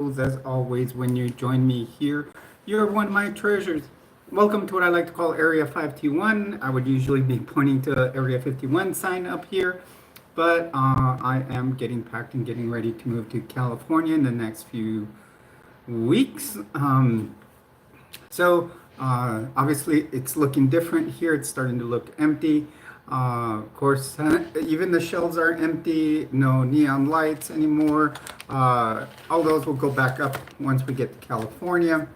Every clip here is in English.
as always, when you join me here. You're one of my treasures. Welcome to what I like to call Area 521. I would usually be pointing to Area 51 sign up here, but I am getting packed and getting ready to move to California in the next few weeks. Obviously it's looking different here. It's starting to look empty. Of course, even the shelves are empty. No neon lights anymore. All those will go back up once we get to California.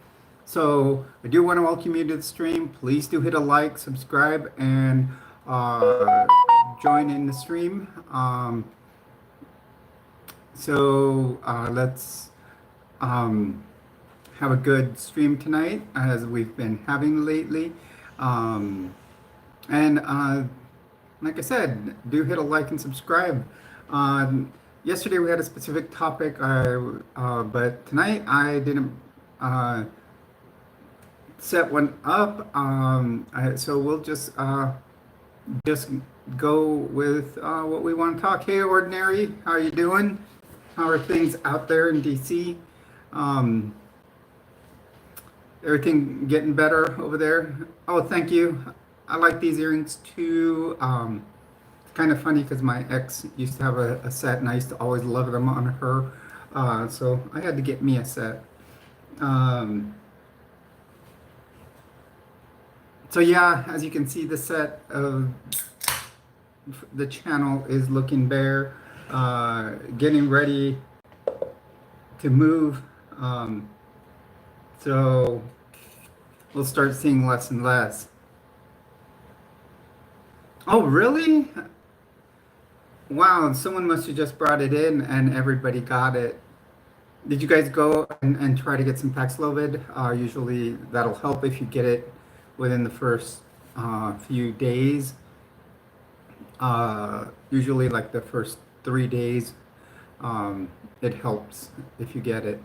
So I do want to welcome you to the stream. Please do hit a like, subscribe, and join in the stream. Let's have a good stream tonight, as we've been having lately. And like I said, do hit a like and subscribe. Yesterday we had a specific topic, but tonight I didn't set one up. So we'll just go with what we want to talk. Hey, Ordinary, how are you doing? How are things out there in DC? Everything getting better over there? Oh, thank you. I like these earrings too. It's kind of funny because my ex used to have a set and I used to always love them on her. So I had to get me a set. So yeah, as you can see, the set of the channel is looking bare. Getting ready to move. So we'll start seeing less and less. Oh, really? Wow, someone must have just brought it in and everybody got it. Did you guys go and try to get some Paxlovid? Usually that'll help if you get it within the first few days. Usually like the first 3 days, it helps if you get it.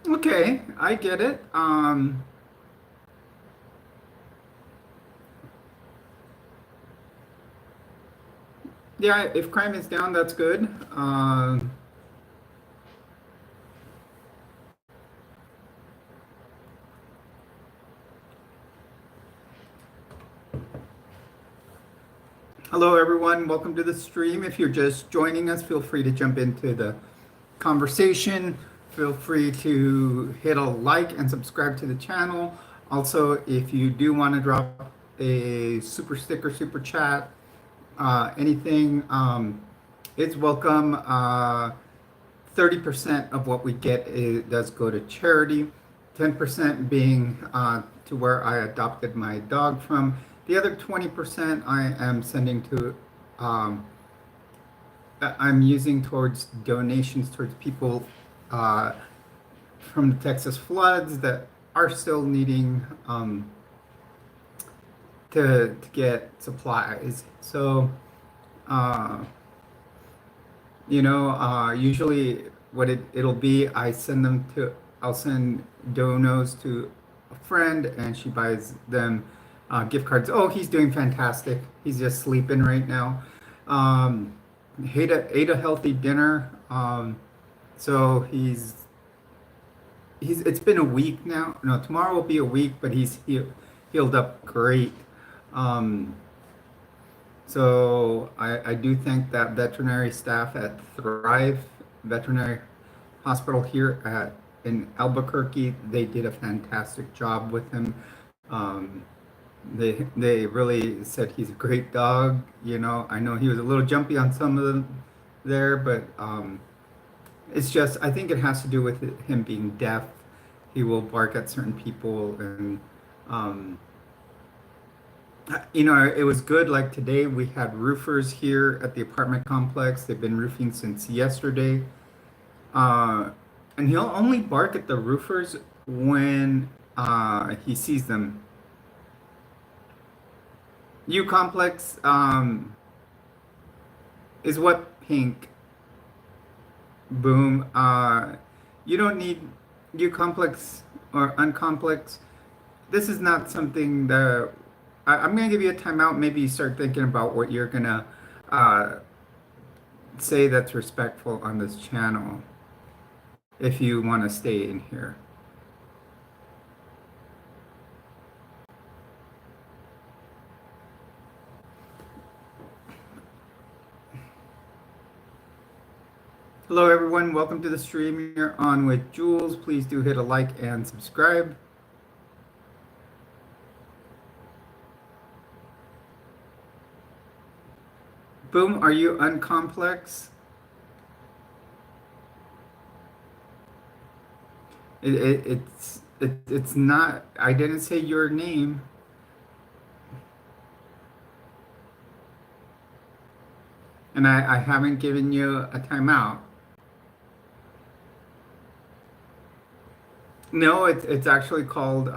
Okay, I get it. Yeah, if crime is down, that's good. Hello, everyone. Welcome to the stream. If you're just joining us, feel free to jump into the conversation. Feel free to hit a like and subscribe to the channel. Also, if you do want to drop a super sticker, super chat, anything, it's welcome. 30% of what we get does go to charity, 10% being to where I adopted my dog from. The other 20% I am sending to, I'm using towards donations towards people from the Texas floods that are still needing to get supplies. So, usually what it'll be, I'll send donos to a friend and she buys them gift cards. Oh, he's doing fantastic. He's just sleeping right now. Ate a healthy dinner. So it's been a week now. No, tomorrow will be a week, but he's healed up great. So I do think that veterinary staff at Thrive Veterinary Hospital here in Albuquerque, they did a fantastic job with him. They really said he's a great dog. I know he was a little jumpy on some of them there, but it's just, I think it has to do with him being deaf. He will bark at certain people, and it was good. Like today, we had roofers here at the apartment complex. They've been roofing since yesterday, and he'll only bark at the roofers when he sees them. U complex is what pink. Boom. You don't need U complex or uncomplex. This is not something that I'm going to give you a timeout. Maybe you start thinking about what you're going to uh, say that's respectful on this channel if you want to stay in here. Hello, everyone. Welcome to the stream. You're on with Jules. Please do hit a like and subscribe. Boom. Are you uncomplex? It's not. I didn't say your name. And I haven't given you a timeout. No, it's actually called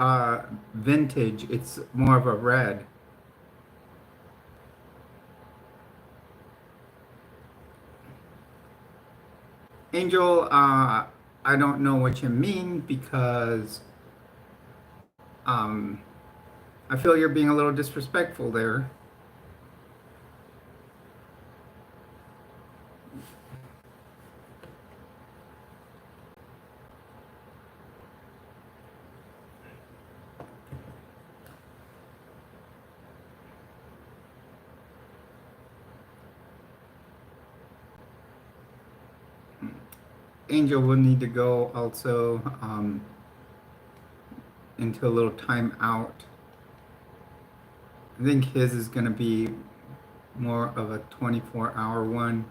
vintage. It's more of a red. Angel, I don't know what you mean because I feel you're being a little disrespectful there. Angel will need to go also into a little timeout. I think his is going to be more of a 24-hour one.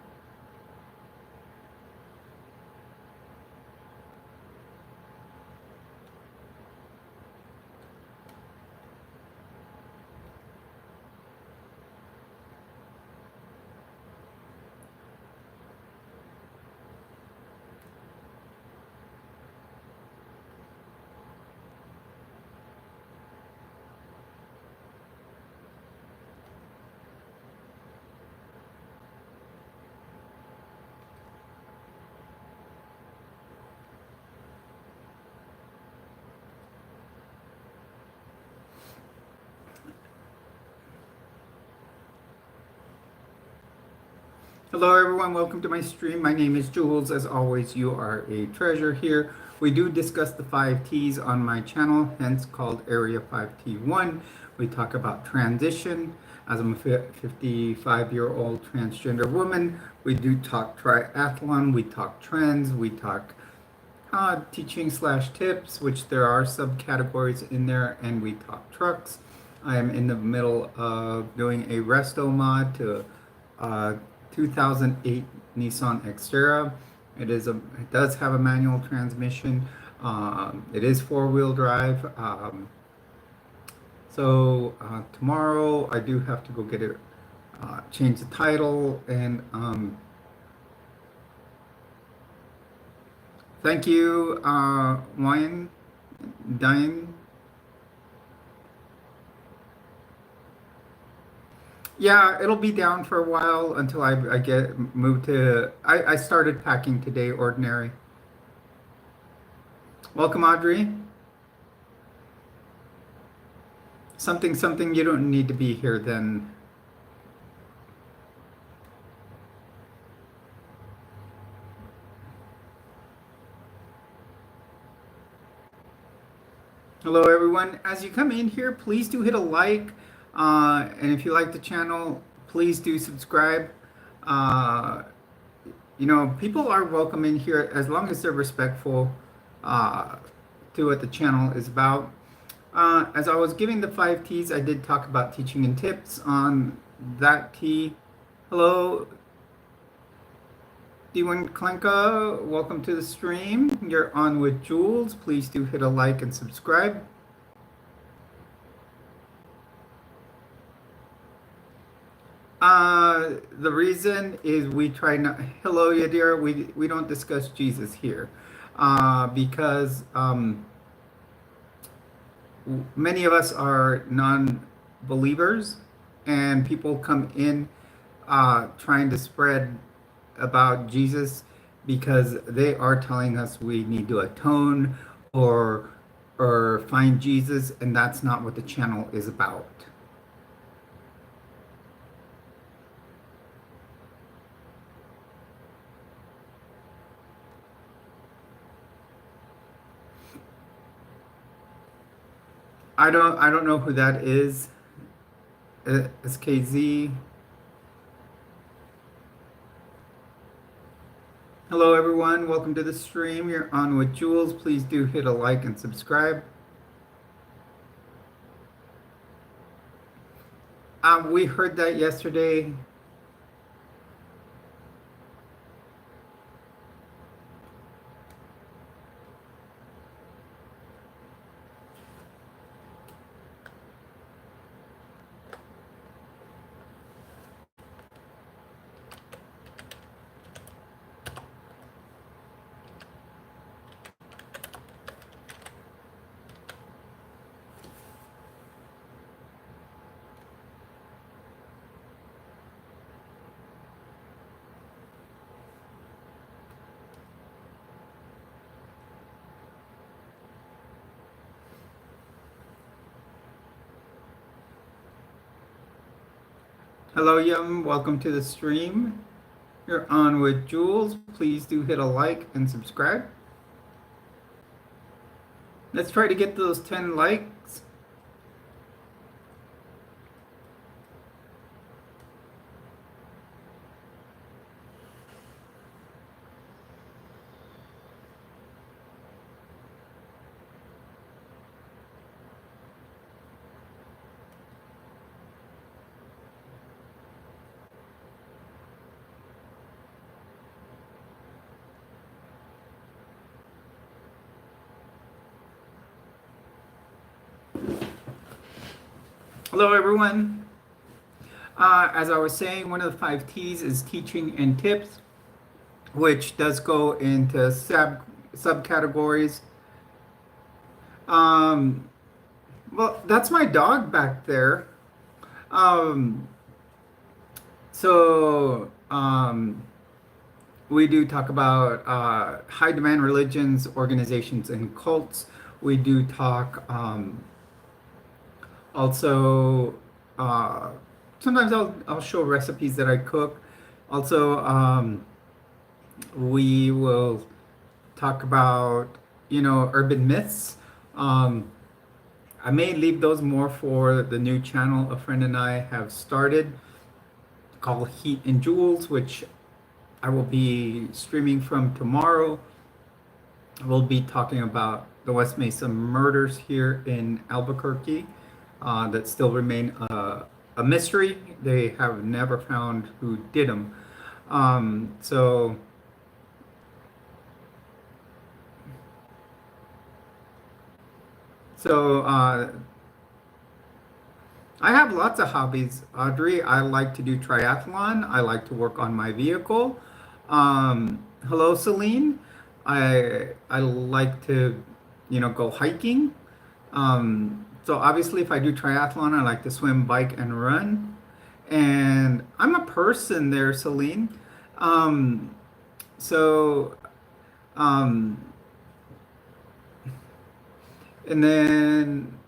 Hello everyone, welcome to my stream. My name is Jules. As always, you are a treasure here. We do discuss the 5 T's on my channel, hence called Area 5T1. We talk about transition. As I'm a 55-year-old transgender woman, we do talk triathlon, we talk trends, we talk teaching slash tips, which there are subcategories in there, and we talk trucks. I am in the middle of doing a resto mod to 2008 Nissan Xterra. It does have a manual transmission. It is 4-wheel drive. So tomorrow I do have to go get it, change the title, and thank you, Wine Dine. Yeah, it'll be down for a while until I get moved to. I started packing today, ordinary. Welcome, Audrey. Something, you don't need to be here then. Hello, everyone. As you come in here, please do hit a like. And if you like the channel, please do subscribe. You know, people are welcome in here as long as they're respectful to what the channel is about. As I was giving the 5 T's, I did talk about teaching and tips on that T. Hello, D1 Klenka, welcome to the stream. You're on with Jules. Please do hit a like and subscribe. The reason is we try not. Hello, Yadira. We don't discuss Jesus here because many of us are non-believers, and people come in trying to spread about Jesus because they are telling us we need to atone or find Jesus, and that's not what the channel is about. I don't know who that is. SKZ. Hello everyone, welcome to the stream. You're on with Jules. Please do hit a like and subscribe. We heard that yesterday. Hello Yum, welcome to the stream. You're on with Jules. Please do hit a like and subscribe. Let's try to get those 10 likes. Hello everyone. As I was saying, one of the 5 T's is teaching and tips, which does go into subcategories. Well, that's my dog back there. Um, so we do talk about high demand religions, organizations, and cults. We do talk also. Uh, Sometimes I'll show recipes that I cook. Also, we will talk about urban myths. Um, I may leave those more for the new channel a friend and I have started called Heat and Jewels, which I will be streaming from tomorrow. We'll be talking about the West Mesa murders here in Albuquerque that still remain a mystery. They have never found who did them. So I have lots of hobbies, Audrey. I like to do triathlon. I like to work on my vehicle. Hello, Celine. I like to, go hiking. So obviously, if I do triathlon, I like to swim, bike, and run. And I'm a person there, Celine. Um, so, um, and then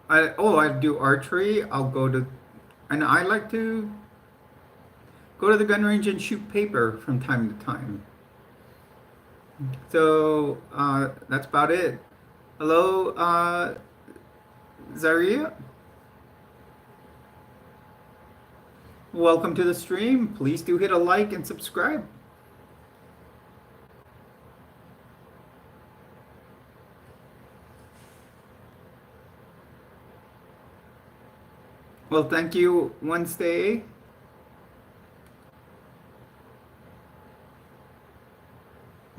I do archery. And I like to go to the gun range and shoot paper from time to time. So that's about it. Hello, Zaria. Welcome to the stream. Please do hit a like and subscribe. Well, thank you, Wednesday.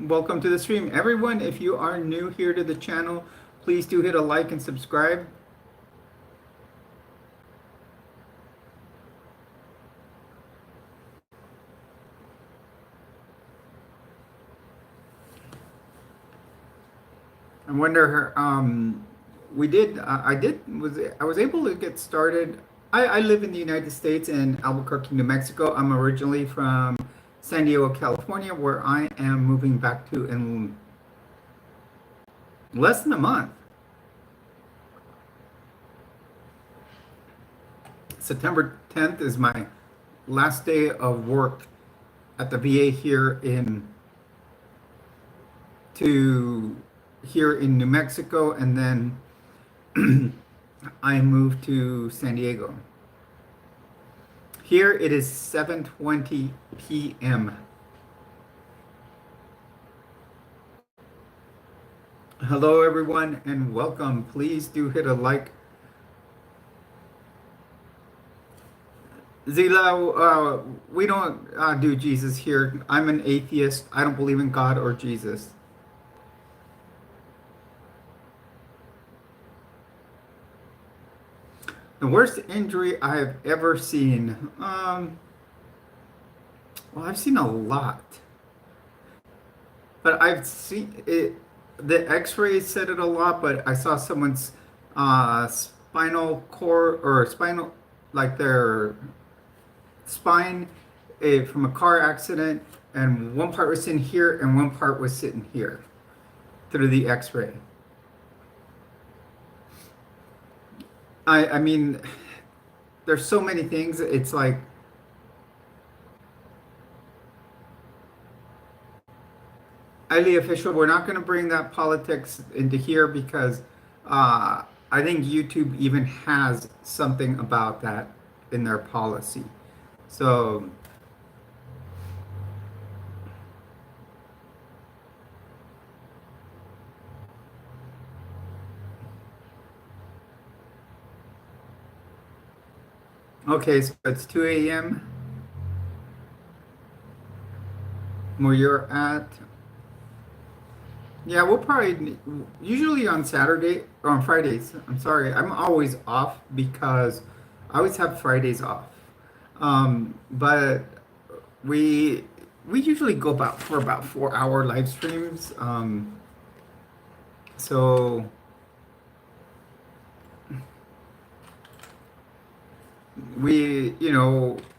Welcome to the stream. Everyone, if you are new here to the channel, please do hit a like and subscribe. I wonder, I was able to get started. I live in the United States in Albuquerque, New Mexico. I'm originally from San Diego, California, where I am moving back to in less than a month. September 10th is my last day of work at the VA to here in New Mexico, and then I moved to San Diego. Here it is 7:20 p.m. Hello everyone and welcome. Please do hit a like. Zila, we don't do Jesus here. I'm an atheist. I don't believe in God or Jesus. The worst injury I've ever seen. Well, I've seen a lot, but I've seen it. The X-rays said it a lot, but I saw someone's spinal cord or spinal, like their spine, from a car accident, and one part was in here and one part was sitting here through the X-ray. I mean, there's so many things. It's like highly official. We're not going to bring that politics into here because I think YouTube even has something about that in their policy. So, okay, so it's 2 a.m. where you're at. Yeah, we'll probably usually on Saturday or on Fridays. I'm sorry, I'm always off because I always have Fridays off. But we we usually go about 4 hour live streams. So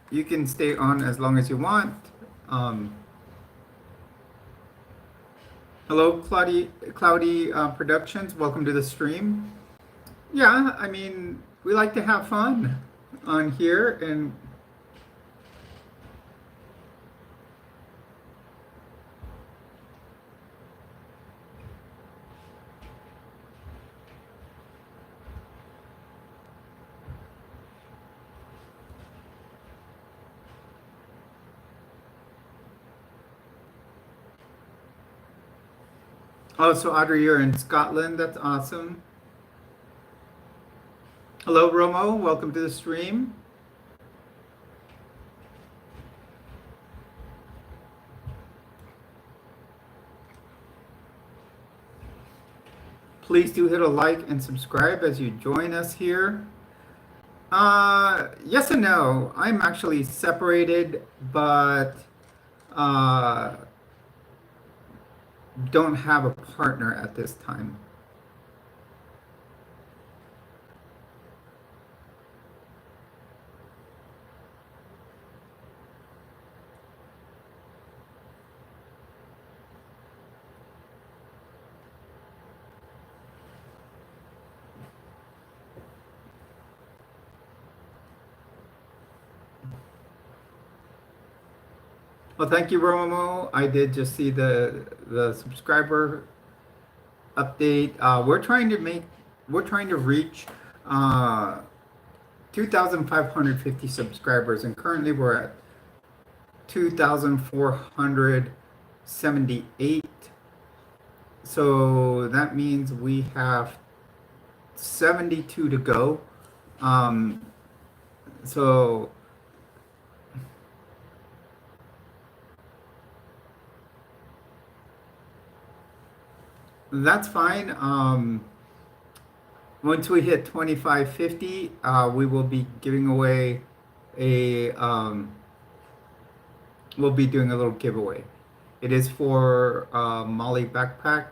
you can stay on as long as you want. Um, Hello, Cloudy Productions. Welcome to the stream. Yeah, I mean, we like to have fun on here, and oh, so Audrey, you're in Scotland. That's awesome. Hello, Romo. Welcome to the stream. Please do hit a like and subscribe as you join us here. Yes and no. I'm actually separated, but uh, don't have a partner at this time. Well, thank you, Romo. I did just see the subscriber update. We're trying to reach 2,550 subscribers, and currently we're at 2,478. So that means we have 72 to go. So that's fine. Once we hit 2,550, we will be giving away we'll be doing a little giveaway. It is for Molly Backpack.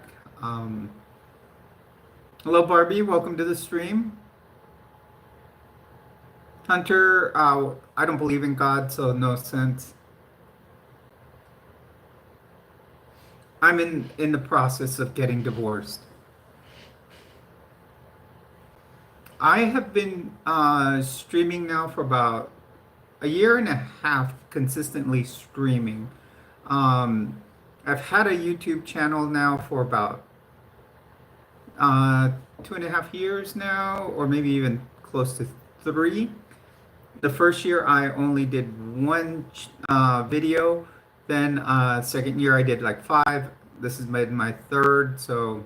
Hello, Barbie. Welcome to the stream. Hunter, I don't believe in God, so no sense. I'm in the process of getting divorced. I have been streaming now for about a year and a half, consistently streaming. Um, I've had a YouTube channel now for about uh, 2.5 years now, or maybe even close to three. The first year I only did one video. Then second year I did like five. This is my third, so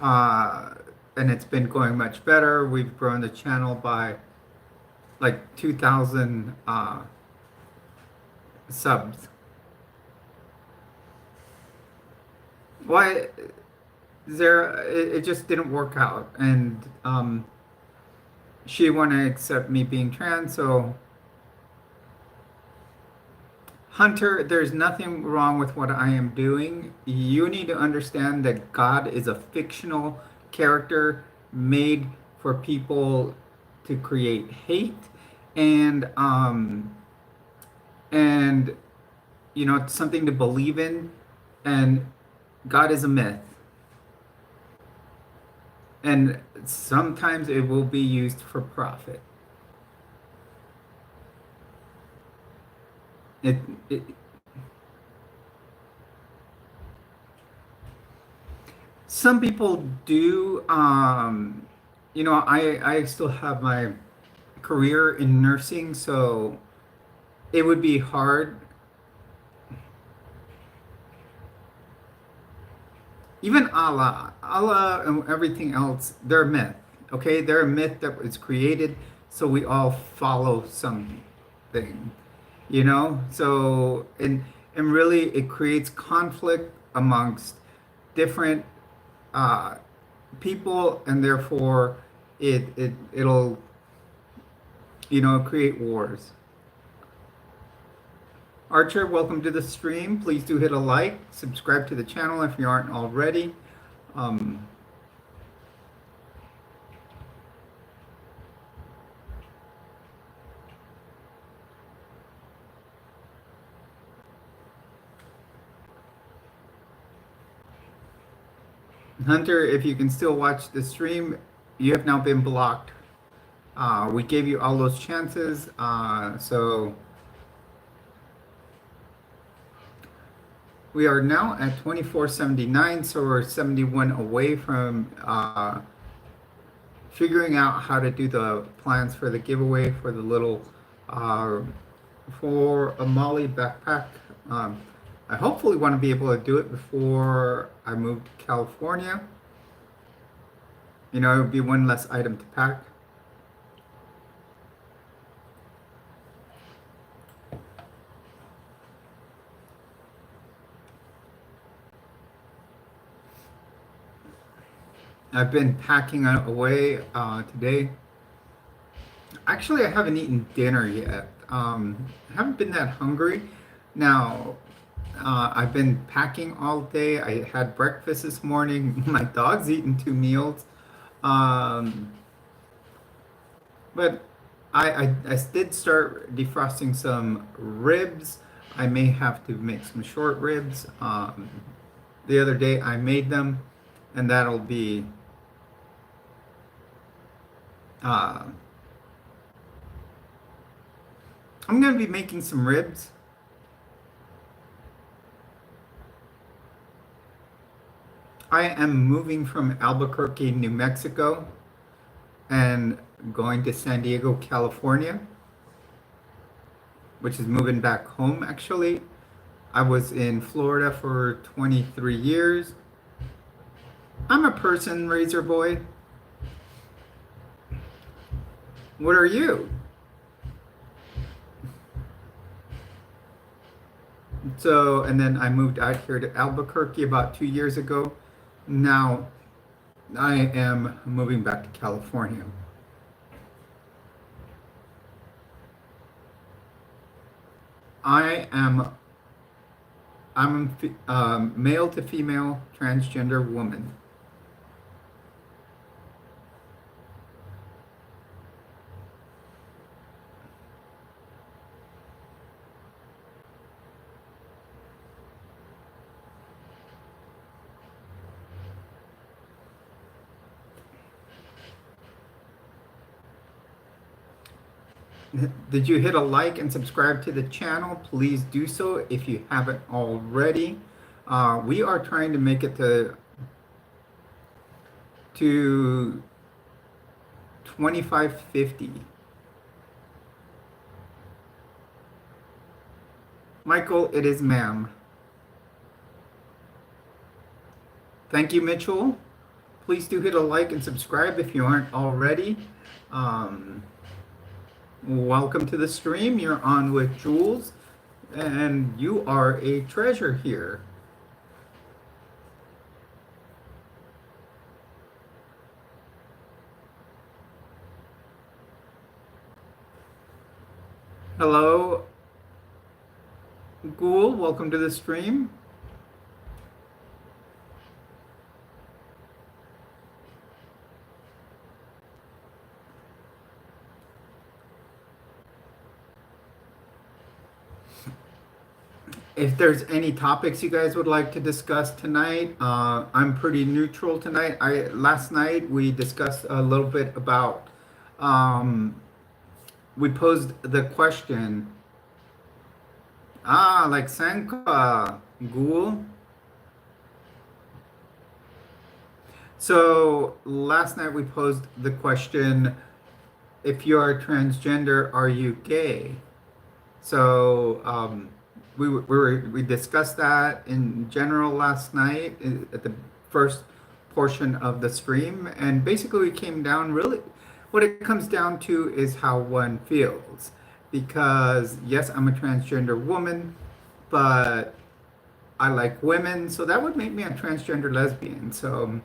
uh, and it's been going much better. We've grown the channel by like 2,000 subs. Why there? It just didn't work out, and she wanted to accept me being trans, so Hunter, there's nothing wrong with what I am doing. You need to understand that God is a fictional character made for people to create hate and and it's something to believe in, and God is a myth. And sometimes it will be used for profit. It, it Some people do. I still have my career in nursing, so it would be hard. Even Allah and everything else, they're a myth. Okay, they're a myth that was created, so we all follow something. And really, it creates conflict amongst different uh, people, and therefore it'll create wars. Archer, welcome to the stream. Please do hit a like, subscribe to the channel if you aren't already. Um, Hunter, if you can still watch the stream, you have now been blocked. We gave you all those chances, so we are now at 2479, so we're 71 away from figuring out how to do the plans for the giveaway for the little for a Molly backpack. I hopefully want to be able to do it before I move to California. It would be one less item to pack. I've been packing away today. Actually, I haven't eaten dinner yet. I haven't been that hungry. Now, I've been packing all day. I had breakfast this morning. My dog's eaten 2 meals. Um, but I did start defrosting some ribs. I may have to make some short ribs. The other day I made them, and that'll be I'm going to be making some ribs. I am moving from Albuquerque, New Mexico, and going to San Diego, California, which is moving back home, actually. I was in Florida for 23 years. I'm a person raiser boy. What are you? So, and then I moved out here to Albuquerque about 2 years ago. Now I am moving back to California. I'm male to female transgender woman. Did you hit a like and subscribe to the channel? Please do so if you haven't already. We are trying to make it to 2550. Michael, it is ma'am. Thank you, Mitchell. Please do hit a like and subscribe if you aren't already. Um, Welcome to the stream. You're on with Jules, and you are a treasure here. Hello, Ghoul. Welcome to the stream. If there's any topics you guys would like to discuss tonight, I'm pretty neutral tonight. Last night we discussed a little bit about we posed the question, like Sanka, Ghoul. So last night we posed the question, if you are transgender, are you gay? So we discussed that in general last night at the first portion of the stream, and basically we came down really, what it comes down to is how one feels. Because yes, I'm a transgender woman, but I like women, so that would make me a transgender lesbian. So,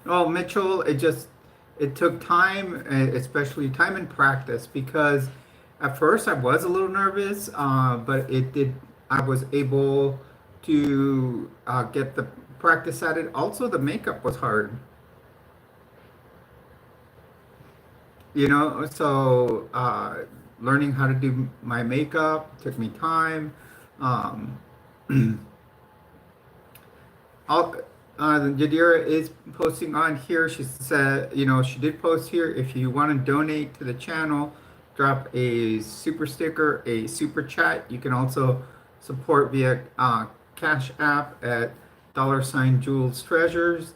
oh, Mitchell, it took time, especially time and practice, because at first I was a little nervous, but I was able to get the practice at it. Also, the makeup was hard, so learning how to do my makeup took me time. Um, I'll, Yadira is posting on here. She said, she did post here. If you want to donate to the channel, drop a super sticker, a super chat. You can also support via Cash App at $Jules Treasures.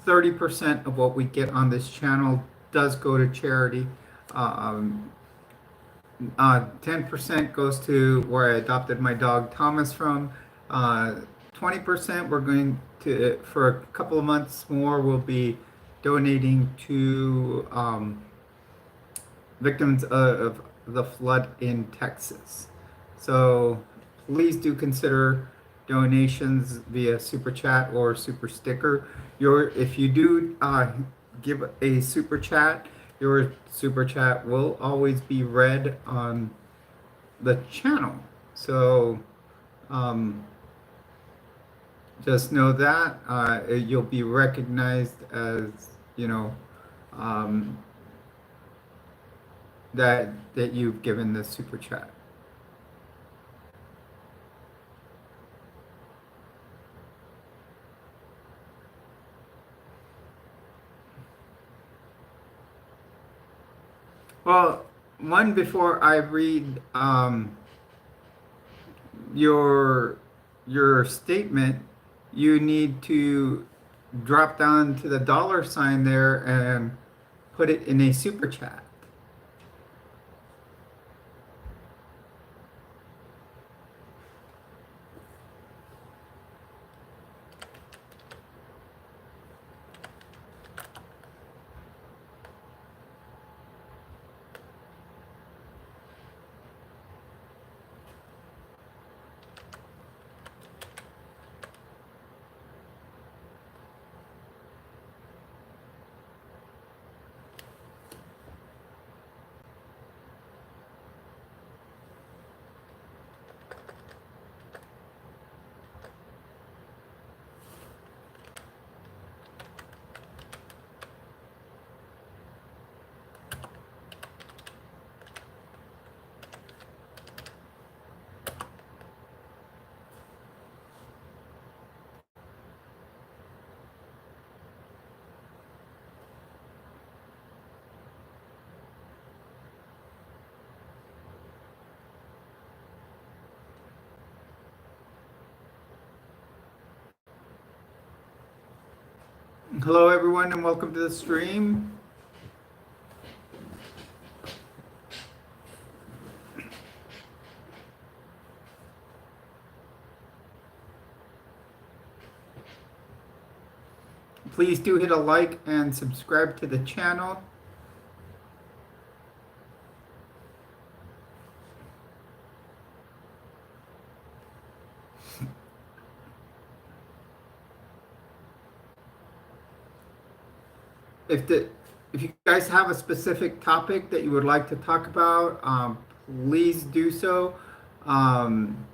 30% of what we get on this channel does go to charity. 10% goes to where I adopted my dog Thomas from. 20% we're going to, for a couple of months more, we'll be donating to victims of the flood in Texas. So please do consider donations via super chat or super sticker. If you do give a super chat, your super chat will always be read on the channel. So just know that you'll be recognized as, um, that you've given the super chat. Well, one, before I read your statement, you need to drop down to the $ there and put it in a super chat. Hello, everyone, and welcome to the stream. Please do hit a like and subscribe to the channel. If you guys have a specific topic that you would like to talk about, please do so. Um,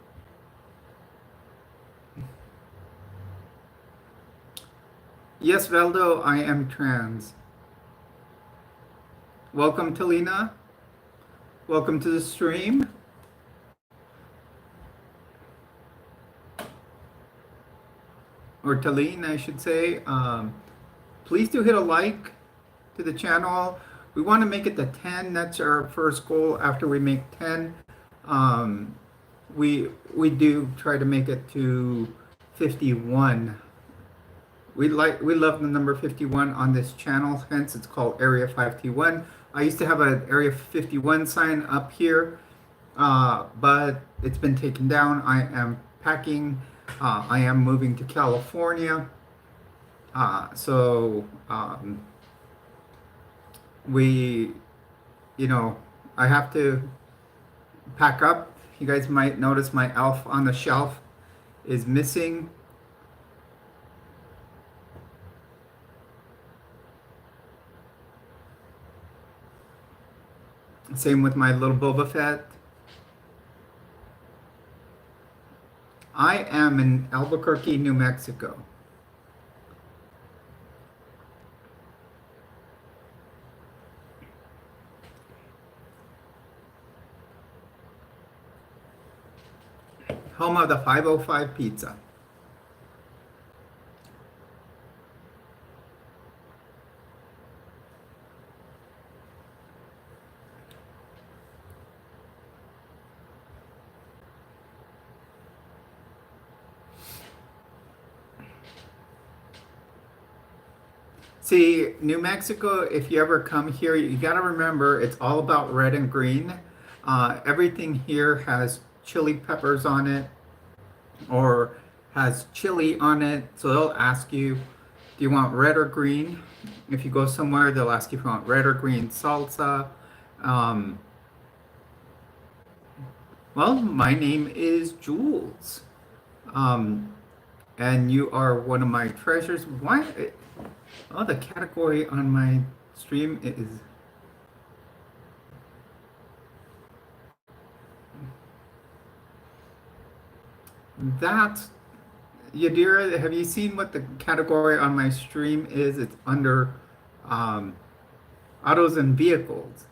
yes, Valdo, I am trans. Welcome, Talina. Welcome to the stream. Or Taline, I should say. Please do hit a like to the channel. We want to make it to 10. That's our first goal. After we make 10, um, we do try to make it to 51. We love the number 51 on this channel, hence it's called Area 5T1. I used to have an Area 51 sign up here, but it's been taken down. I am packing. I am moving to California. So we, I have to pack up. You guys might notice my elf on the shelf is missing. Same with my little Boba Fett. I am in Albuquerque, New Mexico. Home of the 505 pizza. See, New Mexico, if you ever come here, you got to remember it's all about red and green. Everything here has chili peppers on it or has chili on it. So they'll ask you, do you want red or green? If you go somewhere, they'll ask you if you want red or green salsa. Well, my name is Jules. And you are one of my treasures. Why? Oh, the category on my stream is that. Yadira, have you seen what the category on my stream is? It's under autos and vehicles.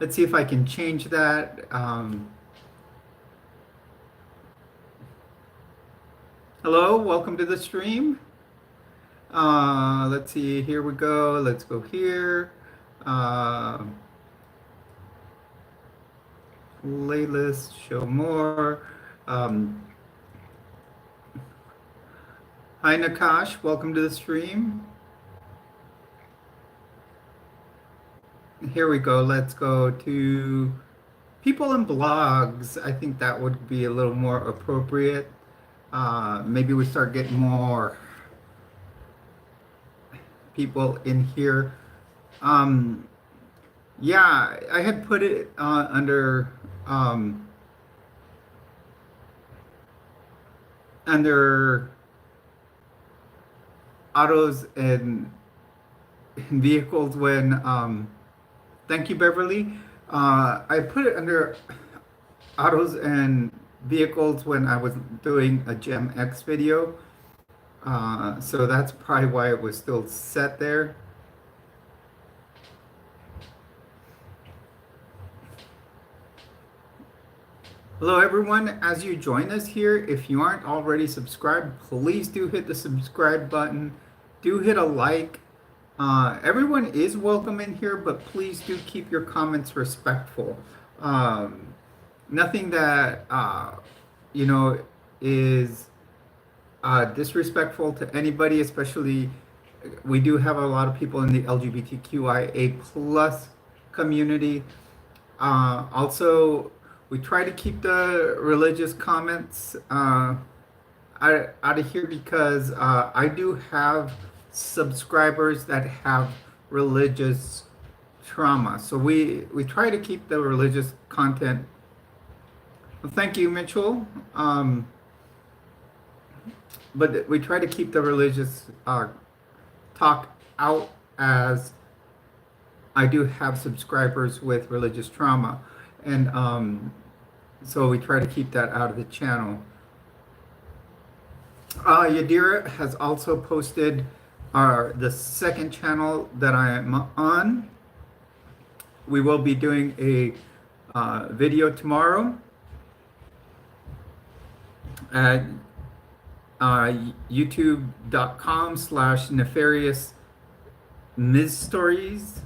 Let's see if I can change that. Hello, welcome to the stream. Let's see, here we go. Let's go here. Playlist, show more. Hi, Nakash, welcome to the stream. Here we go. Let's go to people and blogs. I think that would be a little more appropriate. Maybe we start getting more people in here. Yeah, I had put it under autos and vehicles when thank you, Beverly. I put it under autos and vehicles when I was doing a Gem X video. So that's probably why it was still set there. Hello everyone, as you join us here, if you aren't already subscribed, please do hit the subscribe button. Do hit a like. Everyone is welcome in here, but please do keep your comments respectful. Nothing that, is disrespectful to anybody, especially we do have a lot of people in the LGBTQIA plus community. Also, we try to keep the religious comments out of here because I do have subscribers that have religious trauma. So we try to keep the religious content. Well, thank you, Mitchell. But we try to keep the religious talk out, as I do have subscribers with religious trauma, and so we try to keep that out of the channel. Yadira has also posted the second channel that I am on. We will be doing a video tomorrow at youtube.com/nefarious Ms. Stories.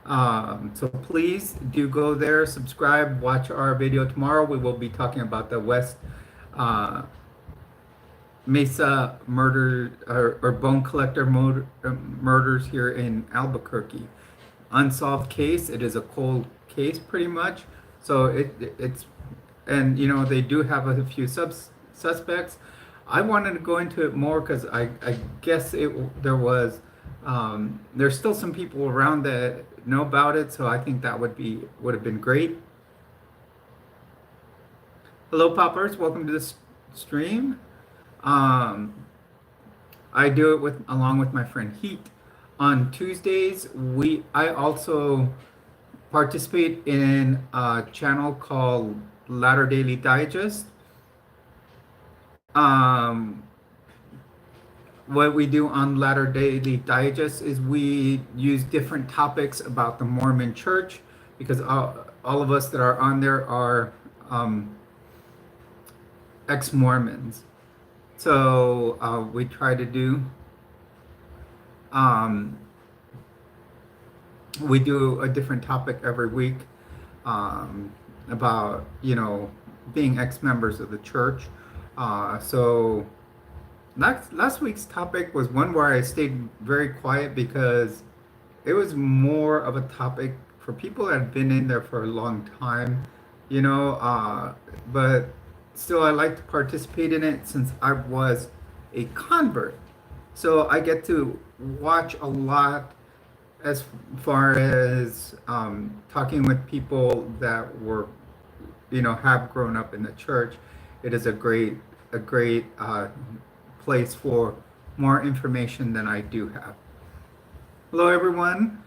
So please do go there, subscribe, watch our video tomorrow. We will be talking about the West Mesa murder or bone collector murders here in Albuquerque. Unsolved case. It is a cold case pretty much. So it's, and you know, they do have a few suspects. I wanted to go into it more because I guess there was there's still some people around that know about it, so I think that would have been great. Hello, poppers, welcome to this stream. I do it along with my friend Heat. On Tuesdays, I also participate in a channel called Latter Daily Digest. What we do on Latter Daily Digest is we use different topics about the Mormon Church, because all of us that are on there are ex-Mormons. So we try to do we do a different topic every week about, you know, being ex-members of the church. So last week's topic was one where I stayed very quiet because it was more of a topic for people that have been in there for a long time, you know, but still I like to participate in it since I was a convert. So I get to watch a lot as far as talking with people that were, you know, have grown up in the church. It is a great place for more information than I do have. Hello, everyone.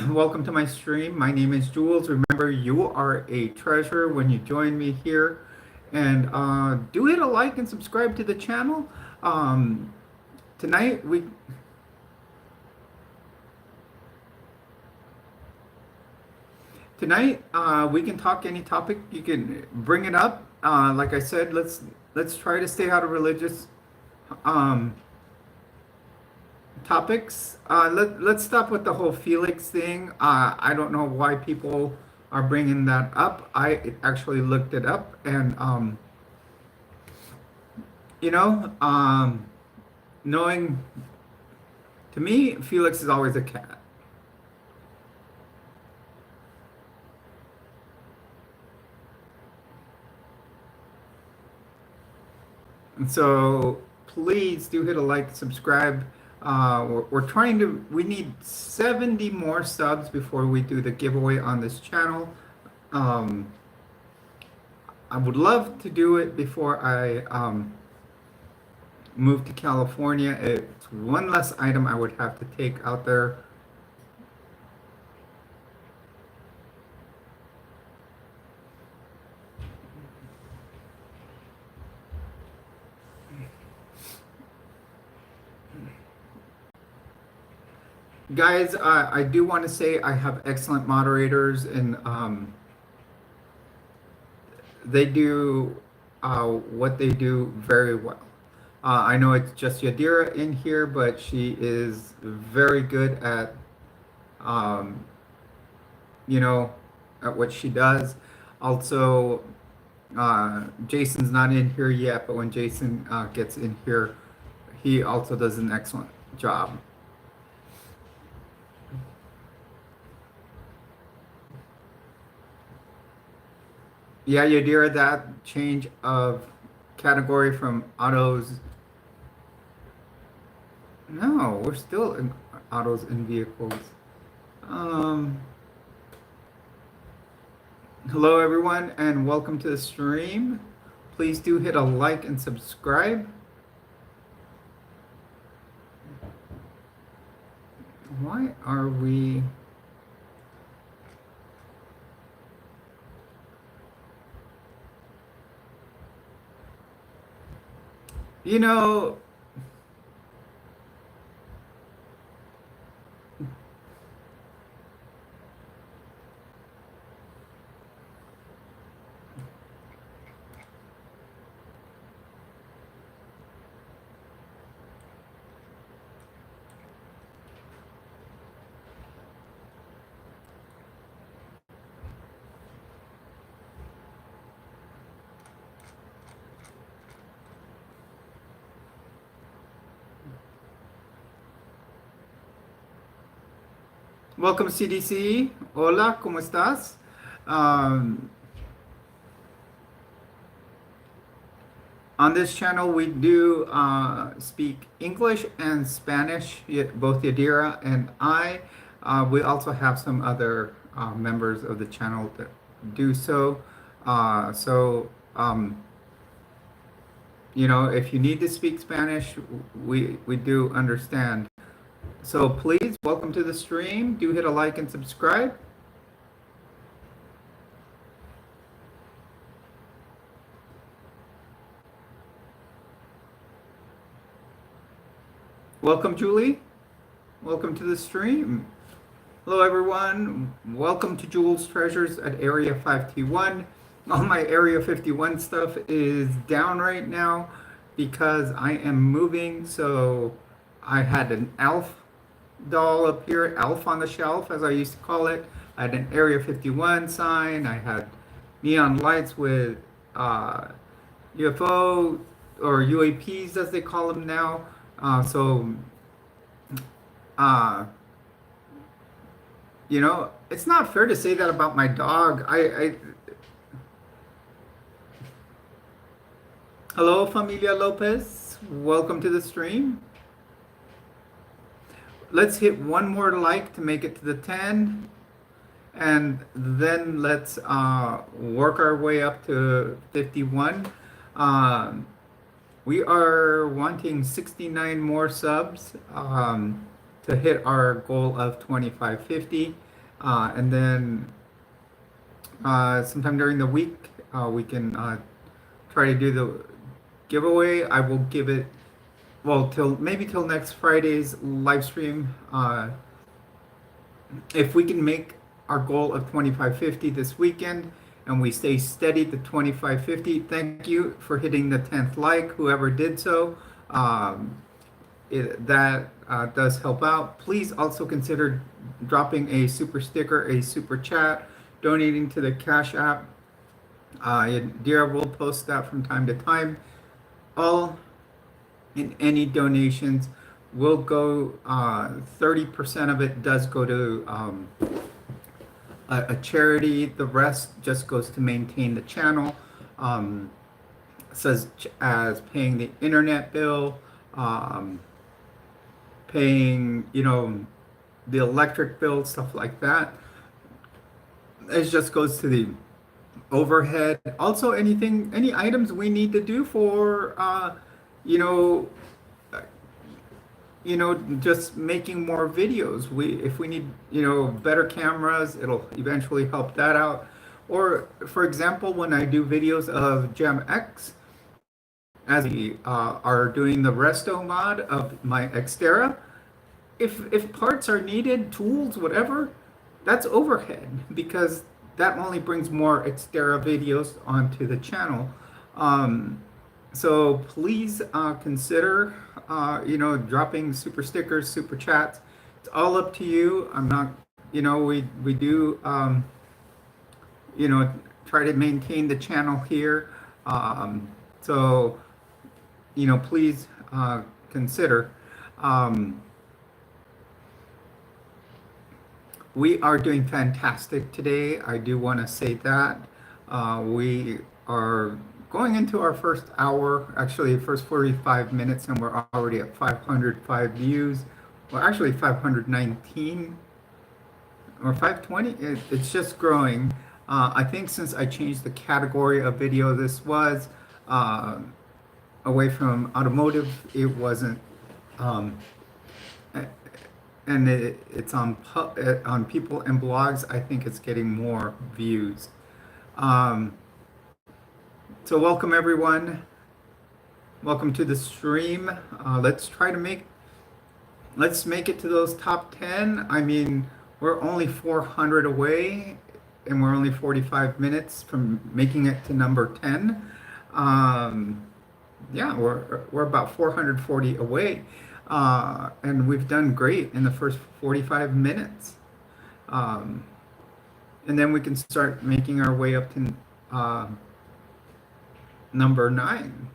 Welcome to my stream. My name is Jules. Remember, you are a treasure when you join me here. And do hit a like and subscribe to the channel. Tonight, we can talk any topic. You can bring it up. Like I said, let's try to stay out of religious topics. Let's stop with the whole Felix thing. I don't know why people are bringing that up. I actually looked it up, and you know, knowing, to me, Felix is always a cat. And so please do hit a like, subscribe. We're trying to, we need 70 more subs before we do the giveaway on this channel. I would love to do it before I move to California. It's one less item I would have to take out there. Guys, I do want to say I have excellent moderators, and they do what they do very well. I know it's just Yadira in here, but she is very good at, you know, at what she does. Also, Jason's not in here yet, but when Jason gets in here, he also does an excellent job. Yeah, Yadira, that change of category from autos. No, we're still in autos and vehicles. Um, Hello, everyone, and welcome to the stream. Please do hit a like and subscribe. Why are we... You know, welcome CDC. Hola, ¿cómo estás? Um, on this channel, we do speak English and Spanish, both Yadira and I. We also have some other members of the channel that do so. You know, if you need to speak Spanish, we do understand. So please, welcome to the stream. Do hit a like and subscribe. Welcome, Julie. Welcome to the stream. Hello, everyone. Welcome to Jules Treasures at Area 5T1. All my Area 51 stuff is down right now because I am moving. So I had an elf doll up here, elf on the shelf, as I used to call it. I had an Area 51 sign. I had neon lights with UFO or UAPs, as they call them now. You know, it's not fair to say that about my dog. Hello, Familia Lopez. Welcome to the stream. Let's hit one more like to make it to the 10. And then let's work our way up to 51. We are wanting 69 more subs to hit our goal of 2550. And then sometime during the week, we can try to do the giveaway. I will give it, well, maybe till next Friday's live stream. If we can make our goal of 2550 this weekend and we stay steady to 2550, thank you for hitting the 10th like, whoever did so. That does help out. Please also consider dropping a super sticker, a super chat, donating to the Cash App. Dira will post that from time to time. All in any donations will go, 30% of it does go to a charity. The rest just goes to maintain the channel, such as paying the internet bill, paying, you know, the electric bill, stuff like that. It just goes to the overhead. Also, any items we need to do for, you know, just making more videos. If we need, you know, better cameras, it'll eventually help that out. Or, for example, when I do videos of Gem X, as we are doing the resto mod of my Xterra, if parts are needed, tools, whatever, that's overhead, because that only brings more Xterra videos onto the channel. So please consider, you know, dropping super stickers, super chats. It's all up to you. I'm not, you know, we do, you know, try to maintain the channel here. So, please consider. Um, we are doing fantastic today. I do want to say that. We are going into our first hour, actually first 45 minutes, and we're already at 505 views. Well, actually 519 or 520. It's just growing. I think since I changed the category of video this was uh, away from automotive, it wasn't, um, and it's on people and blogs. I think it's getting more views. Um, so welcome everyone. Welcome to the stream. Let's make it to those top 10. I mean, we're only 400 away, and we're only 45 minutes from making it to number 10. Yeah, we're about 440 away, and we've done great in the first 45 minutes. And then we can start making our way up to number 9.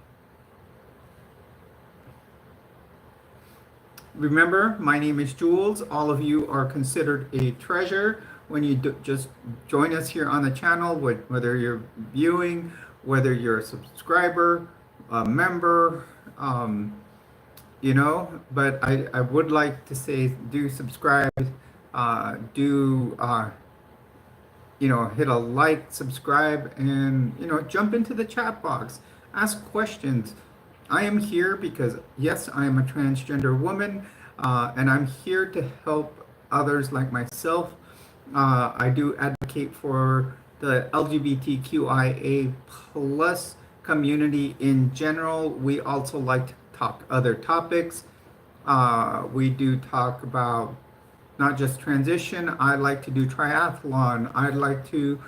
Remember, my name is Jules. All of you are considered a treasure when you just join us here on the channel, whether you're viewing, whether you're a subscriber, a member, but I would like to say do subscribe, hit a like, subscribe, and, jump into the chat box, ask questions. I am here because, yes, I am a transgender woman, and I'm here to help others like myself. I do advocate for the LGBTQIA plus community in general. We also like to talk other topics. We do talk about not just transition. I like to do triathlon. I'd like to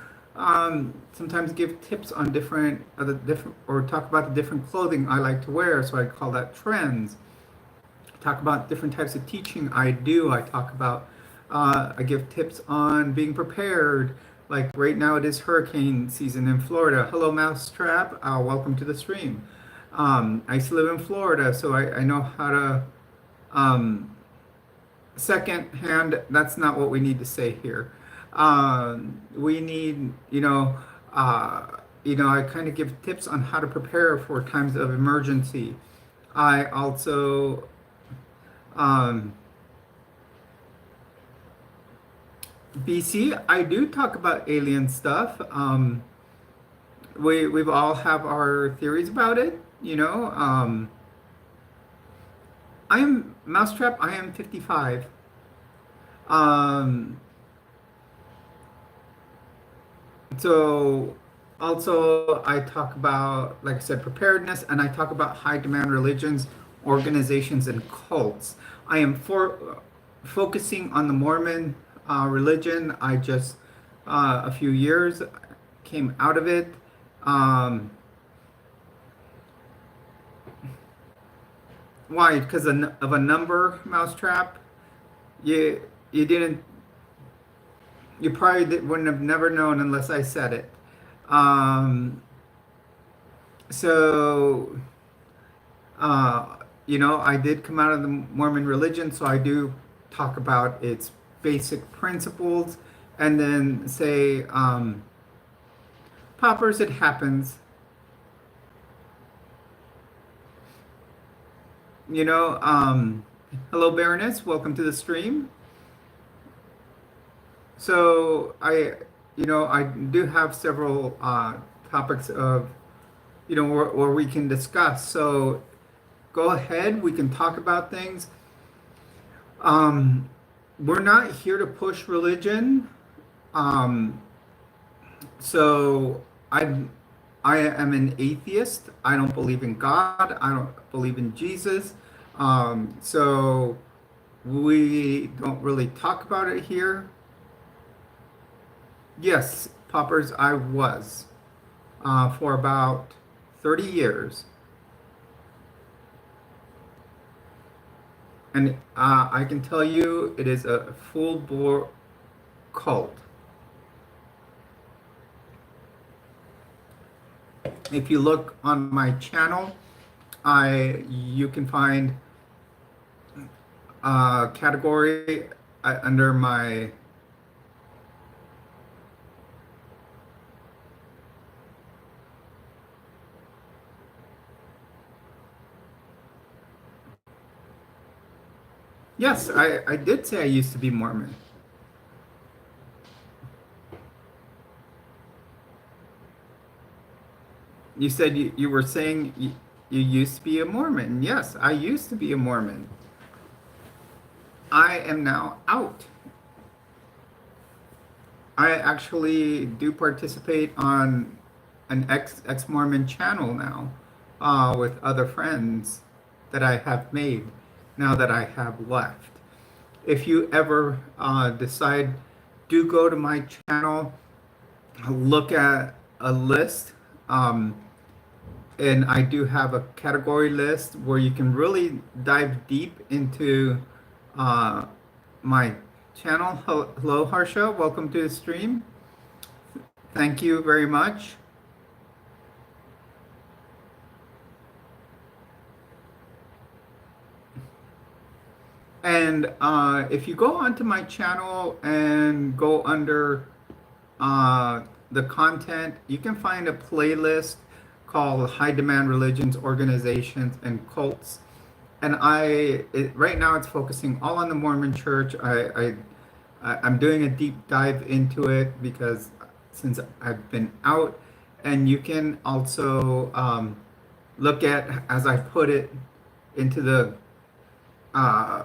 sometimes give tips on or talk about the different clothing I like to wear. So I call that trends. Talk about different types of teaching I do. I talk about, I give tips on being prepared. Like right now it is hurricane season in Florida. Hello, Mousetrap. Welcome to the stream. I used to live in Florida, so I know how to, second hand, that's not what we need to say here. We need, I kind of give tips on how to prepare for times of emergency. I also, BC, I do talk about alien stuff. We've all have our theories about it, I am Mousetrap. I am 55. So also I talk about, like I said, preparedness, and I talk about high demand religions, organizations, and cults. I am focusing on the Mormon religion. I just a few years came out of it. Why? Because of a number, Mousetrap? You didn't. You probably wouldn't have never known unless I said it. So, I did come out of the Mormon religion, so I do talk about its basic principles, and then say, poppers, it happens. Hello, Baroness. Welcome to the stream. So I do have several topics of, where we can discuss. So go ahead. We can talk about things. We're not here to push religion. So I am an atheist. I don't believe in God. I don't believe in Jesus. So we don't really talk about it here. Yes, Poppers, I was for about 30 years. And I can tell you it is a full-bore cult. If you look on my channel, I you can find a category under my. Yes, I did say I used to be Mormon. You said you were saying you used to be a Mormon. Yes, I used to be a Mormon. I am now out. I actually do participate on an ex-Mormon channel now, with other friends that I have made now that I have left. If you ever decide, do go to my channel, look at a list. And I do have a category list where you can really dive deep into uh, my channel. Hello, Harsha. Welcome to the stream. Thank you very much. And if you go onto my channel and go under the content, you can find a playlist called High Demand Religions, Organizations, and Cults. And right now it's focusing all on the Mormon Church. I'm doing a deep dive into it because since I've been out, and you can also look at, as I put it, into the uh,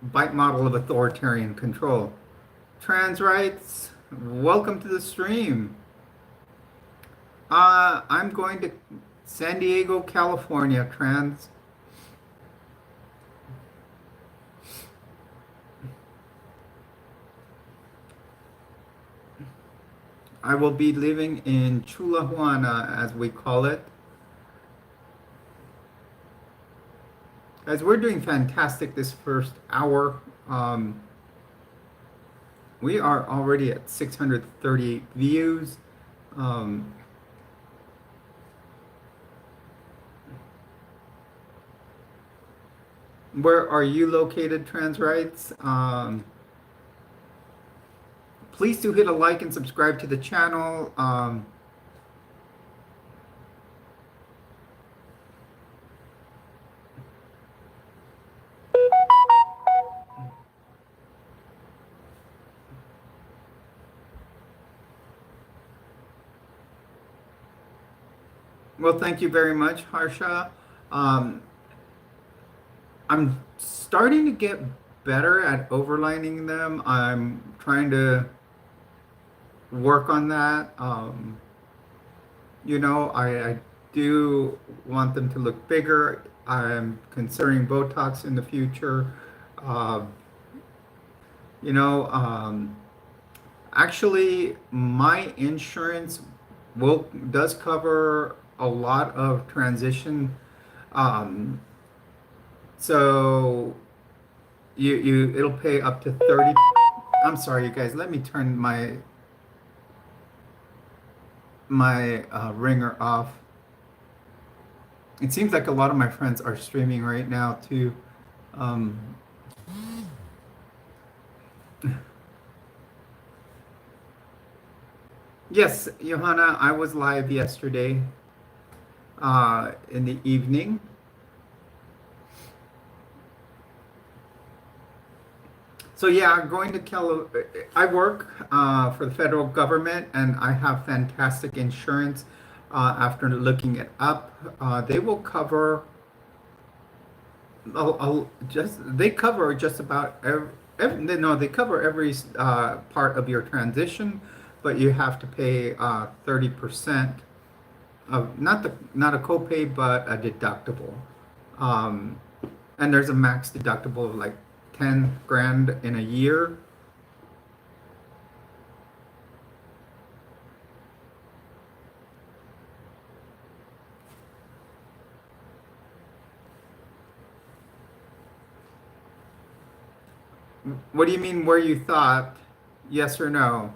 bite model of authoritarian control. Trans rights, welcome to the stream. I'm going to San Diego, California, trans. I will be living in Chula Juana, as we call it. Guys, we're doing fantastic this first hour. We are already at 638 views. Where are you located, trans rights? Please do hit a like and subscribe to the channel. Well, thank you very much, Harsha. I'm starting to get better at overlining them. I'm trying to work on that. I do want them to look bigger. I'm considering Botox in the future. Uh, you know, actually, my insurance does cover a lot of transition. Um, so it'll pay up to 30. I'm sorry, you guys. Let me turn my ringer off. It seems like a lot of my friends are streaming right now too. Um, yes, Johanna, I was live yesterday in the evening. So yeah, I'm going to Cali. I work for the federal government, and I have fantastic insurance. After looking it up, they will cover. They cover just about they cover every part of your transition, but you have to pay 30% of not a copay, but a deductible. Um, and there's a max deductible of like 10 grand in a year. What do you mean where you thought? Yes or no?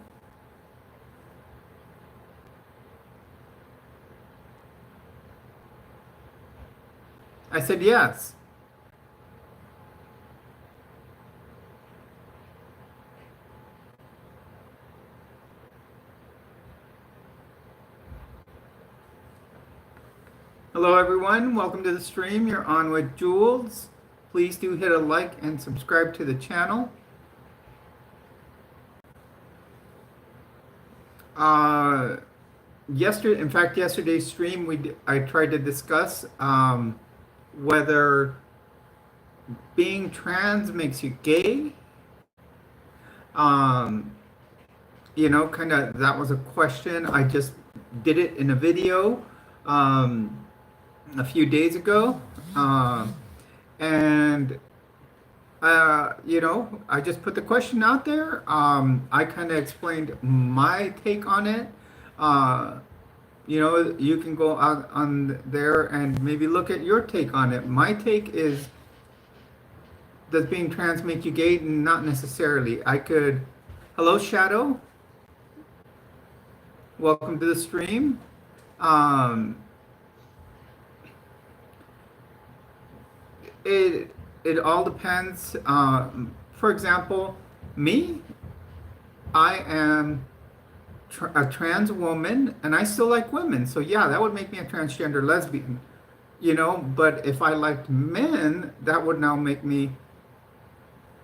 I said yes. Hello, everyone. Welcome to the stream. You're on with Jules. Please do hit a like and subscribe to the channel. In fact, yesterday's stream, I tried to discuss whether being trans makes you gay. Kind of that was a question. I just did it in a video a few days ago, and I just put the question out there. I kind of explained my take on it. You can go out on there and maybe look at your take on it. My take is, does being trans make you gay? Not necessarily. Hello, Shadow. Welcome to the stream. It all depends. For example, me, I am a trans woman, and I still like women. So yeah, that would make me a transgender lesbian. But if I liked men, that would now make me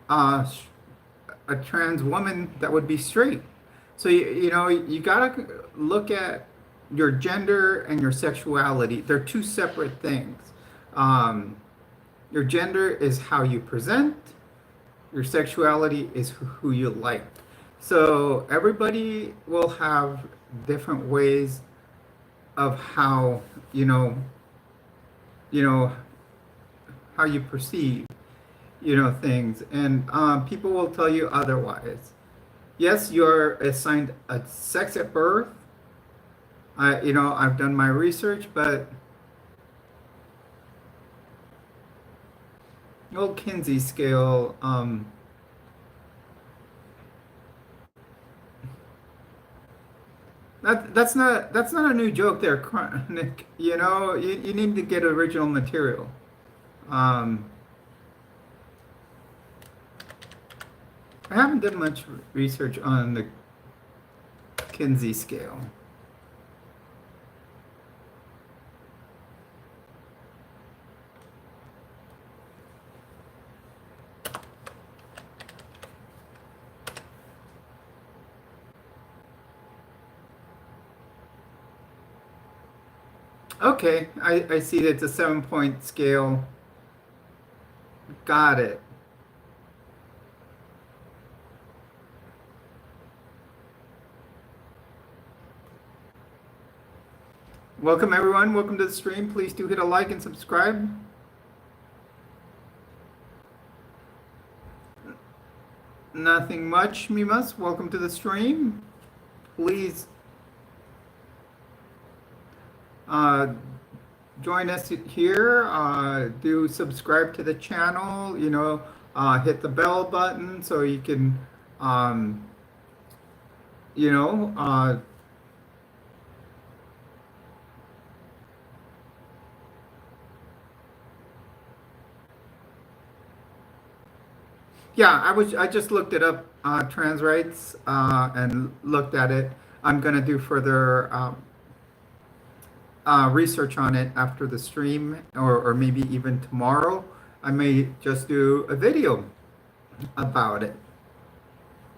a trans woman that would be straight. So you gotta look at your gender and your sexuality. They're two separate things. Your gender is how you present. Your sexuality is who you like. So everybody will have different ways of how how you perceive things, and people will tell you otherwise. Yes, you're assigned a sex at birth. I've done my research, but old Kinsey scale, that's not a new joke there, Nick. You need to get original material. I haven't done much research on the Kinsey scale. Okay, I see that it's a 7-point scale. Got it. Welcome, everyone. Welcome to the stream. Please do hit a like and subscribe. Nothing much, Mimas. Welcome to the stream. Please join us here. Do subscribe to the channel. Hit the bell button so you can, I just looked it up, trans rights, and looked at it. I'm gonna do further research on it after the stream, or maybe even tomorrow. I may just do a video about it,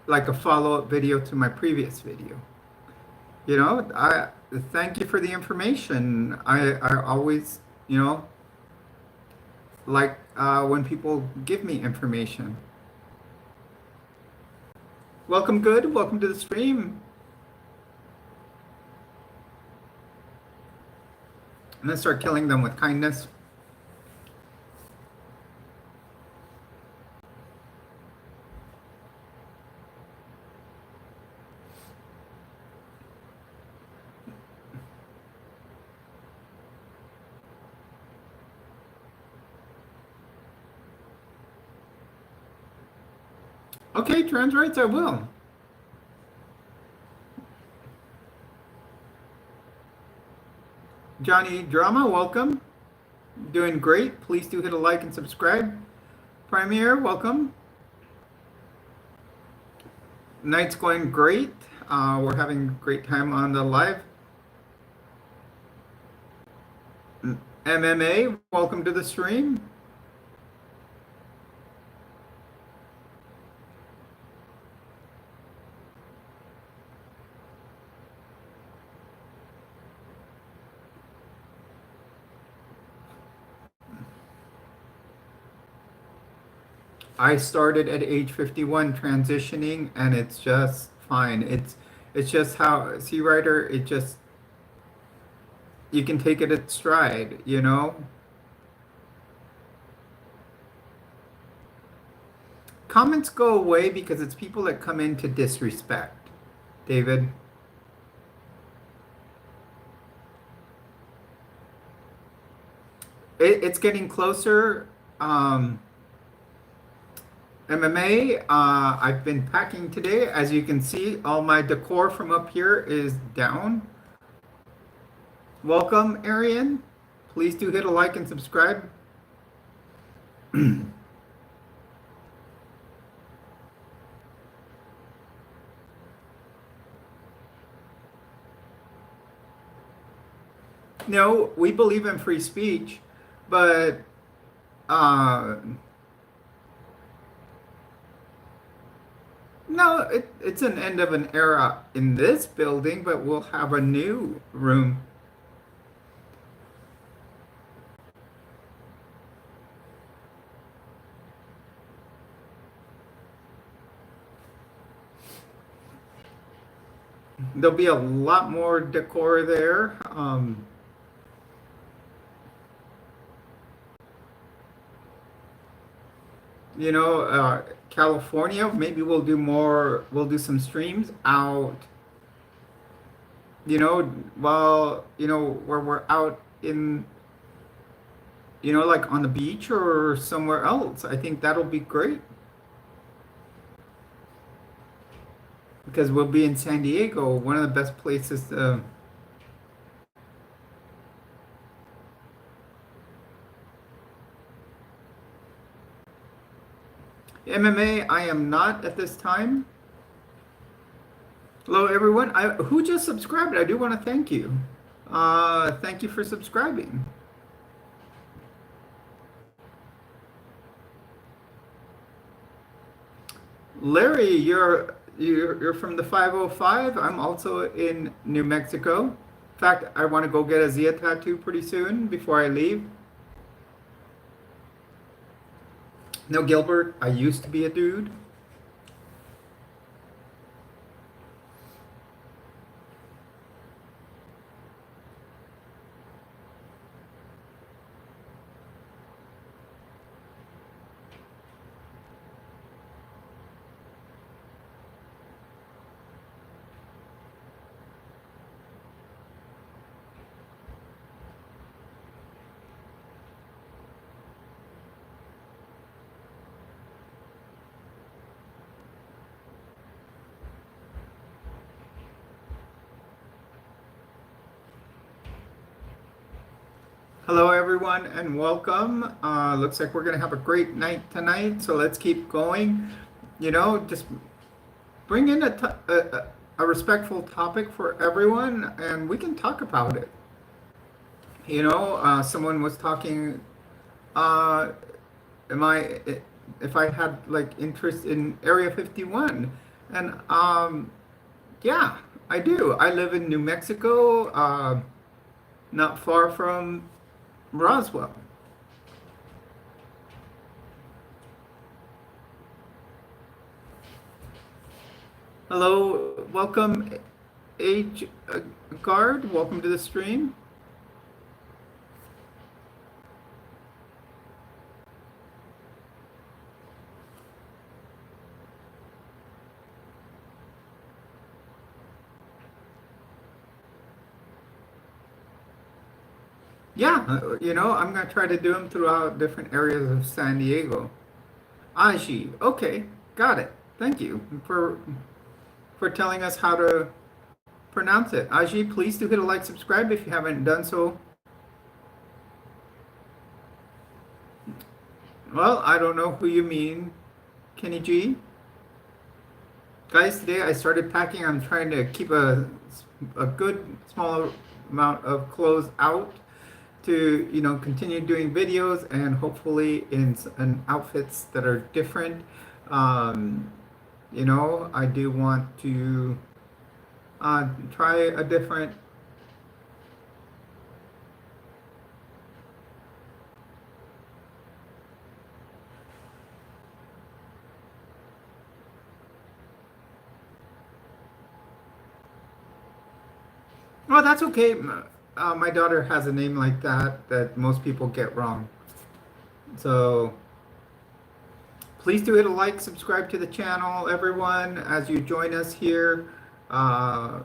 like a follow-up video to my previous video. I thank you for the information. I always, like when people give me information. Welcome, Good. Welcome to the stream. I'm gonna start killing them with kindness. Okay, trans rights, I will. Johnny Drama, welcome. Doing great. Please do hit a like and subscribe. Premier, welcome. Night's going great. We're having a great time on the live. MMA, welcome to the stream. I started at age 51 transitioning, and it's just fine. It's just how, see, writer, it just, you can take it at stride, you know? Comments go away because it's people that come in to disrespect. David, it's getting closer. MMA, I've been packing today. As you can see, all my decor from up here is down. Welcome, Arian. Please do hit a like and subscribe. No, we believe in free speech, but no, it's an end of an era in this building, but we'll have a new room. There'll be a lot more decor there. You know, California, maybe we'll do some streams out, you know, while, you know, where we're out in, you know, like on the beach or somewhere else. I think that'll be great because we'll be in San Diego, one of the best places to. MMA, I am not at this time. Hello, everyone. Who just subscribed? I do want to thank you. Thank you for subscribing. Larry, you're from the 505. I'm also in New Mexico. In fact, I want to go get a Zia tattoo pretty soon before I leave. No, Gilbert, I used to be a dude. Hello, everyone, and welcome. Looks like we're going to have a great night tonight, so let's keep going. You know, just bring in a respectful topic for everyone, and we can talk about it. You know, someone was talking, uh, am I, if I had like interest in Area 51, and yeah, I do. I live in New Mexico, not far from Roswell. Hello, welcome, Age Guard. Welcome to the stream. Yeah, you know, I'm gonna try to do them throughout different areas of San Diego. Aji, okay, got it. Thank you for telling us how to pronounce it. Aji, please do hit a like, subscribe if you haven't done so. Well, I don't know who you mean, Kenny G. Guys, today I started packing. I'm trying to keep a good small amount of clothes out to, continue doing videos and hopefully in outfits that are different. Um, I do want to try a different. Oh, that's okay. My daughter has a name like that most people get wrong. So please do hit a like, subscribe to the channel, everyone, as you join us here. Uh,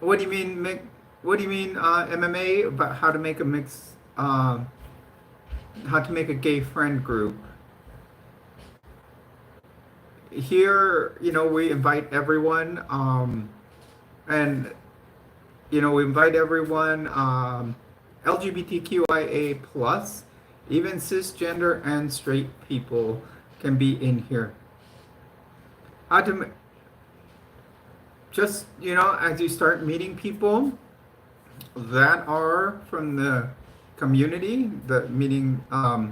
what do you mean, what do you mean, MMA? About how to make a mix, how to make a gay friend group? Here, we invite everyone, and we invite everyone, LGBTQIA plus, even cisgender and straight people can be in here. How to just, as you start meeting people that are from the community, the meaning the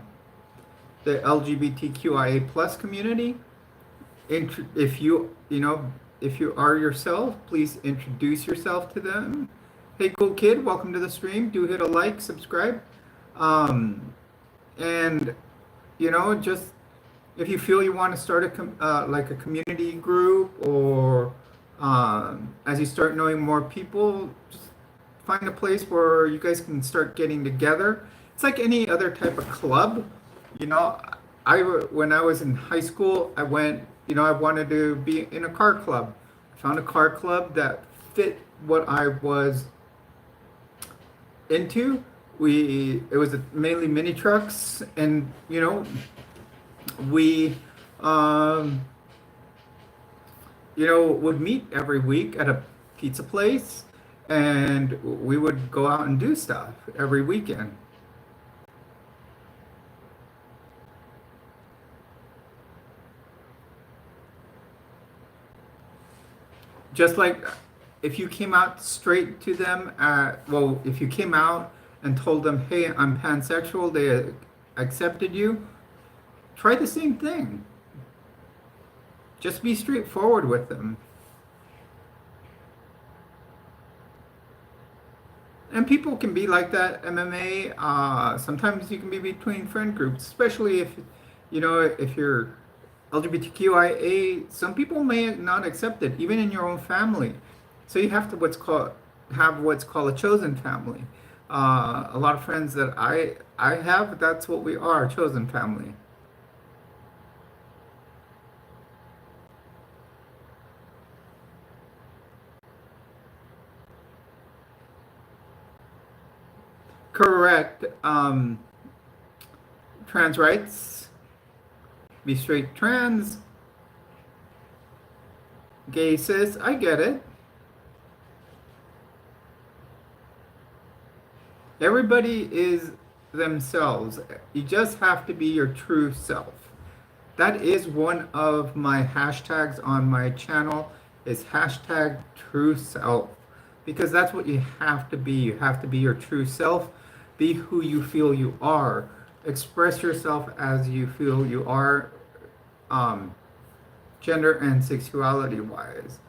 LGBTQIA plus community, if if you are yourself, please introduce yourself to them. Hey, cool kid, welcome to the stream. Do hit a like, subscribe, and just if you feel you want to start like a community group, or as you start knowing more people, just find a place where you guys can start getting together. It's like any other type of club. You know, when I was in high school, I went. I wanted to be in a car club. I found a car club that fit what I was into. It was mainly mini trucks, and we um, would meet every week at a pizza place, and we would go out and do stuff every weekend. Just like if you came out straight to them, well, if you came out and told them, hey, I'm pansexual, they accepted you, try the same thing. Just be straightforward with them. And people can be like that, MMA. Sometimes you can be between friend groups, especially if you're LGBTQIA. Some people may not accept it, even in your own family. So you have to have what's called a chosen family. A lot of friends that I have, that's what we are, a chosen family. Correct. Trans rights, be straight trans, gay cis, I get it. Everybody is themselves. You just have to be your true self. That is one of my hashtags on my channel, is hashtag true self. Because that's what you have to be. You have to be your true self. Be who you feel you are. Express yourself as you feel you are, gender and sexuality wise.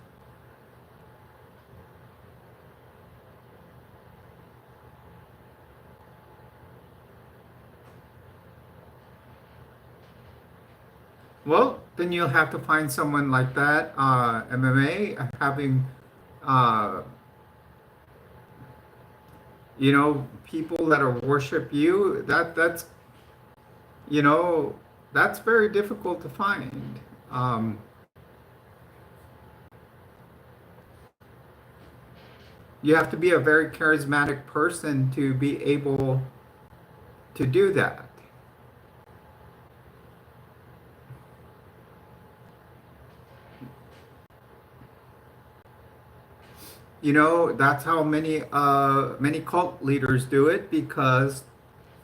Well, then you'll have to find someone like that, MMA, having, uh, people that are worship you. You know, that's very difficult to find. Um, you have to be a very charismatic person to be able to do that. That's how many cult leaders do it because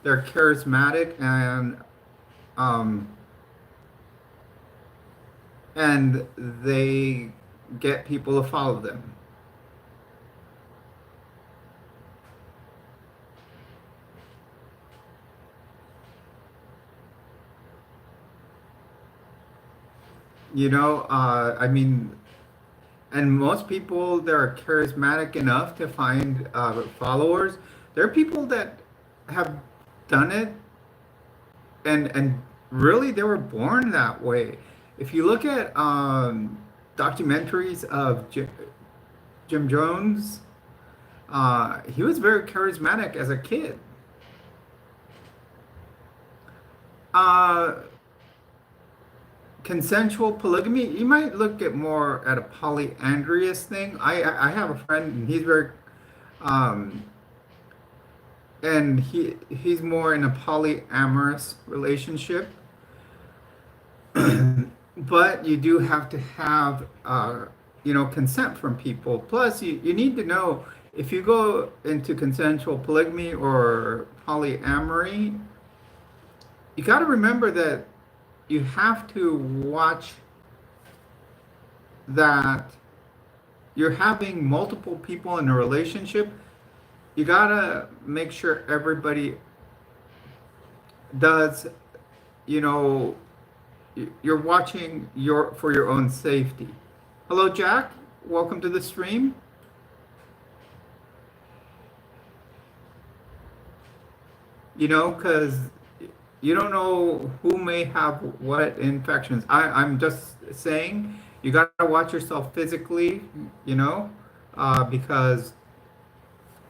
they're charismatic um, and they get people to follow them. I mean, and most people that are charismatic enough to find followers, there are people that have done it and really they were born that way. If you look at documentaries of Jim Jones, he was very charismatic as a kid. Uh, Consensual polygamy, you might look at more at a polyandrous thing. I have a friend and he's very um, and he's more in a polyamorous relationship. But you do have to have consent from people. Plus, you need to know if you go into consensual polygamy or polyamory, you got to remember that you have to watch that you're having multiple people in a relationship. You got to make sure everybody does, you know, you're watching for your own safety. Hello, Jack. Welcome to the stream. Because you don't know who may have what infections. I'm just saying you got to watch yourself physically, because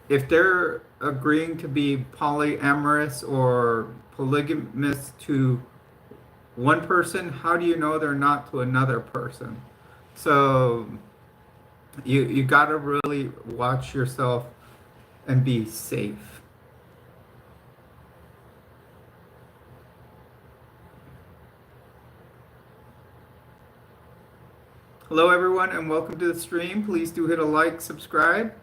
if they're agreeing to be polyamorous or polygamous to one person, how do you know they're not to another person? So you got to really watch yourself and be safe. Hello, everyone, and welcome to the stream. Please do hit a like, subscribe.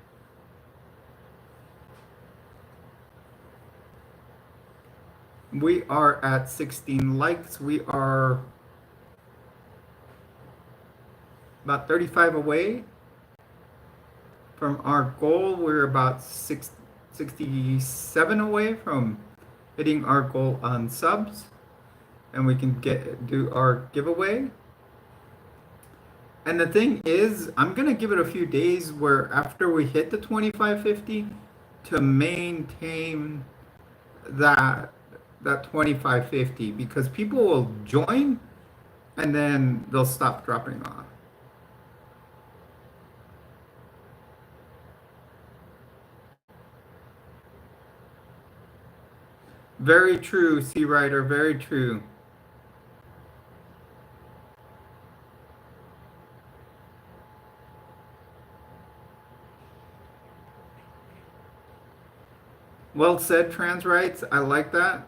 We are at 16 likes. We are about 35 away from our goal. We're about 67 away from hitting our goal on subs, and we can do our giveaway. And the thing is, I'm gonna give it a few days where after we hit the 2550 to maintain that 2550, because people will join and then they'll stop dropping off. Very true, Sea Rider, very true. Well said, trans rights. I like that.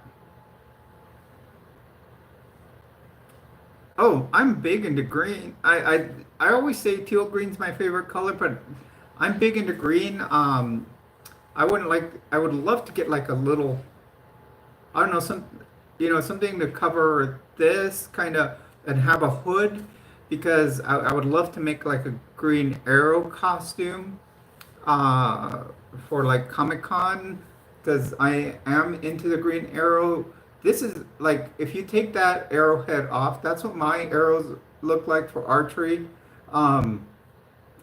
Oh, I'm big into green. I always say teal green's my favorite color, but I'm big into green. I would love to get like a little, I don't know, something to cover this kind of and have a hood because I would love to make like a Green Arrow costume uh, for like Comic Con because I am into the Green Arrow. This is like if you take that arrowhead off, that's what my arrows look like for archery. Um,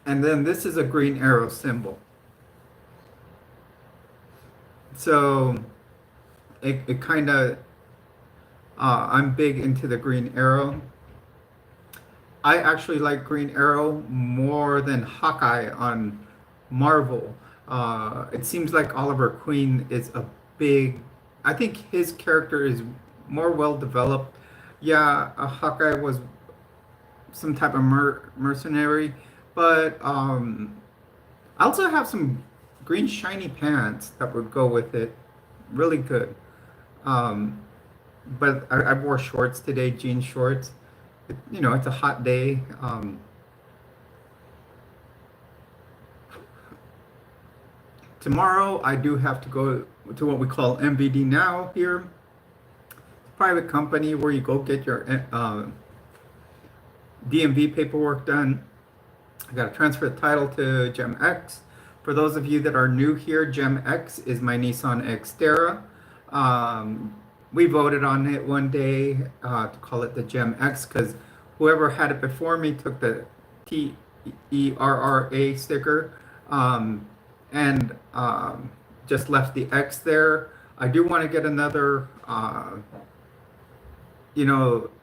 and then this is a Green Arrow symbol. So it kind of I'm big into the Green Arrow. I actually like Green Arrow more than Hawkeye on Marvel. It seems like Oliver Queen is a big. I think his character is more well developed. Yeah, Hawkeye was some type of mercenary, but I also have some green shiny pants that would go with it. Really good. Um, but I wore shorts today, jean shorts. It's a hot day. Tomorrow, I do have to go to what we call MVD now here, private company where you go get your DMV paperwork done. I got to transfer the title to Gem X. For those of you that are new here, Gem X is my Nissan Xterra. We voted on it one day to call it the Gem X because whoever had it before me took the TERRA sticker and just left the X there. I do want to get another,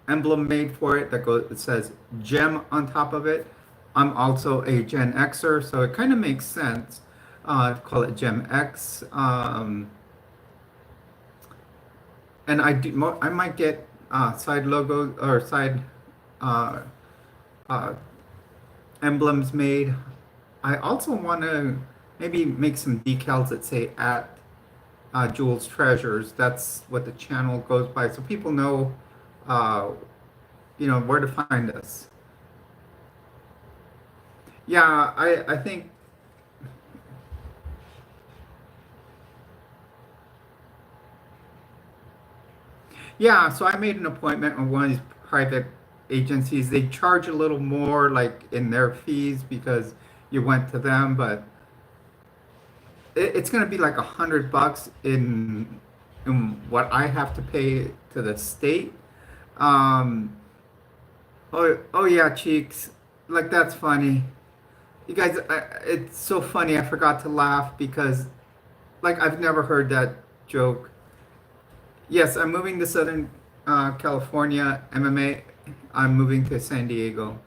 emblem made for it that goes. It says Gem on top of it. I'm also a Gen Xer, so it kind of makes sense to call it Gem X. And I might get side logos or side emblems made. I also want to maybe make some decals that say at Jules Treasures. That's what the channel goes by, so people know, where to find us. Yeah, I think. Yeah, so I made an appointment with one of these private agencies. They charge a little more, like in their fees, because you went to them, but it's going to be like $100 in what I have to pay to the state. Oh yeah, Cheeks. Like that's funny. You guys, it's so funny. I forgot to laugh because, like, I've never heard that joke. Yes, I'm moving to Southern California, MMA. I'm moving to San Diego.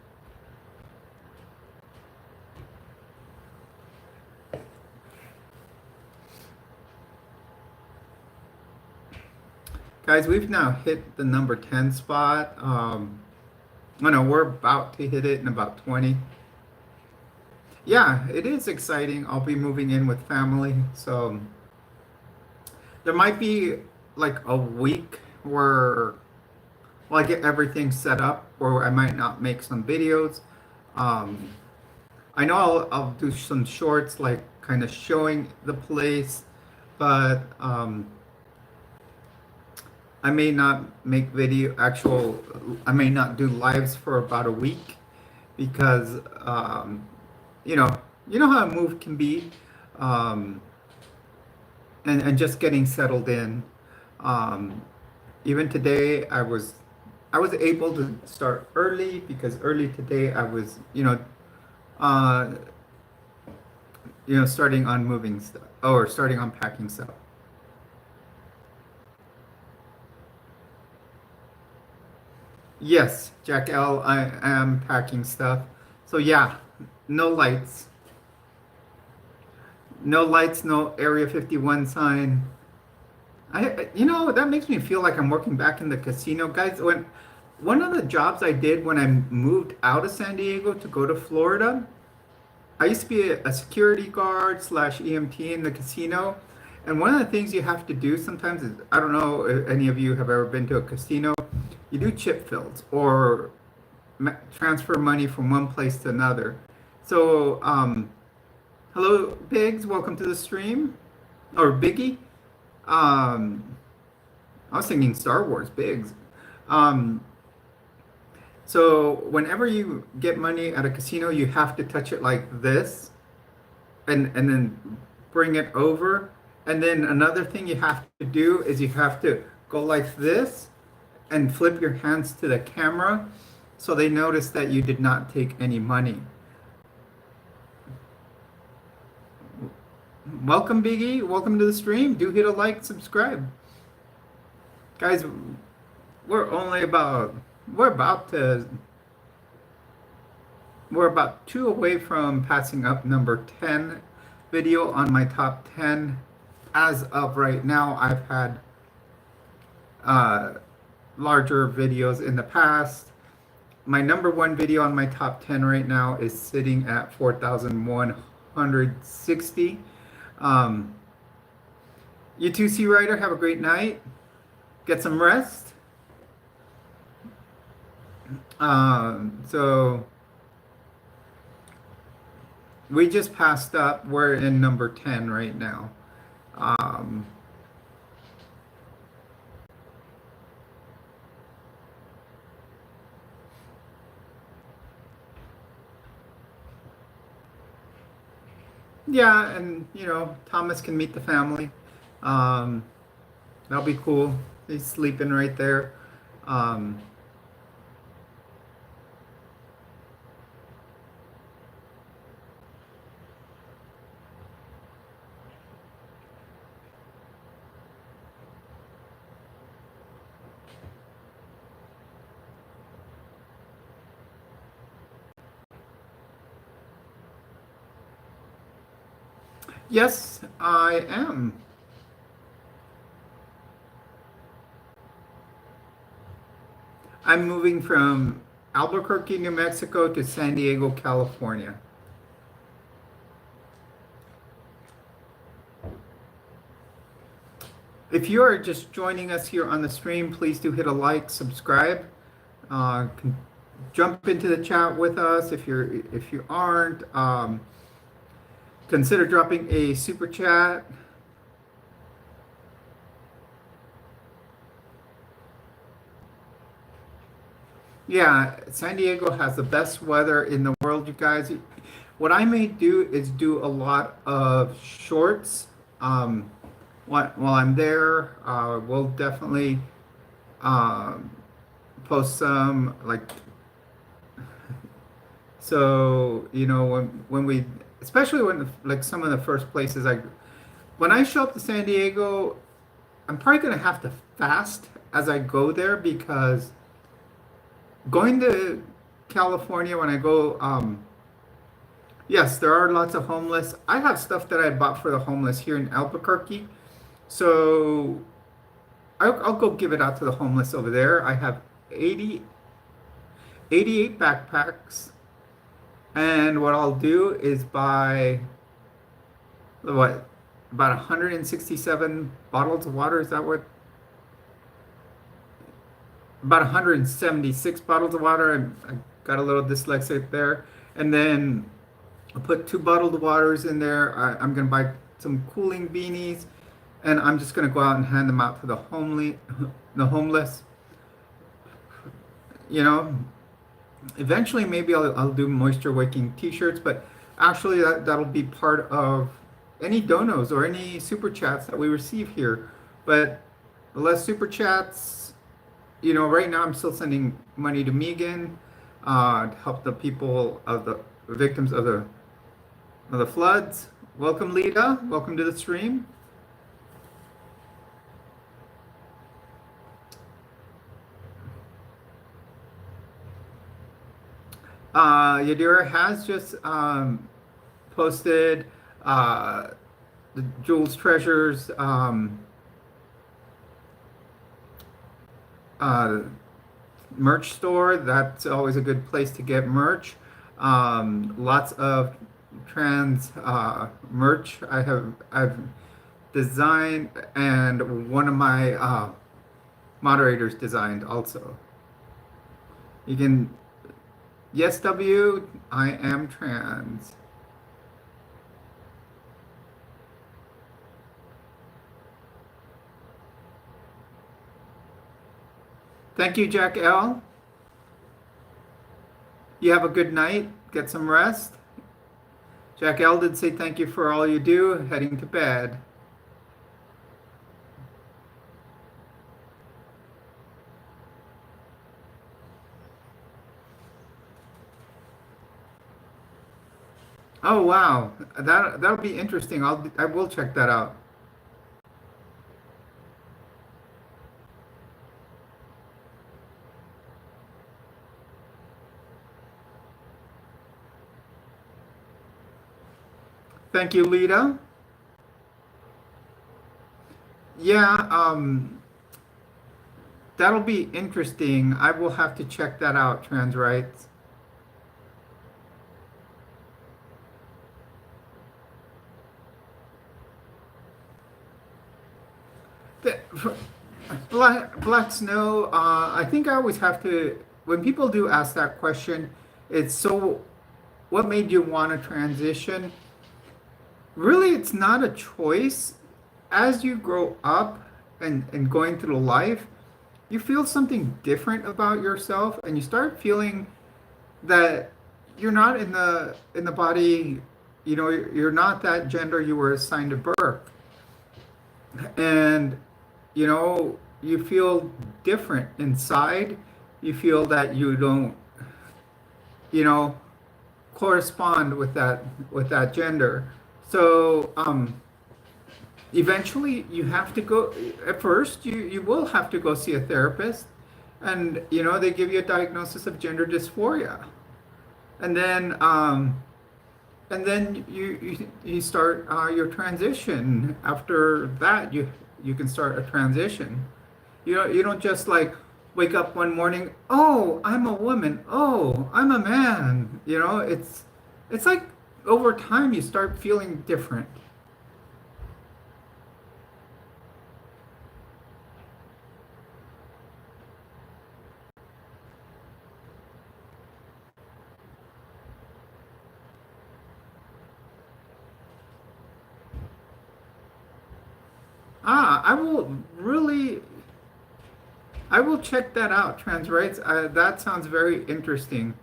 Guys, we've now hit the number 10 spot. I know we're about to hit it in about 20. Yeah, it is exciting. I'll be moving in with family, so there might be like a week where, well, I get everything set up, or I might not make some videos. I know I'll do some shorts, like kind of showing the place, but I may not make I may not do lives for about a week because, you know how a move can be, and just getting settled in. Even today, I was able to start early because early today I was, starting on moving stuff or starting on packing stuff. Yes, Jack L, I am packing stuff. So yeah, no lights. No lights, no Area 51 sign. That makes me feel like I'm working back in the casino, guys. When one of the jobs I did when I moved out of San Diego to go to Florida, I used to be a security guard slash EMT in the casino. And one of the things you have to do sometimes is, I don't know if any of you have ever been to a casino, you do chip fills or transfer money from one place to another. So, hello, Biggs, welcome to the stream. Or Biggie. I was thinking Star Wars, Biggs. So whenever you get money at a casino, you have to touch it like this and then bring it over. And then another thing you have to do is you have to go like this and flip your hands to the camera so they notice that you did not take any money. Welcome, Biggie. Welcome to the stream. Do hit a like, subscribe. Guys, we're about 2 away from passing up number 10 video on my top 10. As of right now, I've had larger videos in the past. My number 1 video on my top 10 right now is sitting at 4,160. You too, Sea Rider, have a great night. Get some rest. So We just passed up. We're in number 10 right now. Um, yeah, and Thomas can meet the family. Um, that'll be cool. He's sleeping right there. Um, yes, I am. I'm moving from Albuquerque, New Mexico to San Diego, California. If you are just joining us here on the stream, please do hit a like, subscribe, can jump into the chat with us. If you aren't, consider dropping a super chat. Yeah, San Diego has the best weather in the world, you guys. What I may do is do a lot of shorts. Um, while I'm there, we'll definitely um, post some like so when we especially when like some of the first places when I show up to San Diego, I'm probably gonna have to fast as I go there because going to California when I go, yes, there are lots of homeless. I have stuff that I bought for the homeless here in Albuquerque, so I'll go give it out to the homeless over there. I have 80, 88 backpacks, and what I'll do is buy what about 167 bottles of water. Is that what? About 176 bottles of water. I got a little dyslexic there, and then I put two bottled waters in there. I'm gonna buy some cooling beanies, and I'm just gonna go out and hand them out to the homeless. You know, eventually maybe I'll do moisture wicking T-shirts, but actually that'll be part of any donos or any super chats that we receive here. But the less super chats, right now I'm still sending money to Megan to help the people of the victims of the floods. Welcome, Lita. Welcome to the stream. Yadira has just posted the Jules Treasures uh, merch store. That's always a good place to get merch. Lots of trans merch I've designed, and one of my moderators designed also. You can, yes, W, I am trans. Thank you, Jack L. You have a good night. Get some rest. Jack L did say thank you for all you do. Heading to bed. Oh wow, that'll be interesting. I will check that out. Thank you, Lita. Yeah, that'll be interesting. I will have to check that out, trans rights. The, Black Snow, I think I always have to, when people do ask that question, it's so what made you want to transition? Really, it's not a choice. As you grow up and going through life, you feel something different about yourself, and you start feeling that you're not in the body, you're not that gender you were assigned to birth. And you feel different inside. You feel that you don't, you know, correspond with that gender. So eventually you have to go. At first, you will have to go see a therapist, and they give you a diagnosis of gender dysphoria, and then you start your transition. After that, you can start a transition. You don't just like wake up one morning, oh, I'm a woman, oh, I'm a man. It's like over time you start feeling different. I will really, I will check that out, trans rights. That sounds very interesting.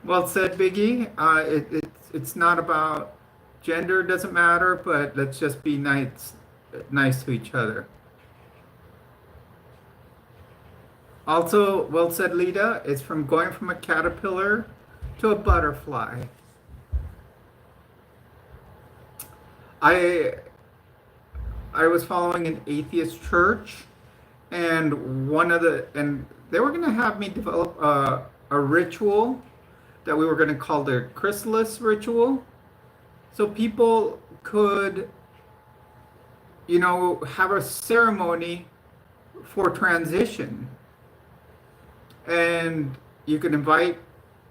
Well said, Biggie. It's not about gender, doesn't matter, but let's just be nice to each other. Also, well said, Lita. It's from going from a caterpillar to a butterfly. I I was following an atheist church, and they were going to have me develop a ritual that we were going to call the chrysalis ritual, so people could have a ceremony for transition, and you could invite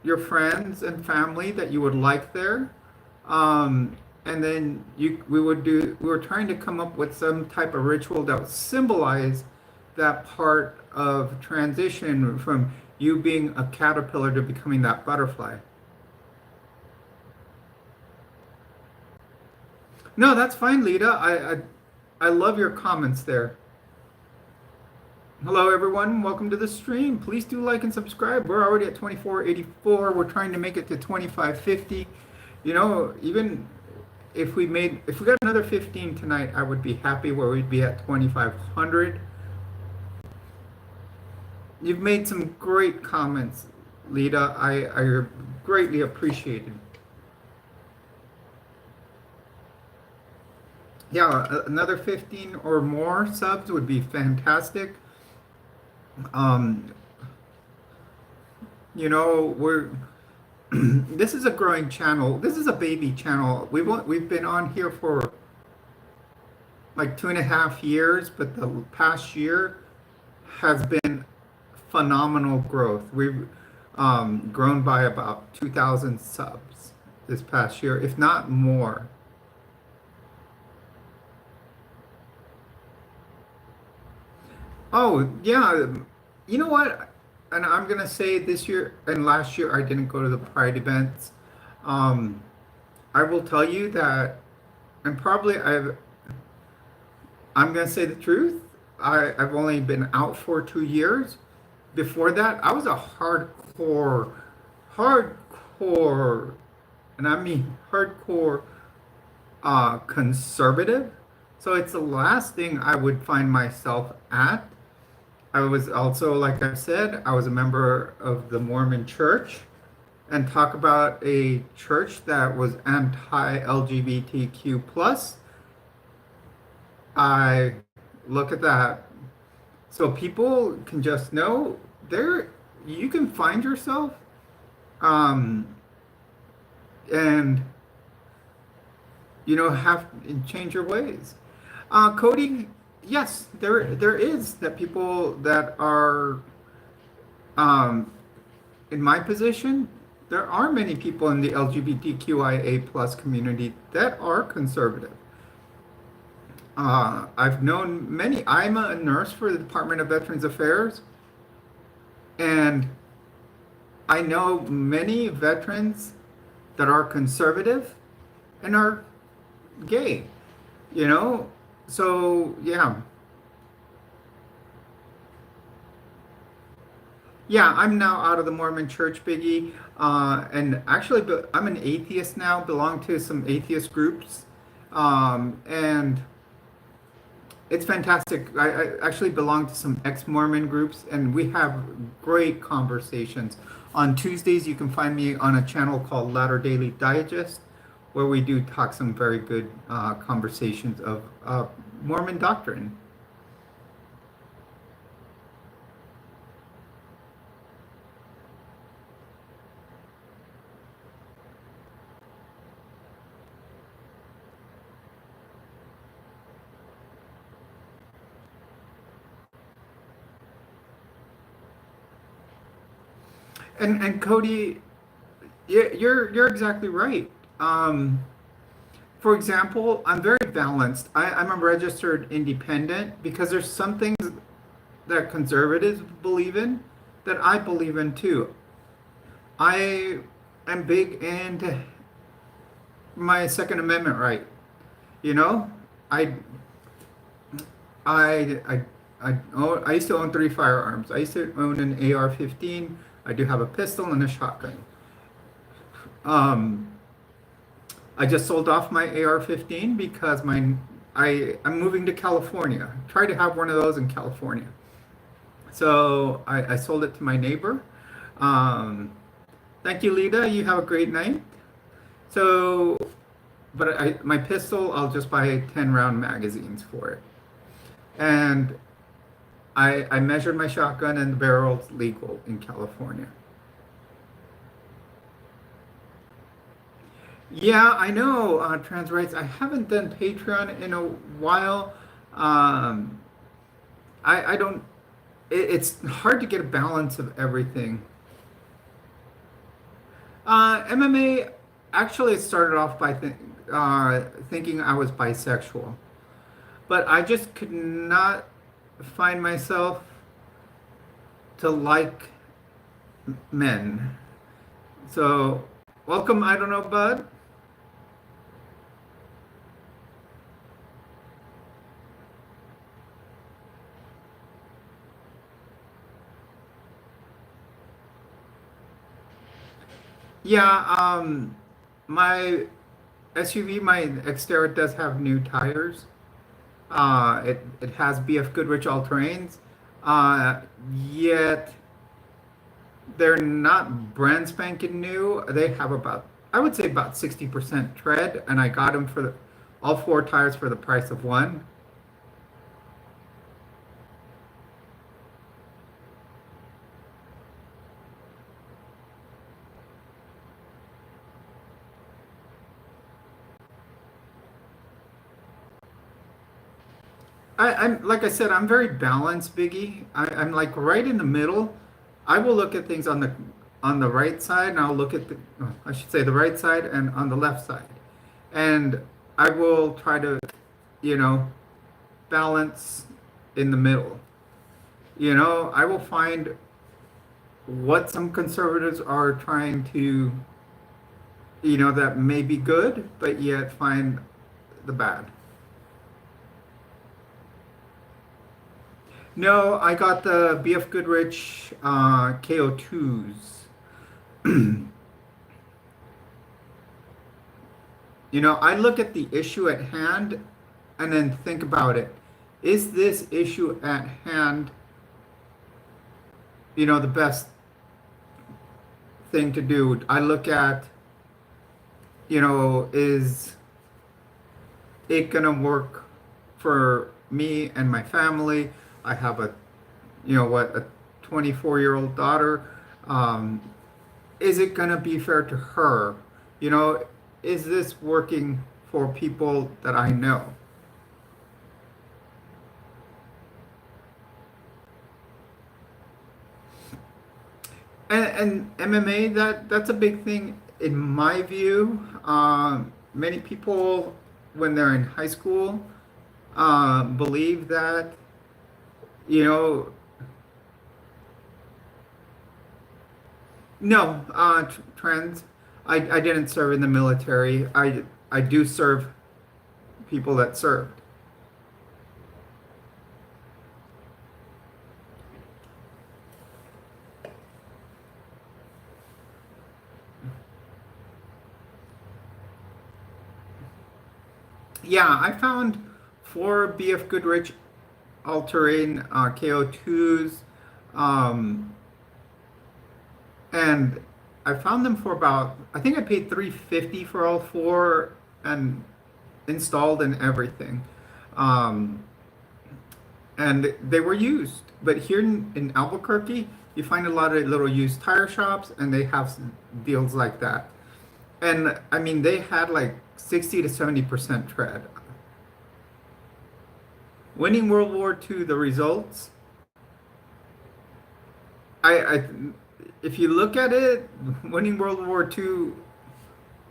your friends and family that you would like there. And then we were trying to come up with some type of ritual that would symbolize that part of transition from you being a caterpillar to becoming that butterfly. No, that's fine, Lita. I love your comments there. Hello, everyone. Welcome to the stream. Please do like and subscribe. We're already at 2484. We're trying to make it to 2550. Even if we got another 15 tonight, I would be happy where we'd be at 2500. You've made some great comments, Lita. I greatly appreciated. Yeah, another 15 or more subs would be fantastic. Um, we're this is a growing channel. This is a baby channel. We've been on here for like 2.5 years, but the past year has been phenomenal growth. We've grown by about 2,000 subs this past year, if not more. Oh, yeah. You know what? And I'm gonna say this year and last year I didn't go to the Pride events. Um, I will tell you that, and probably I'm gonna say the truth. I've only been out for 2 years. Before that, I was a hardcore, and I mean hardcore conservative. So it's the last thing I would find myself at. I was also, like I said, I was a member of the Mormon Church, and talk about a church that was anti-LGBTQ plus. I look at that. So people can just know there you can find yourself, um, and have and change your ways. Cody, yes, there is that people that are um, in my position. There are many people in the LGBTQIA plus community that are conservative. I've known many. I'm a nurse for the Department of Veterans Affairs, and I know many veterans that are conservative and are gay, you know? So, yeah. Yeah, I'm now out of the Mormon church, Biggie. And actually, I'm an atheist now, belong to some atheist groups. And it's fantastic. I actually belong to some ex-Mormon groups, and we have great conversations. On Tuesdays, you can find me on a channel called Latter Daily Digest, where we do talk some very good conversations of Mormon doctrine. And Cody, you're exactly right. For example, I'm very balanced. I'm a registered independent because there's some things that conservatives believe in that I believe in too. I am big into my Second Amendment right. You know, I I I I used to own three firearms. I used to own an AR-15. I do have a pistol and a shotgun. Um, I just sold off my AR-15 because I'm moving to California. Try to have one of those in California. So I sold it to my neighbor. Um, Thank you, Lita. You have a great night. So, but my pistol, I'll just buy 10 round magazines for it. And I measured my shotgun and the barrel's legal in California. Yeah, I know, trans rights. I haven't done Patreon in a while. Um, I don't, it's hard to get a balance of everything. MMA, actually, it started off by thinking I was bisexual, but I just could not find myself to like men. So, welcome, I don't know, bud. Yeah, my SUV, my Xterra does have new tires. It has BF Goodrich all-terrains. Uh, Yet they're not brand spanking new. They have about, I would say about 60% tread, and I got them for all four tires for the price of one. I'm like I said, I'm very balanced, Biggie. I'm like right in the middle. I will look at things on the right side, and I'll look at I should say the right side and on the left side, and I will try to, you know, balance in the middle. You know, I will find what some conservatives are trying to, you know, that may be good, but yet find the bad. No, I got the BF Goodrich KO2s. You know, I look at the issue at hand and then think about it. Is this issue at hand, you know, the best thing to do? I look at, you know, is it gonna work for me and my family? I have a, you know what, a 24-year-old daughter. Um, is it gonna be fair to her? You know, is this working for people that I know? And MMA, that's a big thing in my view. Many people, when they're in high school, believe that, you know, no, trans. I didn't serve in the military. I do serve people that served. Yeah, I found 4 BF Goodrich all-terrain KO2s, um, and I found them for about, I think I paid 350 for all four and installed and everything. Um, and they were used. But here in Albuquerque, you find a lot of little used tire shops, and they have some deals like that. And I mean, they had like 60 to 70% tread. Winning World War II, the results, I if you look at it, winning World War II,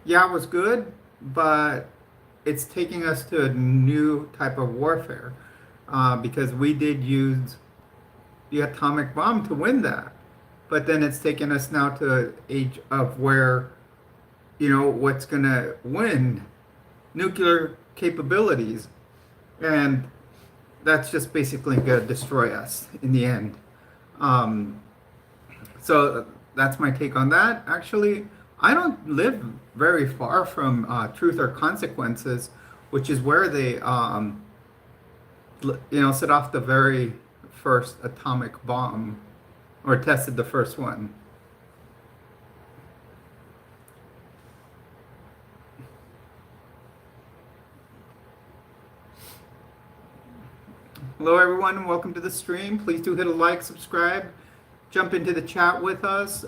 yeah, it was good, but it's taking us to a new type of warfare because we did use the atomic bomb to win that. But then it's taken us now to an age of where, what's going to win? Nuclear capabilities. And that's just basically going to destroy us in the end. Um, so that's my take on that. Actually, I don't live very far from Truth or Consequences, which is where they, set off the very first atomic bomb or tested the first one. Hello, everyone. Welcome to the stream. Please do hit a like, subscribe, jump into the chat with us.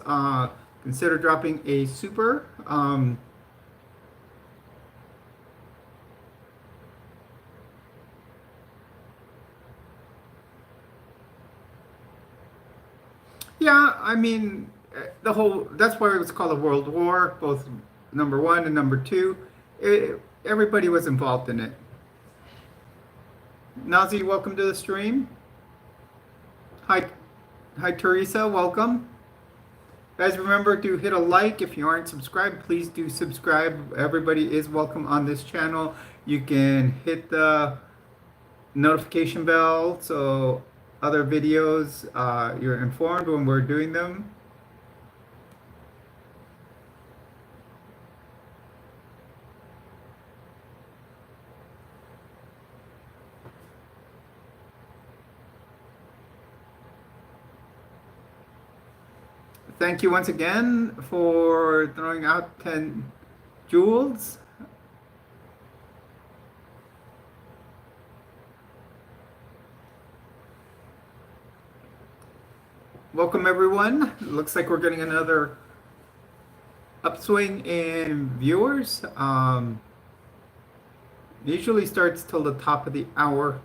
Consider dropping a super. Yeah, I mean, that's why it was called a world war, both number one and number two. Everybody was involved in it. Nazi, welcome to the stream. Hi, Teresa, welcome. Guys, remember to hit a like. If you aren't subscribed, please do subscribe. Everybody is welcome on this channel. You can hit the notification bell so other videos, you're informed when we're doing them. Thank you once again for throwing out 10 jewels. Welcome everyone. Looks like we're getting another upswing in viewers. Usually starts till the top of the hour.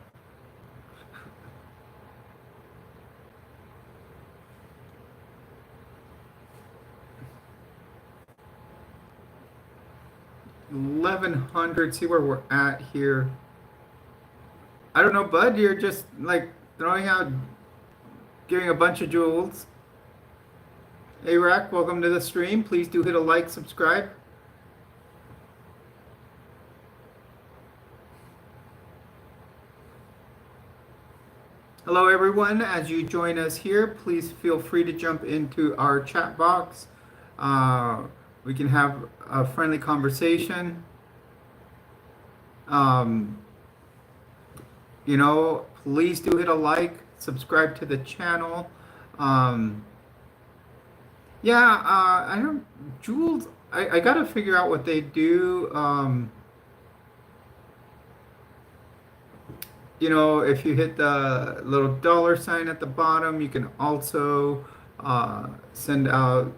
$1,100. See where we're at here. I don't know, bud. You're just like throwing out, giving a bunch of jewels. Iraq, welcome to the stream. Please do hit a like, subscribe. Hello, everyone. As you join us here, please feel free to jump into our chat box. We can have a friendly conversation. Please do hit a like, subscribe to the channel. I don't, Jules, I gotta figure out what they do. If you hit the little dollar sign at the bottom, you can also send out,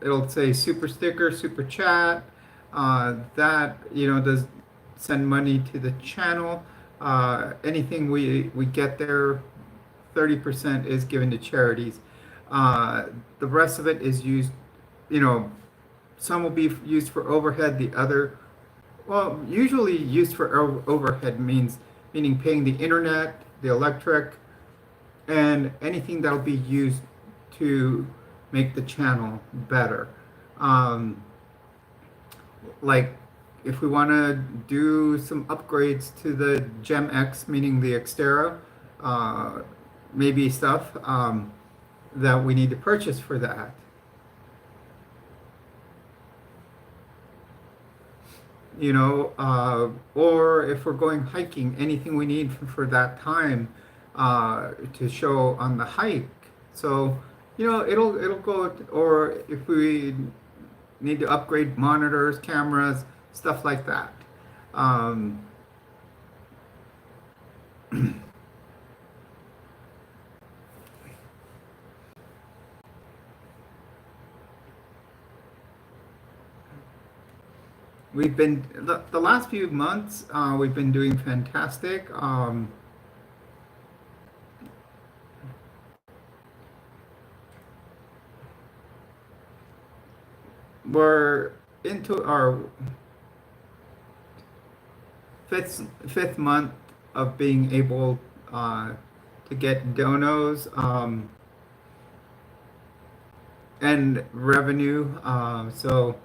it'll say super sticker, super chat. That, does send money to the channel. Anything we get there, 30% is given to charities. Uh, the rest of it is used, you know, some will be used for overhead, the other, well, usually used for overhead meaning paying the internet, the electric, and anything that'll be used to make the channel better. Um, like if we want to do some upgrades to the Gem X, meaning the Xterra, uh, maybe stuff that we need to purchase for that. Or if we're going hiking, anything we need for that time to show on the hike. So, it'll go, or if we need to upgrade monitors, cameras, stuff like that. Um, we've been the last few months, we've been doing fantastic. We're into our fifth month of being able to get donos and revenue. So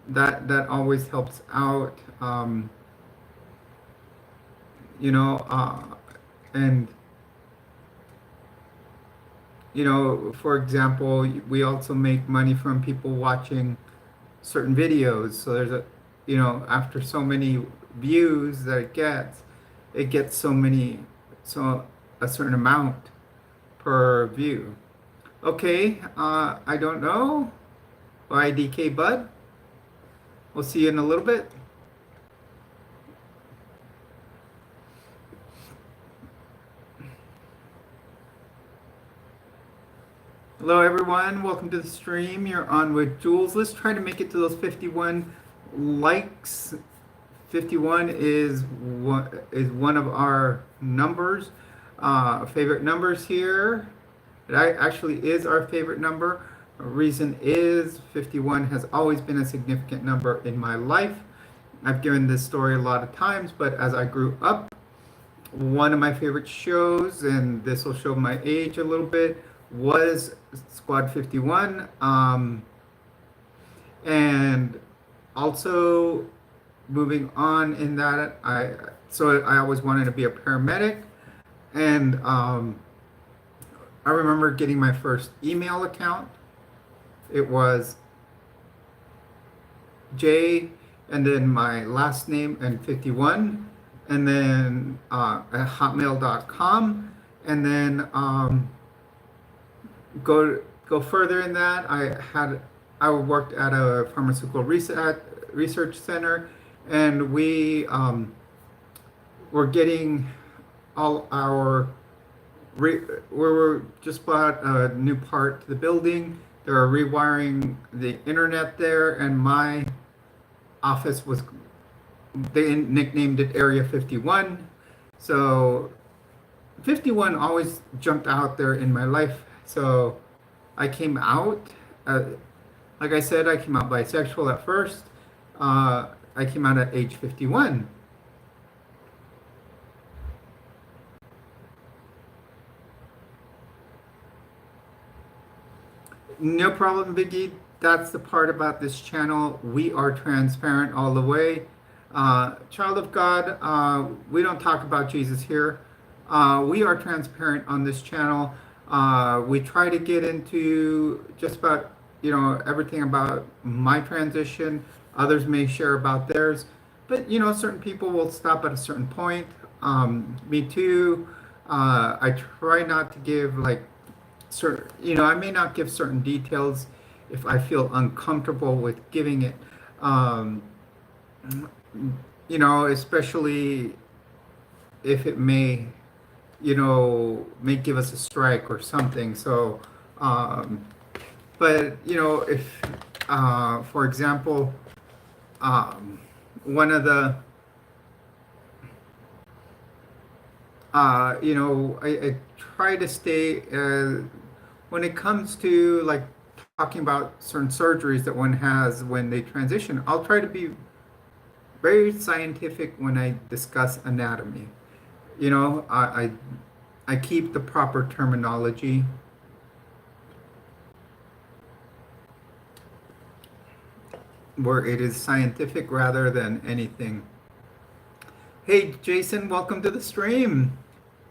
that always helps out. You know, and for example, we also make money from people watching certain videos. So there's after so many views that it gets so a certain amount per view. Okay, I don't know. YDK Bud. We'll see you in a little bit. Hello everyone, welcome to the stream. You're on with Jules. Let's try to make it to those 51 likes. 51 is one of our numbers, favorite numbers here. It actually is our favorite number. The reason is 51 has always been a significant number in my life. I've given this story a lot of times, but as I grew up, one of my favorite shows, and this will show my age a little bit, was Squad 51. And also moving on in that, I always wanted to be a paramedic. And I remember getting my first email account. It was J and then my last name and 51, and then at hotmail.com. And then go further in that, I worked at a pharmaceutical research center, and we were getting all our we were just bought a new part to the building. They were rewiring the internet there, and my office was, they nicknamed it Area 51. So 51 always jumped out there in my life. So I came out, like I said, I came out bisexual at first. I came out at age 51. No problem, Biggie. That's the part about this channel. We are transparent all the way. Child of God, we don't talk about Jesus here. We are transparent on this channel. We try to get into just about, everything about my transition. Others may share about theirs. But, certain people will stop at a certain point. Me too. I try not to give certain, I may not give certain details if I feel uncomfortable with giving it. Especially if it may give us a strike or something. So, but if, for example, one of the, I try to stay when it comes to like talking about certain surgeries that one has when they transition, I'll try to be very scientific when I discuss anatomy. You know, I keep the proper terminology where it is scientific rather than anything. Hey, Jason, welcome to the stream.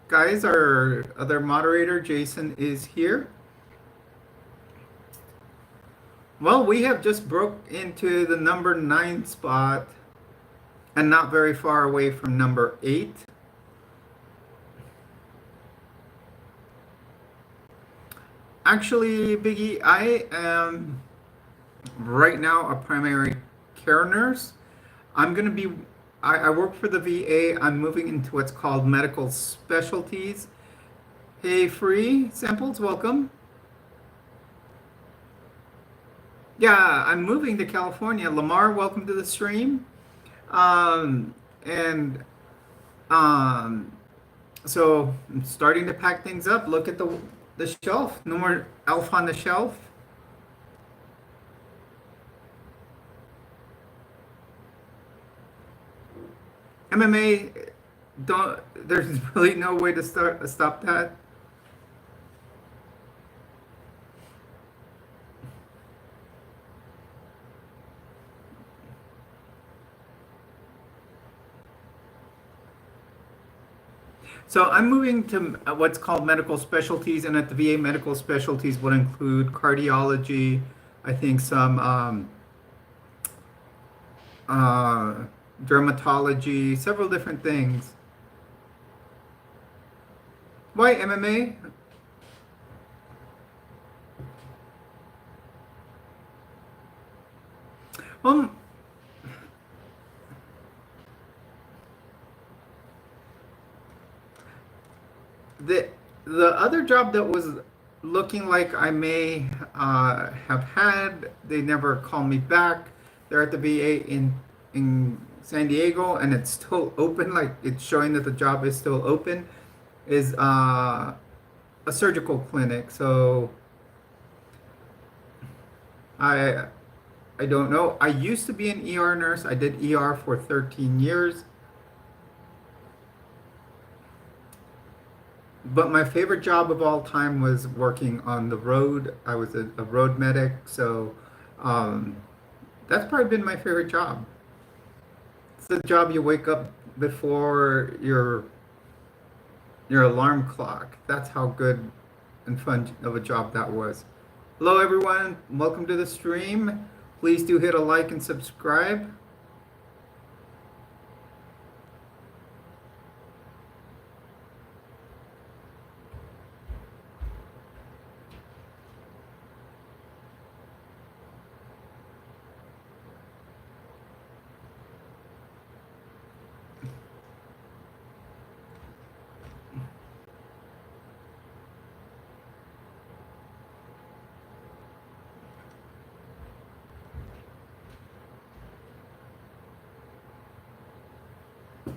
Guys, our other moderator, Jason, is here. Well, we have just broke into the number 9 spot and not very far away from number 8. Actually, Biggie, I am right now a primary care nurse. I'm going to be, I work for the VA. I'm moving into what's called medical specialties. Hey, free samples, welcome. Yeah, I'm moving to California. Lamar, welcome to the stream. And so I'm starting to pack things up. Look at the shelf. No more Elf on the Shelf. MMA, don't. There's really no way to stop that. So I'm moving to what's called medical specialties, and at the VA, medical specialties would include cardiology, I think some dermatology, several different things. Why MMA? Um, the the other job that was looking like I may have had, they never called me back. They're at the VA in San Diego, and it's still open. Like it's showing that the job is still open. Is a surgical clinic. So I I don't know. I used to be an ER nurse. I did ER for 13 years. But my favorite job of all time was working on the road. I was a road medic, so um, that's probably been my favorite job. It's the job you wake up before your alarm clock. That's how good and fun of a job that was. Hello, everyone. Welcome to the stream. Please do hit a like and subscribe.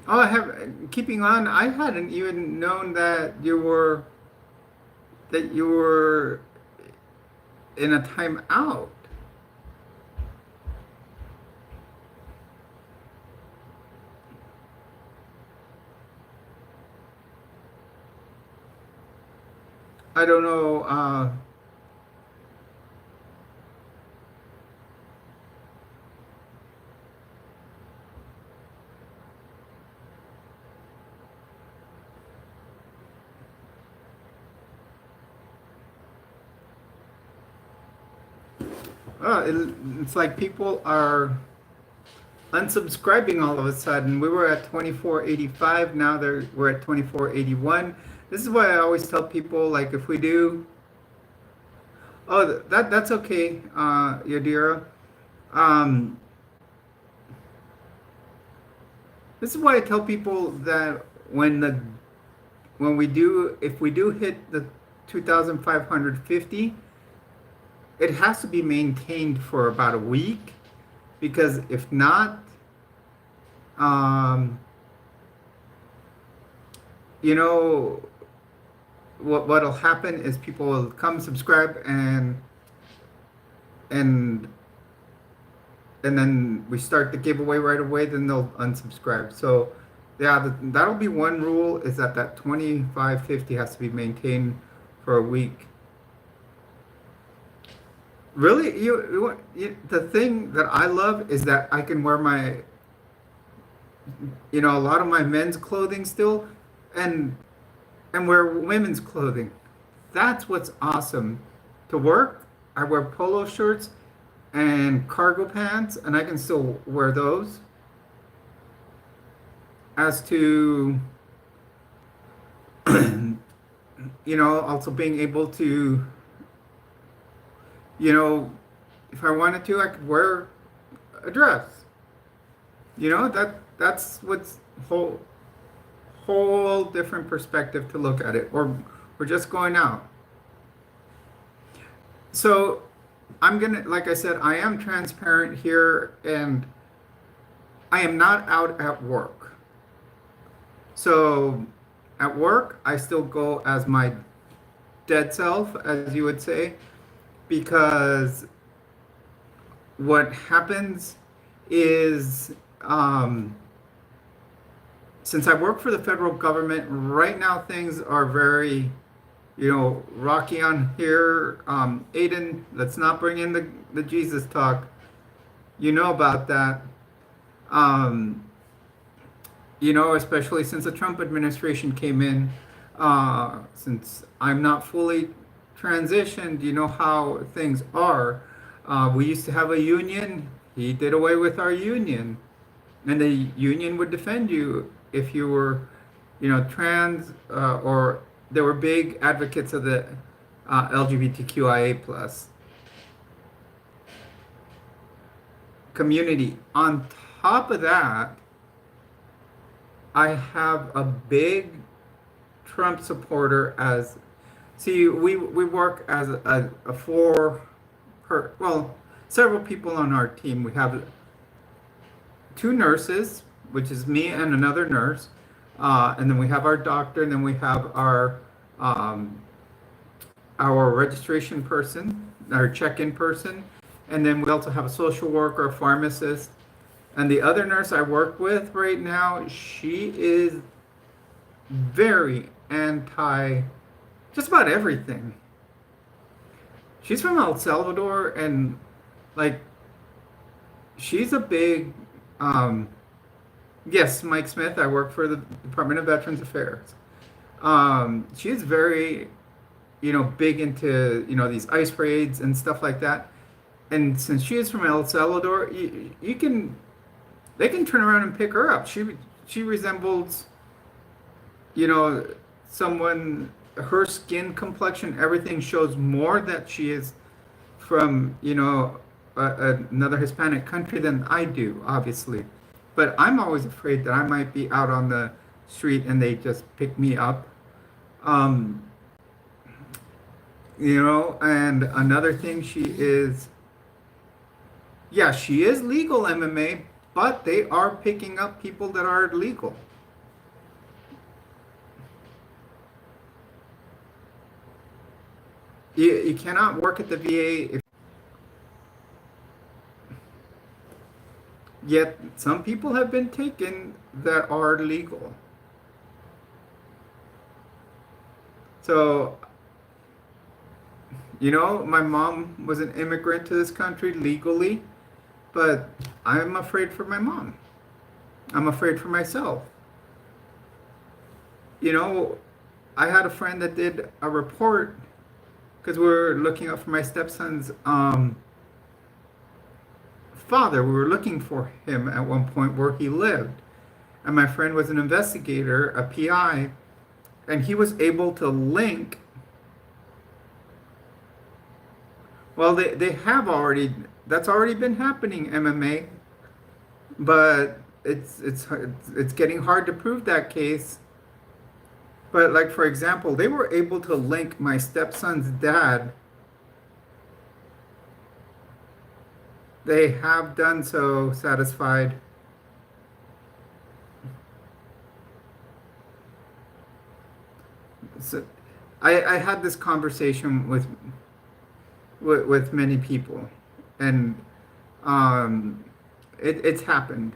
Oh, I have keeping on. I hadn't even known that you were in a timeout. I don't know. It's like people are unsubscribing all of a sudden. We were at 2485. Now we're at 2481. This is why I always tell people, like, if we do, oh, that's okay, Yadira. Um, this is why I tell people that if we do hit the 2,550, it has to be maintained for about a week, because if not, um, you know, what'll happen is people will come subscribe and and then we start the giveaway right away, then they'll unsubscribe. So yeah, that'll be one rule, is that 2550 has to be maintained for a week. Really, the thing that I love is that I can wear my, a lot of my men's clothing still, and wear women's clothing. That's what's awesome. To work, I wear polo shirts and cargo pants, and I can still wear those. As to, also being able to, you know, if I wanted to, I could wear a dress. That's what's whole different perspective to look at it. Or we're just going out. So I'm gonna, like I said, I am transparent here, and I am not out at work. So at work, I still go as my dead self, as you would say, because what happens is, since I work for the federal government, right now things are very, rocky on here. Aiden, let's not bring in the Jesus talk. You know about that. Um, Especially since the Trump administration came in, since I'm not fully transitioned, you know how things are. We used to have a union. He did away with our union, and the union would defend you if you were, trans, or they were big advocates of the LGBTQIA plus community. On top of that, I have a big Trump supporter. As see, we work as a several people on our team. We have two nurses, which is me and another nurse, and then we have our doctor, and then we have our registration person, our check-in person, and then we also have a social worker, a pharmacist. And the other nurse I work with right now, she is very anti just about everything. She's from El Salvador, and like, she's a big, yes, Mike Smith, I work for the Department of Veterans Affairs. She's very, big into, these ICE raids and stuff like that. And since she is from El Salvador, they can turn around and pick her up. She resembles, someone, her skin complexion, everything shows more that she is from, another Hispanic country than I do, obviously. But I'm always afraid that I might be out on the street and they just pick me up. And another thing, she is legal MMA, but they are picking up people that are legal. You cannot work at the VA yet some people have been taken that are legal. So, my mom was an immigrant to this country legally, but I'm afraid for my mom. I'm afraid for myself. I had a friend that did a report because we were looking up for my stepson's father. We were looking for him at one point where he lived. And my friend was an investigator, a PI, and he was able to link. Well, they have already, that's already been happening, MMA, but it's getting hard to prove that case. But like, for example, they were able to link my stepson's dad. They have done so, satisfied. So I had this conversation with many people, and um, it's happened.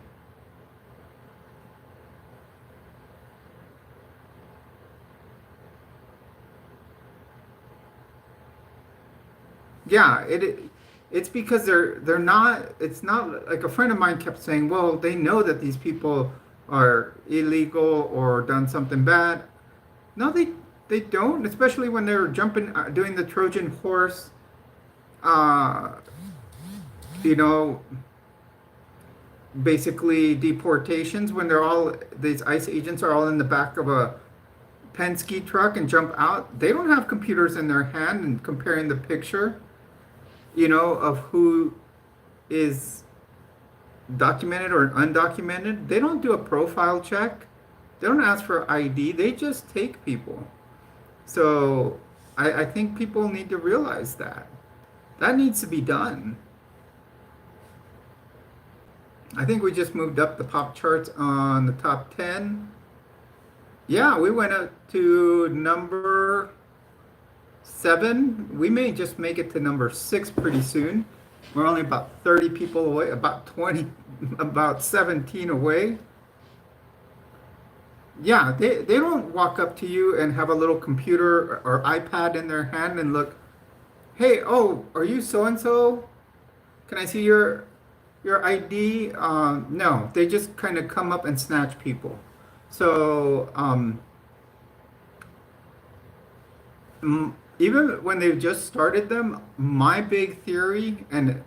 Yeah, it's because they're not. It's not like a friend of mine kept saying. Well, they know that these people are illegal or done something bad. No, they don't. Especially when they're jumping, doing the Trojan horse. Uh, you know, basically deportations when they're all these ICE agents are all in the back of a Penske truck and jump out. They don't have computers in their hand and comparing the picture, of who is documented or undocumented. They don't do a profile check. They don't ask for ID. They just take people. So I think people need to realize that. That needs to be done. I think we just moved up the pop charts on the top 10. Yeah, we went up to number 7. We may just make it to number 6 pretty soon. We're only about 30 people away, about 20, about 17 away. Yeah, they don't walk up to you and have a little computer or iPad in their hand and look, hey, oh, are you so and so? Can I see your ID? No, they just kind of come up and snatch people. So even when they've just started them, my big theory, and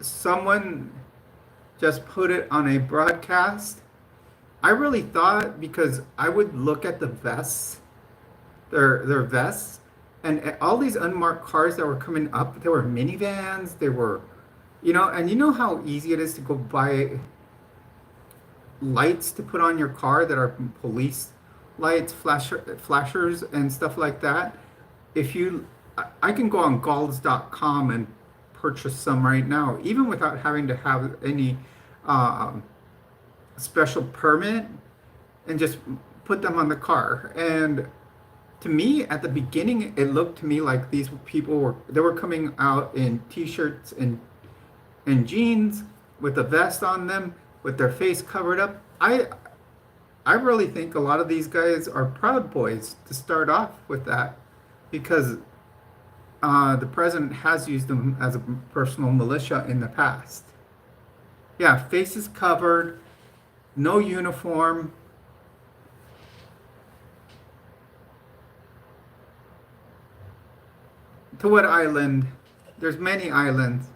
someone just put it on a broadcast, I really thought because I would look at the vests, their vests, and all these unmarked cars that were coming up, there were minivans, there were, and you know how easy it is to go buy lights to put on your car that are police lights, flashers, and stuff like that. If you, I can go on galds.com and purchase some right now, even without having to have any um, special permit, and just put them on the car. And to me, at the beginning, it looked to me like these people were coming out in t-shirts and jeans with a vest on them, with their face covered up. I really think a lot of these guys are Proud Boys to start off with that, because the president has used them as a personal militia in the past. Yeah, faces covered, no uniform. To what island? There's many islands.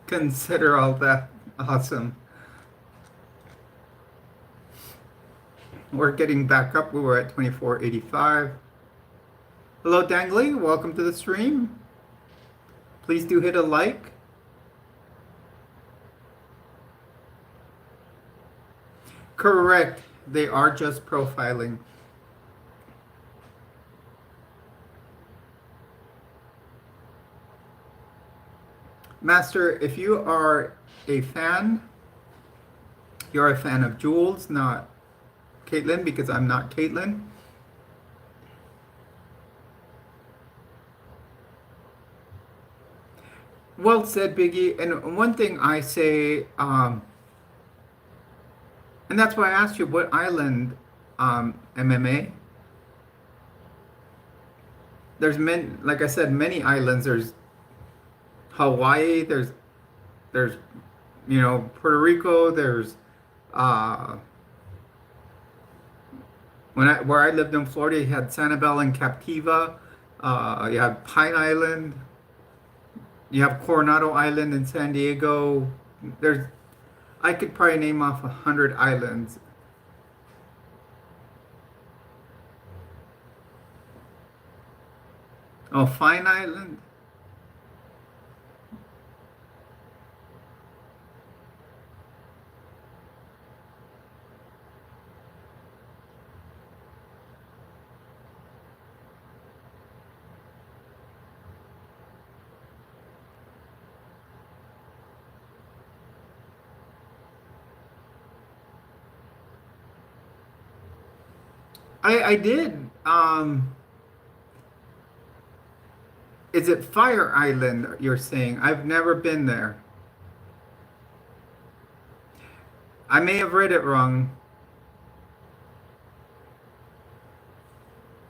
Consider all that awesome. We're getting back up. We were at 2485. Hello, Dangly. Welcome to the stream. Please do hit a like. Correct. They are just profiling. Master, if you are a fan, you're a fan of Jules, not Caitlin, because I'm not Caitlin. Well said, Biggie. And one thing I say, and that's why I asked you what island, MMA. There's many, like I said, many islands. There's Hawaii. There's Puerto Rico. There's uh, where I lived in Florida, you had Sanibel and Captiva. You have Pine Island. You have Coronado Island in San Diego. I could probably name off 100 islands. Oh, Fine Island. I did. Is it Fire Island you're saying? I've never been there. I may have read it wrong.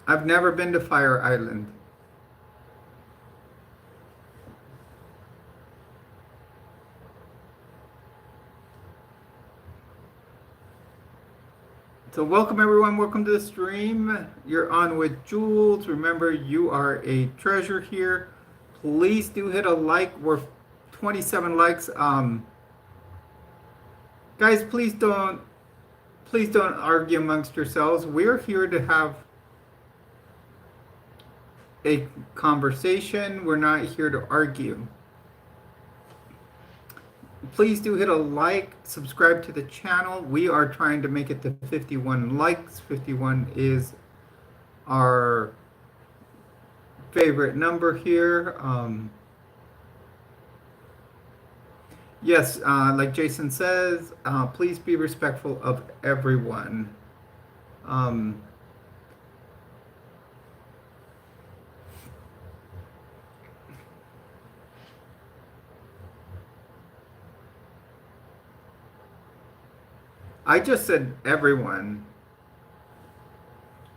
I've never been to Fire Island. So welcome everyone, welcome to the stream. You're on with Jules. Remember, you are a treasure here. Please do hit a like. We're 27 likes. Guys, please don't argue amongst yourselves. We're here to have a conversation. We're not here to argue. Please do hit a like, subscribe to the channel. We are trying to make it to 51 likes. 51 is our favorite number here. Yes, like Jason says, please be respectful of everyone. I just said everyone.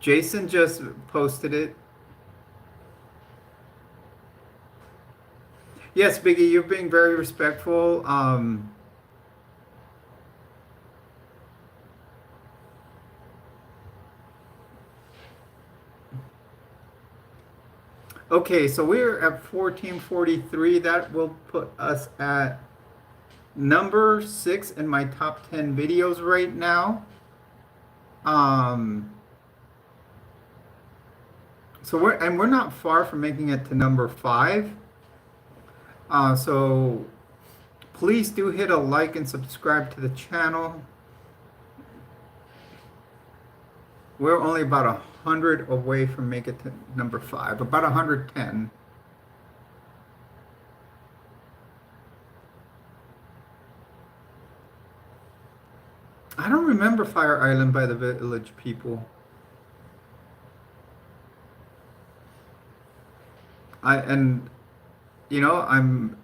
Jason just posted it. Yes, Biggie, you're being very respectful. Okay, so we're at 1443. That will put us at number 6 in my top 10 videos right now. So we're not far from making it to number 5. So please do hit a like and subscribe to the channel. We're only about 100 away from making it to number 5, about 110. I don't remember Fire Island by the Village People. You know, I'm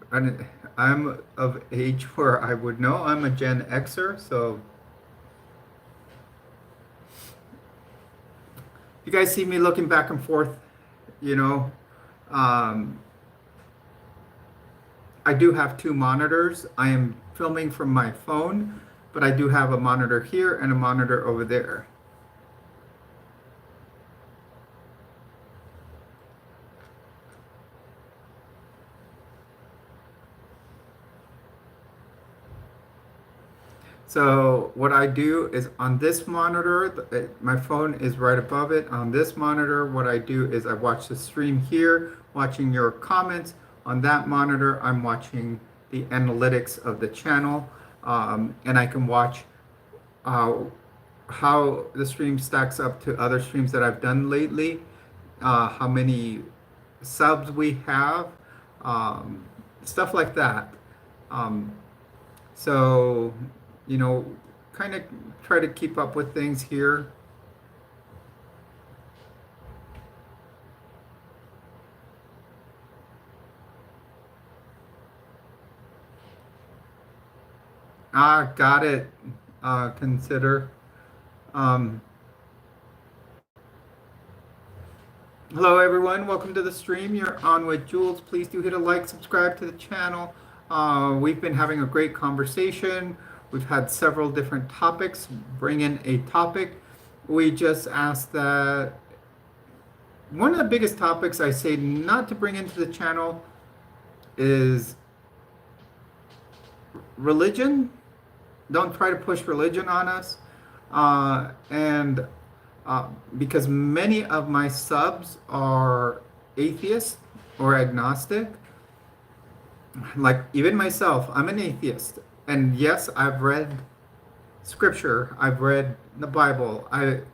of age where I would know. I'm a Gen Xer, so you guys see me looking back and forth, you know. I do have 2 monitors. I am filming from my phone, but I do have a monitor here and a monitor over there. So what I do is on this monitor, my phone is right above it. On this monitor, what I do is I watch the stream here, watching your comments. On that monitor, I'm watching the analytics of the channel, and I can watch how the stream stacks up to other streams that I've done lately, how many subs we have, stuff like that. So, you know, kind of try to keep up with things here. Got it. Consider. Hello, everyone. Welcome to the stream. You're on with Jules. Please do hit a like, subscribe to the channel. We've been having a great conversation. We've had several different topics. Bring in a topic. We just asked that one of the biggest topics I say not to bring into the channel is religion. Don't try to push religion on us. Because many of my subs are atheists or agnostic. Like even myself, I'm an atheist. And yes, I've read scripture. I've read the Bible. I've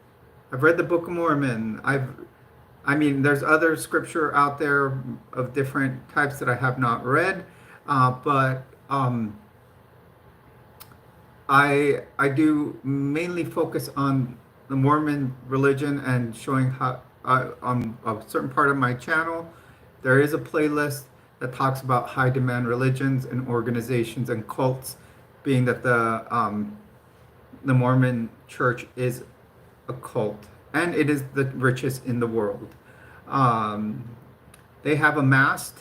read the Book of Mormon. I mean, there's other scripture out there of different types that I have not read, but I do mainly focus on the Mormon religion and showing how on a certain part of my channel, there is a playlist that talks about high demand religions and organizations and cults, being that the Mormon Church is a cult and it is the richest in the world. Um, they have amassed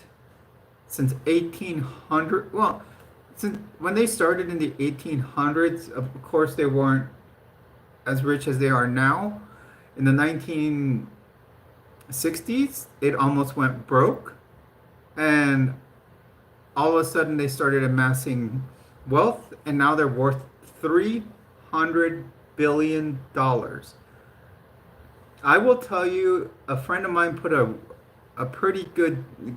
since 1800. Well, since when they started in the 1800s, of course they weren't as rich as they are now. In the 1960s, it almost went broke, and all of a sudden they started amassing wealth, and now they're worth $300 billion. I will tell you, a friend of mine put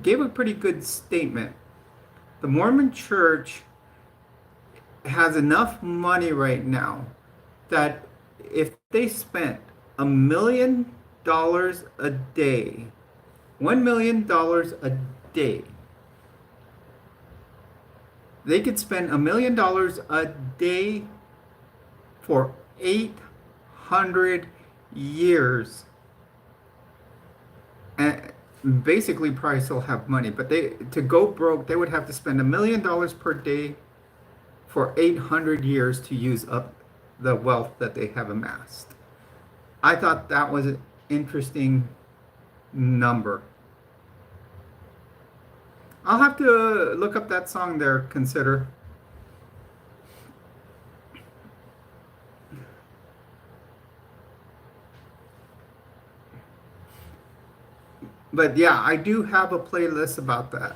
gave a pretty good statement. The Mormon Church has enough money right now that if they spent $1 million a day, $1 million a day, they could spend $1 million a day for 800 years, and basically probably still have money, but to go broke, they would have to spend $1 million per day for 800 years to use up the wealth that they have amassed. I thought that was an interesting number. I'll have to look up that song there, consider. But yeah, I do have a playlist about that.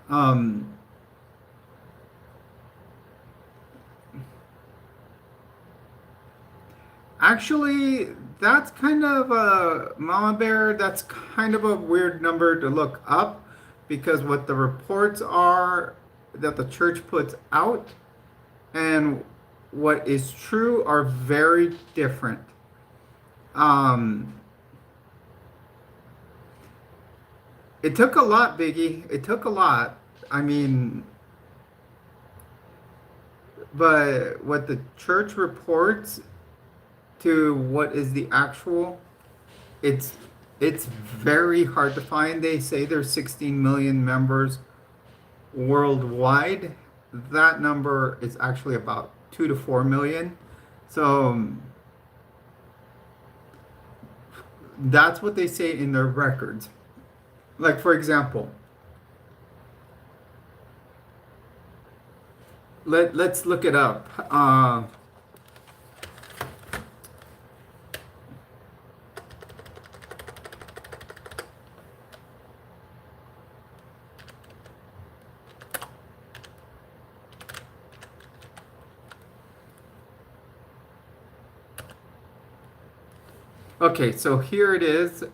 Um, Actually, that's kind of a Mama Bear. That's kind of a weird number to look up because what the reports are that the church puts out and what is true are very different. Um, it took a lot, Biggie. It took a lot. I mean, but what the church reports to what is the actual, it's it's very hard to find. They say there's 16 million members worldwide. That number is actually about 2 to 4 million. So that's what they say in their records. Like for example, let's look it up. Okay, so here it is.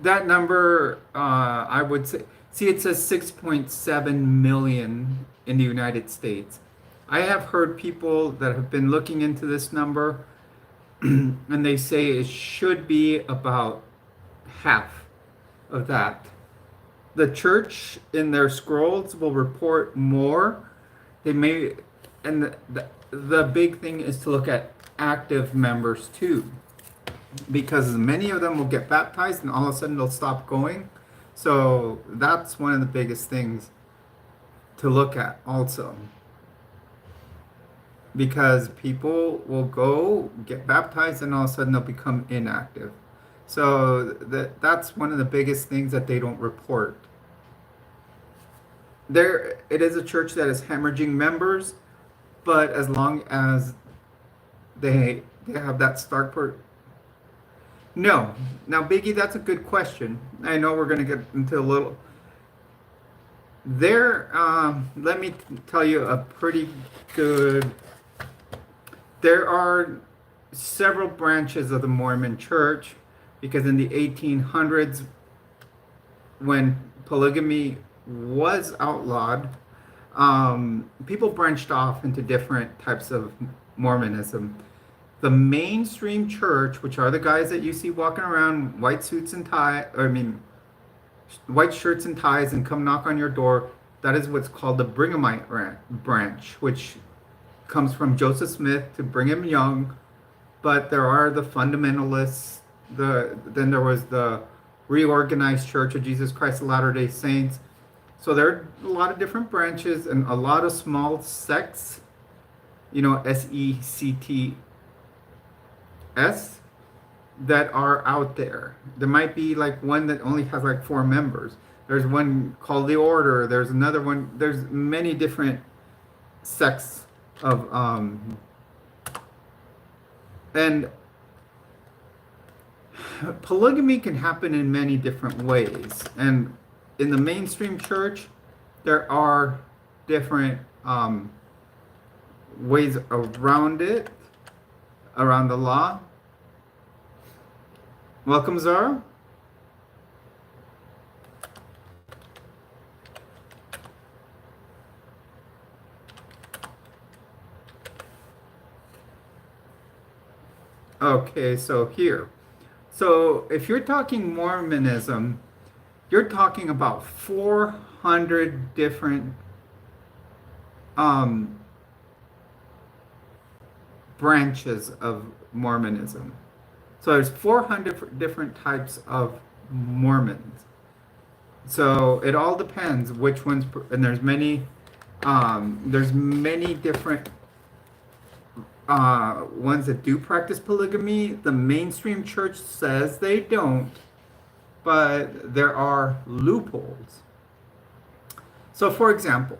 That number, I would say, see, it says 6.7 million in the United States. I have heard people that have been looking into this number, and they say it should be about half of that. The church in their scrolls will report more. They may, and the big thing is to look at active members too, because many of them will get baptized and all of a sudden they'll stop going. So that's one of the biggest things to look at also, because people will go get baptized and all of a sudden they'll become inactive. So that's one of the biggest things that they don't report. There, it is a church that is hemorrhaging members, but as long as they have that start part. No. Now, Biggie, that's a good question. I know we're going to get into a little. There, let me tell you a pretty good. There are several branches of the Mormon Church, because in the 1800s, when polygamy was outlawed, people branched off into different types of Mormonism. The mainstream church, which are the guys that you see walking around white suits and tie, or I mean, white shirts and ties and come knock on your door, that is what's called the Brighamite branch, which comes from Joseph Smith to Brigham Young. But there are the fundamentalists. Then there was the Reorganized Church of Jesus Christ of Latter-day Saints. So there are a lot of different branches and a lot of small sects, SECTS, that are out there. There might be like one that only has like 4 members. There's one called the Order. There's another one. There's many different sects of and polygamy can happen in many different ways. And in the mainstream church, there are different ways around it, around the law. Welcome, Zara. Okay, so here. So if you're talking Mormonism, you're talking about 400 different branches of Mormonism. So there's 400 different types of Mormons. So it all depends which ones, and there's many different ones that do practice polygamy. The mainstream church says they don't, but there are loopholes. So for example,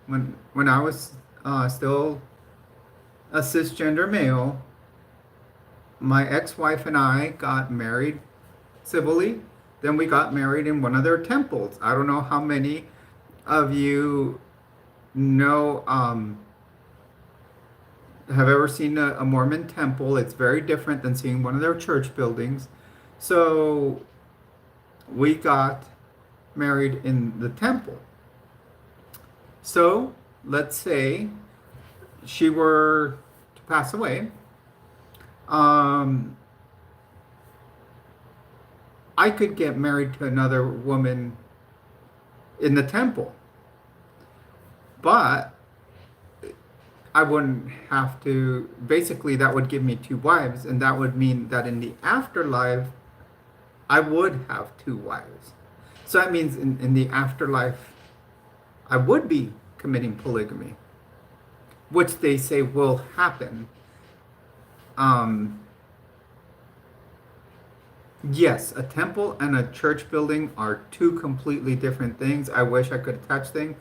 when I was still a cisgender male, my ex-wife and I got married civilly. Then we got married in one of their temples. I don't know how many of you know have ever seen a Mormon temple. It's very different than seeing one of their church buildings. So we got married in the temple. So let's say she were to pass away. I could get married to another woman in the temple, but I wouldn't have to. Basically, that would give me 2 wives, and that would mean that in the afterlife, I would have 2 wives. So that means in the afterlife, I would be committing polygamy, which they say will happen. Yes, a temple and a church building are 2 completely different things. I wish I could attach things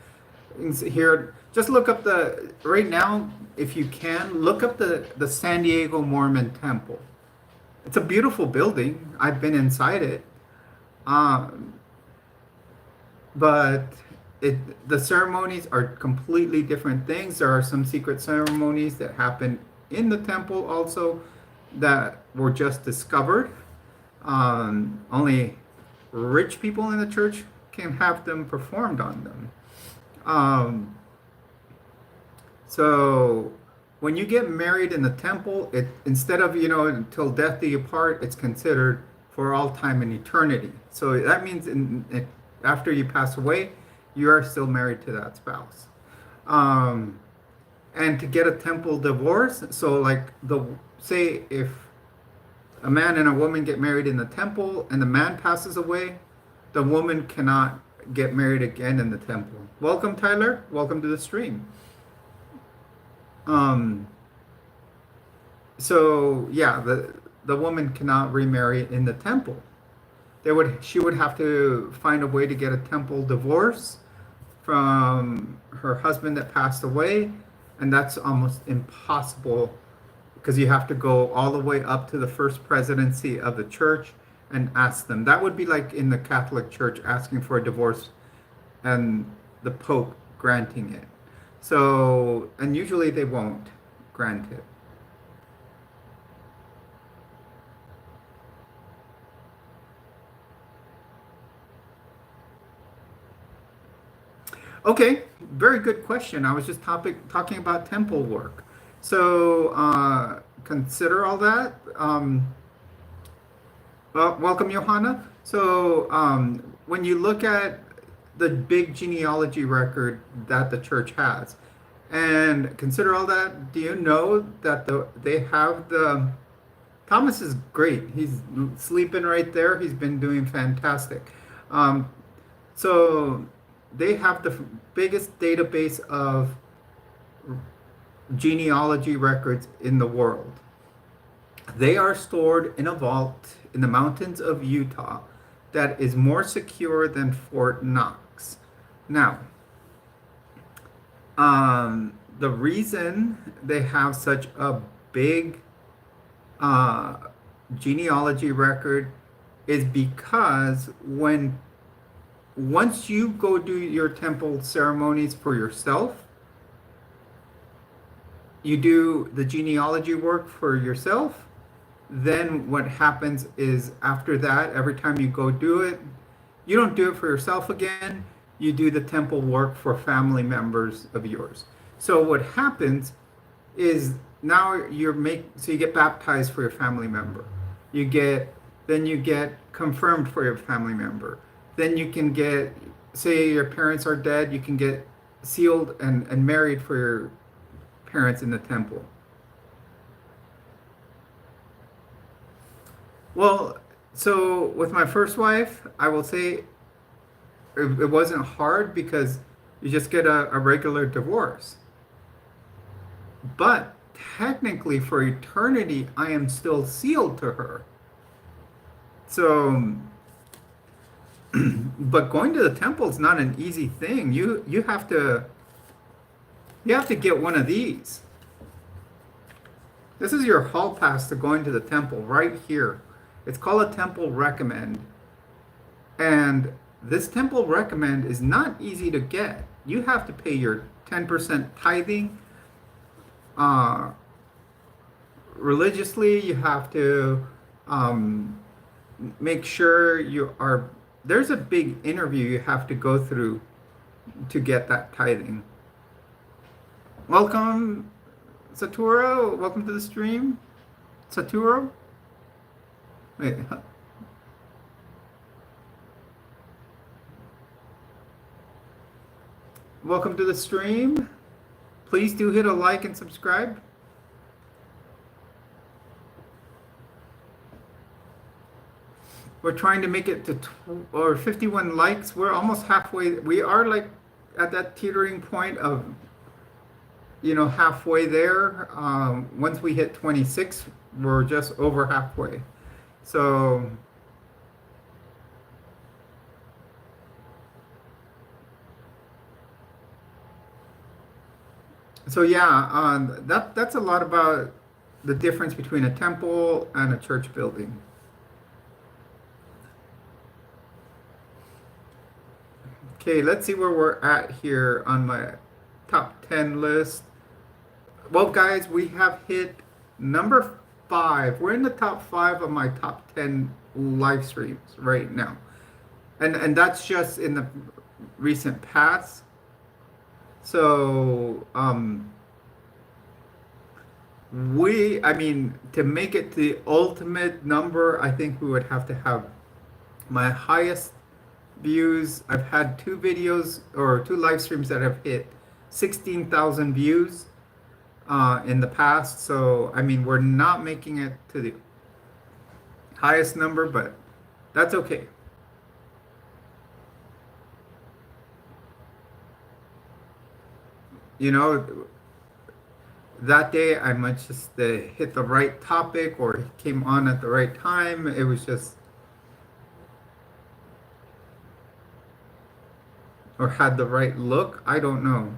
here. Just look up right now, if you can, look up the San Diego Mormon Temple. It's a beautiful building. I've been inside it. But the ceremonies are completely different things. There are some secret ceremonies that happen in the temple also that were just discovered. Only rich people in the church can have them performed on them. So when you get married in the temple, it instead of until death do you part, it's considered for all time and eternity. So that means after you pass away, you are still married to that spouse. And to get a temple divorce, so like say if a man and a woman get married in the temple and the man passes away, the woman cannot get married again in the temple. Welcome, Tyler. Welcome to the stream. So yeah, the woman cannot remarry in the temple. She would have to find a way to get a temple divorce from her husband that passed away, and that's almost impossible because you have to go all the way up to the first presidency of the church and ask them. That would be like in the Catholic Church asking for a divorce and the Pope granting it. So, and usually they won't grant it. Okay, very good question. I was just talking about temple work. So consider all that. Well, welcome, Johanna. So when you look at the big genealogy record that the church has, and consider all that, do you know that they have the Thomas is great. He's sleeping right there. He's been doing fantastic. Um, so they have the biggest database of genealogy records in the world. They are stored in a vault in the mountains of Utah that is more secure than Fort Knox. Now, the reason they have such a big uh, genealogy record is because once you go do your temple ceremonies for yourself, you do the genealogy work for yourself, then what happens is after that, every time you go do it, you don't do it for yourself again, you do the temple work for family members of yours. So what happens is now so you get baptized for your family member. Then you get confirmed for your family member. Then you can get, say your parents are dead, you can get sealed and married for your parents in the temple. Well, so with my first wife, I will say it wasn't hard because you just get a regular divorce. But technically, for eternity, I am still sealed to her. So, but going to the temple is not an easy thing. You have to get one of these. This is your hall pass to going to the temple right here. It's called a temple recommend. And this temple recommend is not easy to get. You have to pay your 10% tithing. Religiously, you have to make sure there's a big interview you have to go through to get that tithing. Welcome, Saturo. Welcome to the stream. Saturo? Wait. Welcome to the stream. Please do hit a like and subscribe. We're trying to make it to 51 likes. We're almost halfway. We are like at that teetering point of, halfway there. Once we hit 26, we're just over halfway. So yeah, that's a lot about the difference between a temple and a church building. Okay, let's see where we're at here on my top 10 list. Well, guys, we have hit number 5. We're in the top 5 of my top 10 live streams right now. And that's just in the recent past. So, to make it the ultimate number, I think we would have to have my highest views. I've had 2 videos or 2 live streams that have hit 16,000 views in the past. So, we're not making it to the highest number, but that's okay. That day I might just hit the right topic or came on at the right time. It was just, or had the right look. I don't know.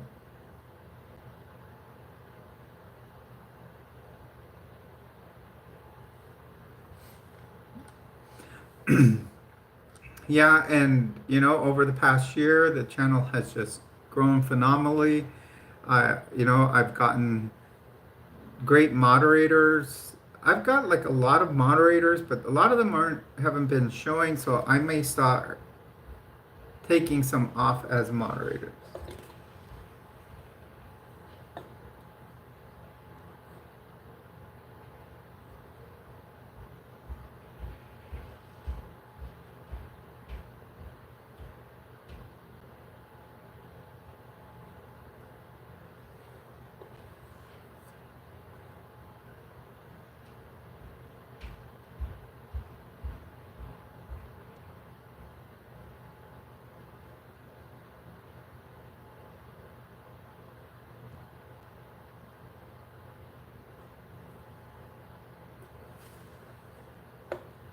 Yeah, and over the past year, the channel has just grown phenomenally. I've gotten great moderators. I've got like a lot of moderators, but a lot of them haven't been showing, so I may start taking some off as moderators.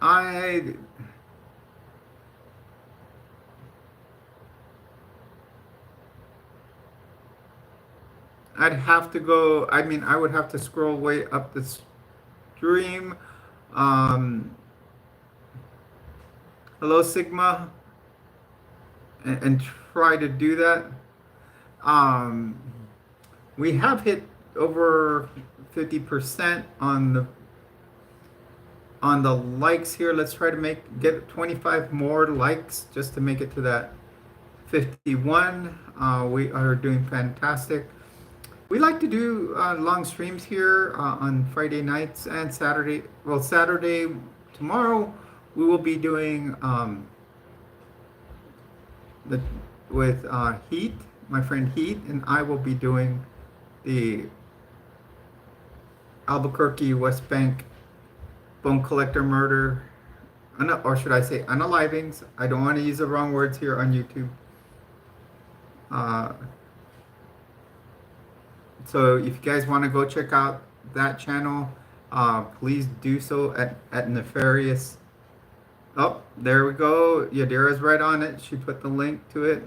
I I'd have to go. I mean, I would have to scroll way up the stream. Um, Hello, Sigma, and try to do that. Um, we have hit over 50% on the likes here. Let's try to get 25 more likes just to make it to that 51. We are doing fantastic. We like to do long streams here on Friday nights and Saturday. Well, Saturday, tomorrow, we will be doing the with Heat, my friend Heat, and I will be doing the Albuquerque West Bank bone collector murder, or should I say unalivings. I don't want to use the wrong words here on YouTube. Uh, so if you guys want to go check out that channel, please do so at Nefarious. Oh, there we go. Yadira's right on it. She put the link to it.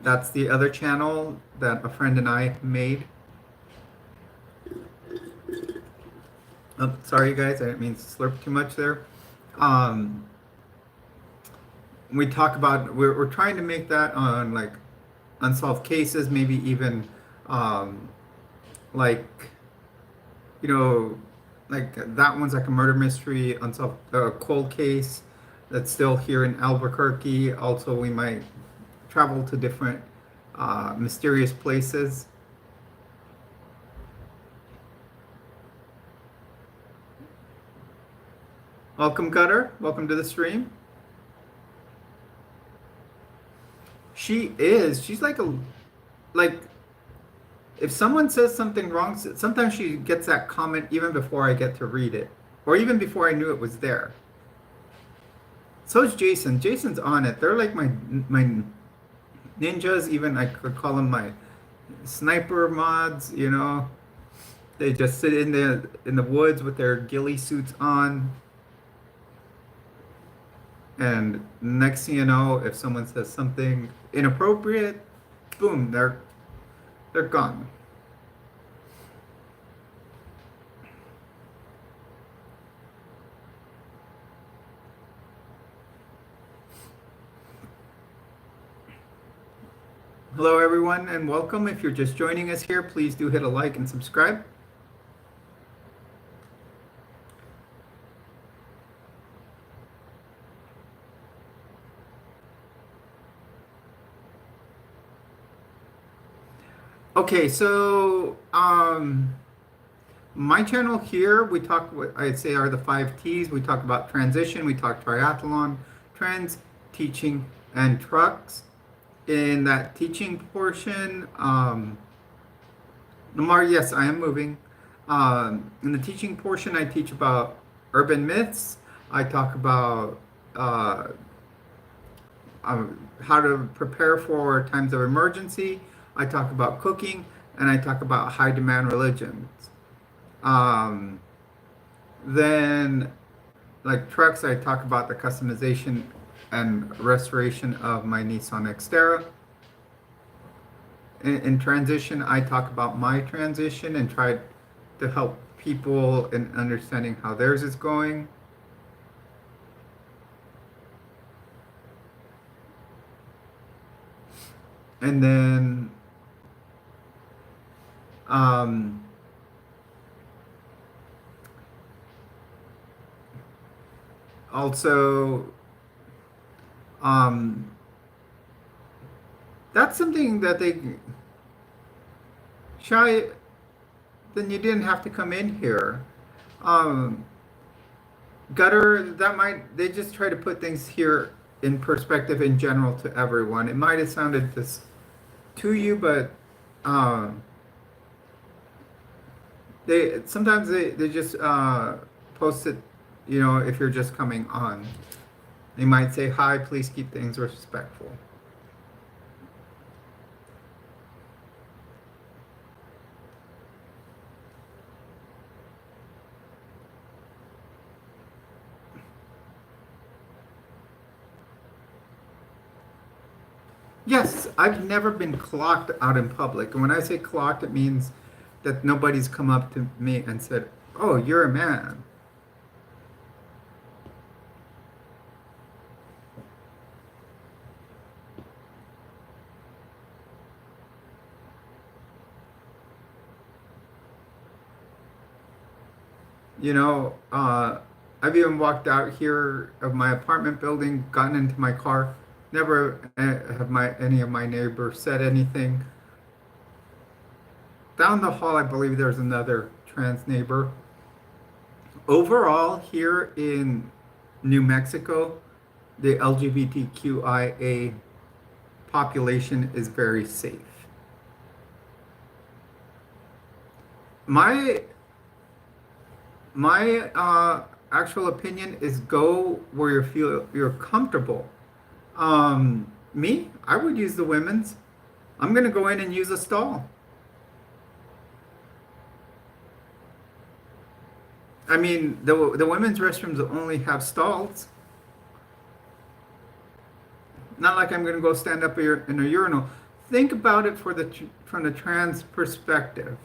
That's the other channel that a friend and I made. Oh, sorry, you guys. I didn't mean to slurp too much there. We talk about, we're trying to make that on like unsolved cases, maybe even like, you know, like that one's like a murder mystery, unsolved cold case that's still here in Albuquerque. Also, we might travel to different mysterious places. Welcome, Gutter. Welcome to the stream. She is. She's like, if someone says something wrong, sometimes she gets that comment even before I get to read it, or even before I knew it was there. So is Jason. Jason's on it. They're like my ninjas. Even I could call them my sniper mods. You know, they just sit in the woods with their ghillie suits on. And next thing you know, if someone says something inappropriate, boom, they're gone. Hello, everyone, and welcome. If you're just joining us here, please do hit a like and subscribe. Okay, so my channel here, we talk what I'd say are the 5 T's. We talk about transition, we talk triathlon, trends, teaching, and trucks. In that teaching portion, Lamar, yes, I am moving. In the teaching portion, I teach about urban myths. I talk about how to prepare for times of emergency. I talk about cooking, and I talk about high demand religions. Um, then, like trucks, I talk about the customization and restoration of my Nissan Xterra. In transition, I talk about my transition and try to help people in understanding how theirs is going. And then also that's something that they shy, then you didn't have to come in here. Gutter, they just try to put things here in perspective in general to everyone. It might have sounded this to you, but they sometimes they just post it, you know, if you're just coming on. They might say, hi, please keep things respectful. Yes, I've never been clocked out in public. And when I say clocked, it means that nobody's come up to me and said, "Oh, you're a man." You know, I've even walked out here of my apartment building, gotten into my car. Never have my any of my neighbors said anything. Down the hall, I believe there's another trans neighbor. Overall, here in New Mexico, the LGBTQIA population is very safe. My my actual opinion is go where you feel you're comfortable. Me, I would use the women's. I'm gonna go in and use a stall. I mean, the women's restrooms only have stalls. Not like I'm gonna go stand up here in a urinal. Think about it from the trans perspective.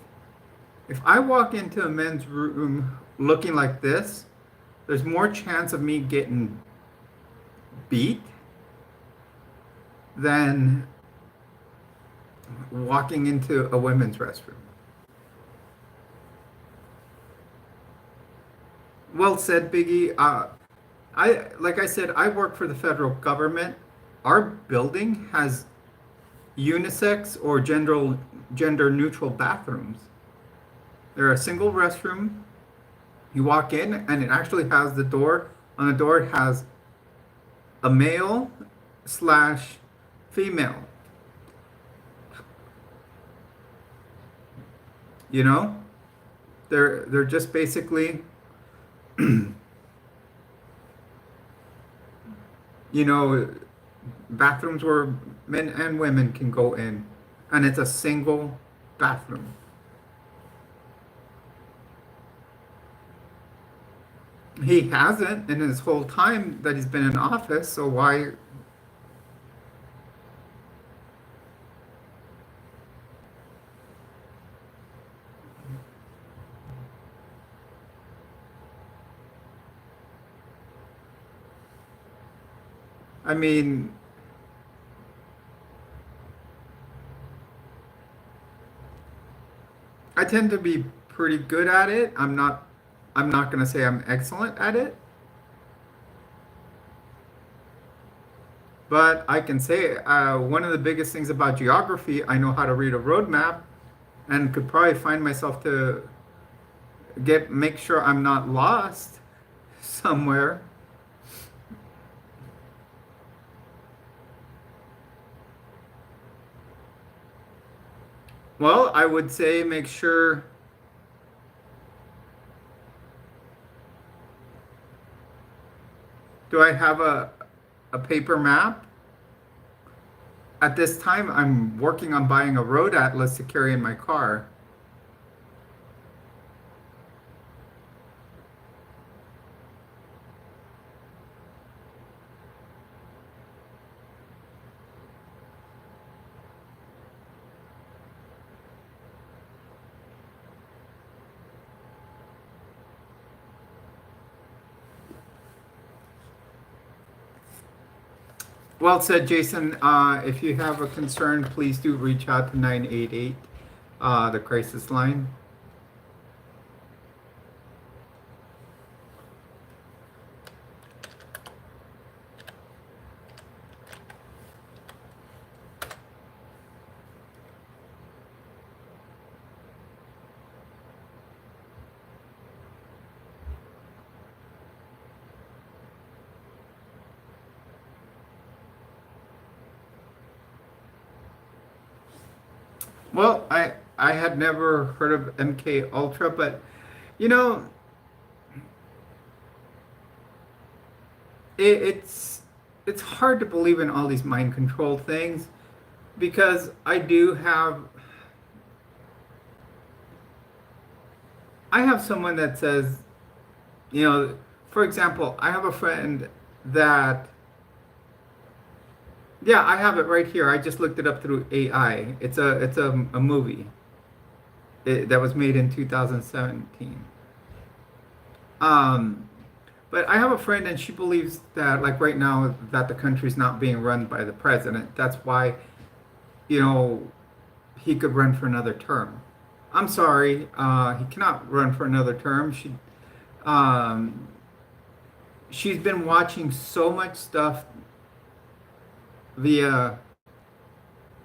If I walk into a men's room looking like this, there's more chance of me getting beat than walking into a women's restroom. Well said, Biggie. Like I said, I work for the federal government. Our building has unisex or gender neutral bathrooms. They're a single restroom. You walk in, and it actually has the door. On the door, it has a male slash female. You know, they're just basically, you know, bathrooms where men and women can go in, and it's a single bathroom. He hasn't in his whole time that he's been in office, so why? I mean, I tend to be pretty good at it. I'm not going to say I'm excellent at it, but I can say one of the biggest things about geography, I know how to read a road map and could probably find myself to make sure I'm not lost somewhere. Well, I would say make sure, do I have a paper map? At this time, I'm working on buying a road atlas to carry in my car. Well said, Jason. If you have a concern, please do reach out to 988, the crisis line. Well, I had never heard of MK Ultra, but you know, it's it's hard to believe in all these mind control things because I have someone that says, you know, for example, I have a friend that Yeah, I have it right here. I just looked it up through AI. It's a movie that was made in 2017. Um, but I have a friend and she believes that like right now that the country's not being run by the president. That's why, you know, he could run for another term. I'm sorry, he cannot run for another term. Um, she's been watching so much stuff via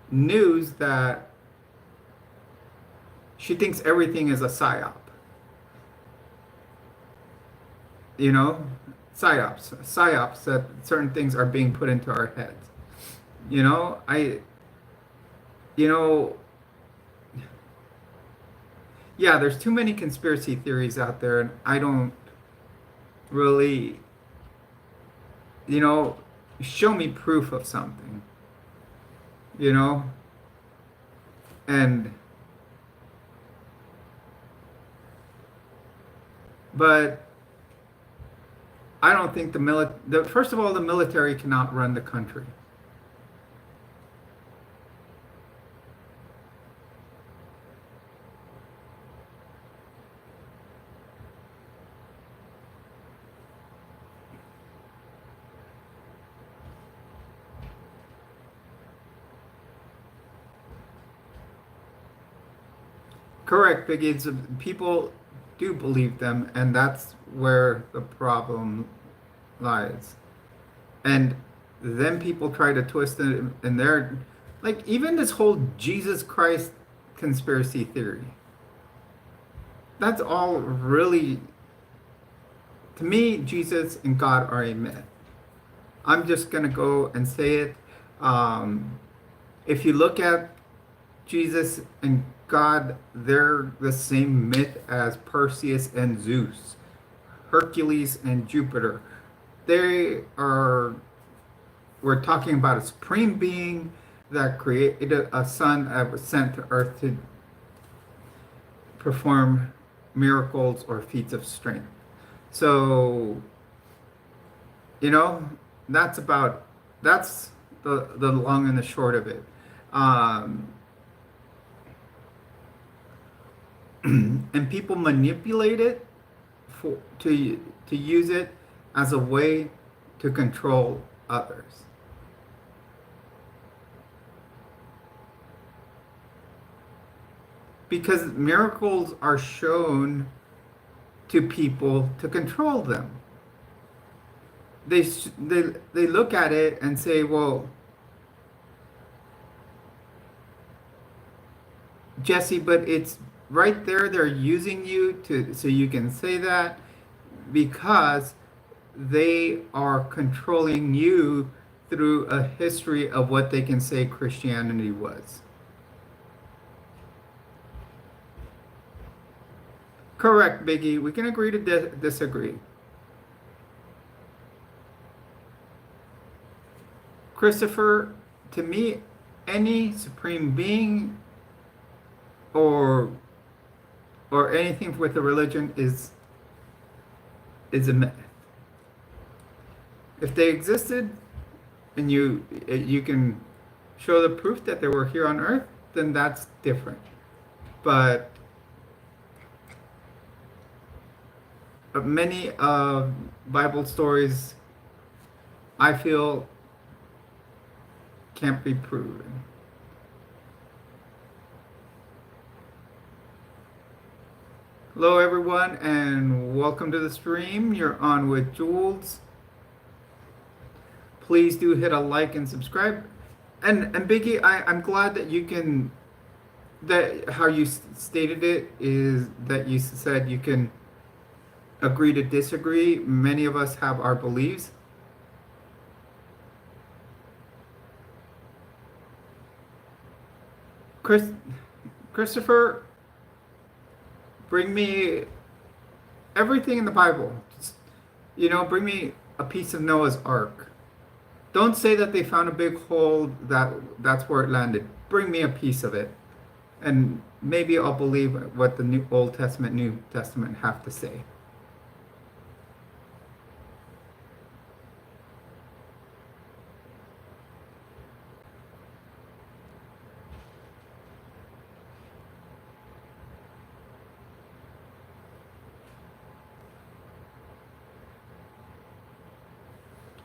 news that she thinks everything is a psyop. You know, psyops that certain things are being put into our heads. You know, you know, yeah, there's too many conspiracy theories out there, and I don't really, you know, show me proof of something, you know, and but I don't think first of all, the military cannot run the country. Correct, Biggie. People do believe them, and that's where the problem lies. And then people try to twist it, and they're like, even this whole Jesus Christ conspiracy theory. That's all really, to me, Jesus and God are a myth. I'm just gonna go and say it. Um, if you look at Jesus and God, they're the same myth as Perseus and Zeus, Hercules and Jupiter. They are, we're talking about a supreme being that created a son that was sent to earth to perform miracles or feats of strength. So, you know, that's the long and the short of it. Um, and people manipulate it to use it as a way to control others. Because miracles are shown to people to control them. They look at it and say, well, Jesse, but it's right there. They're using you to so you can say that because they are controlling you through a history of what they can say Christianity was. Correct, Biggie. We can agree to disagree. Christopher, to me, any supreme being or anything with a religion is a myth. If they existed and you can show the proof that they were here on earth, then that's different. But many Bible stories I feel can't be proven. Hello everyone and welcome to the stream. You're on with Jules. Please do hit a like and subscribe. And Biggie, I'm glad that you can, that how you stated it is that you said you can agree to disagree. Many of us have our beliefs. Christopher, bring me everything in the Bible. Bring me a piece of Noah's Ark. Don't say that they found a big hole that's where it landed. Bring me a piece of it. And maybe I'll believe what the Old Testament, New Testament have to say.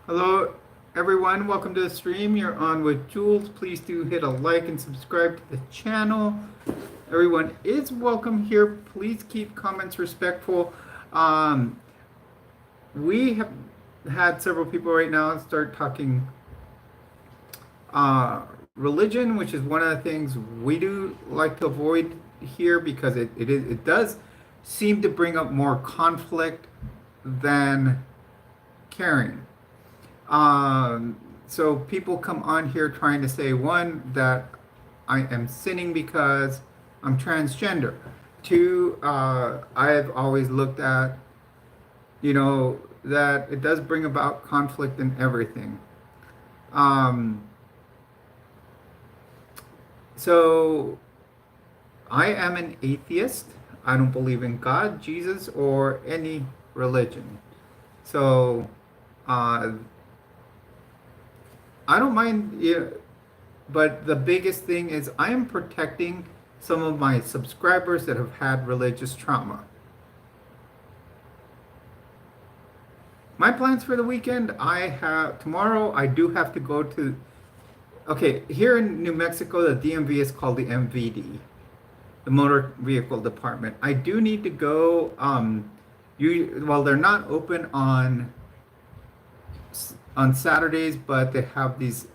Hello, everyone. Welcome to the stream. You're on with Jules. Please do hit a like and subscribe to the channel. Everyone is welcome here. Please keep comments respectful. Um, we have had several people right now start talking religion, which is one of the things we do like to avoid here because it does seem to bring up more conflict than caring. Um, so people come on here trying to say, one, that I am sinning because I'm transgender. Two, I've always looked at, that it does bring about conflict in everything. Um, so I am an atheist. I don't believe in God, Jesus, or any religion. So uh, I don't mind, yeah, but the biggest thing is I am protecting some of my subscribers that have had religious trauma. My plans for the weekend, I have tomorrow I do have to go to, okay, here in New Mexico, the DMV is called the MVD, the Motor Vehicle Department. I do need to go, well, they're not open on Saturdays, but they have these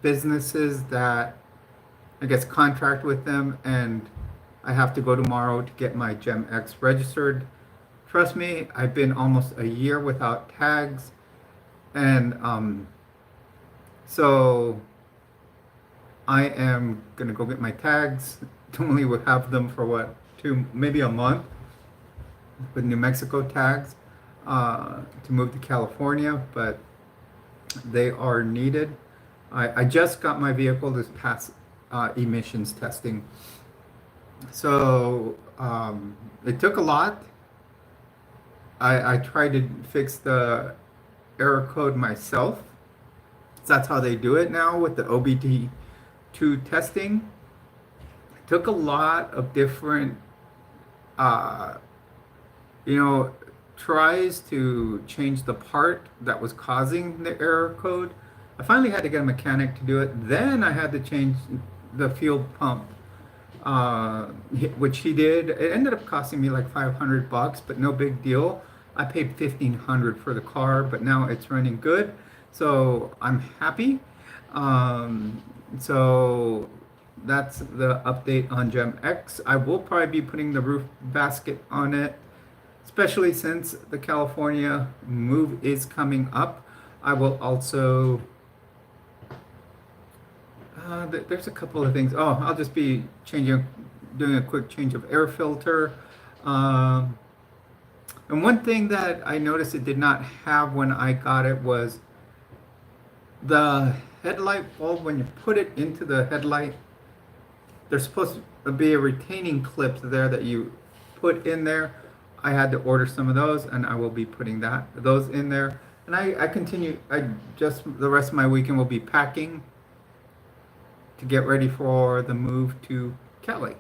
businesses that I guess contract with them, and I have to go tomorrow to get my Gem X registered. Trust me, I've been almost a year without tags, and so I am gonna go get my tags. Normally we have them for what, maybe a month with New Mexico tags to move to California, but they are needed. I just got my vehicle this past emissions testing. So it took a lot. I tried to fix the error code myself. So that's how they do it now with the OBD2 testing. It took a lot of different, uh, you know, tries to change the part that was causing the error code. I finally had to get a mechanic to do it. Then I had to change the fuel pump, uh, which he did. It ended up costing me like $500, but no big deal. I paid $1,500 for the car, but now it's running good, so I'm happy. Um, so that's the update on Gem X. I will probably be putting the roof basket on it, especially since the California move is coming up. I will also there's a couple of things. Oh, I'll just be doing a quick change of air filter. Um, and one thing that I noticed it did not have when I got it was the headlight bulb. When you put it into the headlight, there's supposed to be a retaining clip there that you put in there. I had to order some of those, and I will be putting those in there. And the rest of my weekend will be packing to get ready for the move to Cali.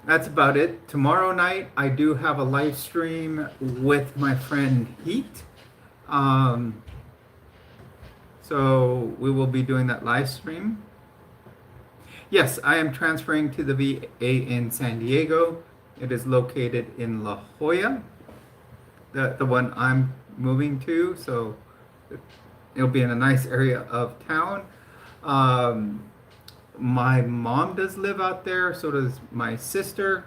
That's about it. Tomorrow night, I do have a live stream with my friend Heat. Um, so we will be doing that live stream. Yes, I am transferring to the VA in San Diego. It is located in La Jolla, the one I'm moving to. So it'll be in a nice area of town. My mom does live out there, so does my sister.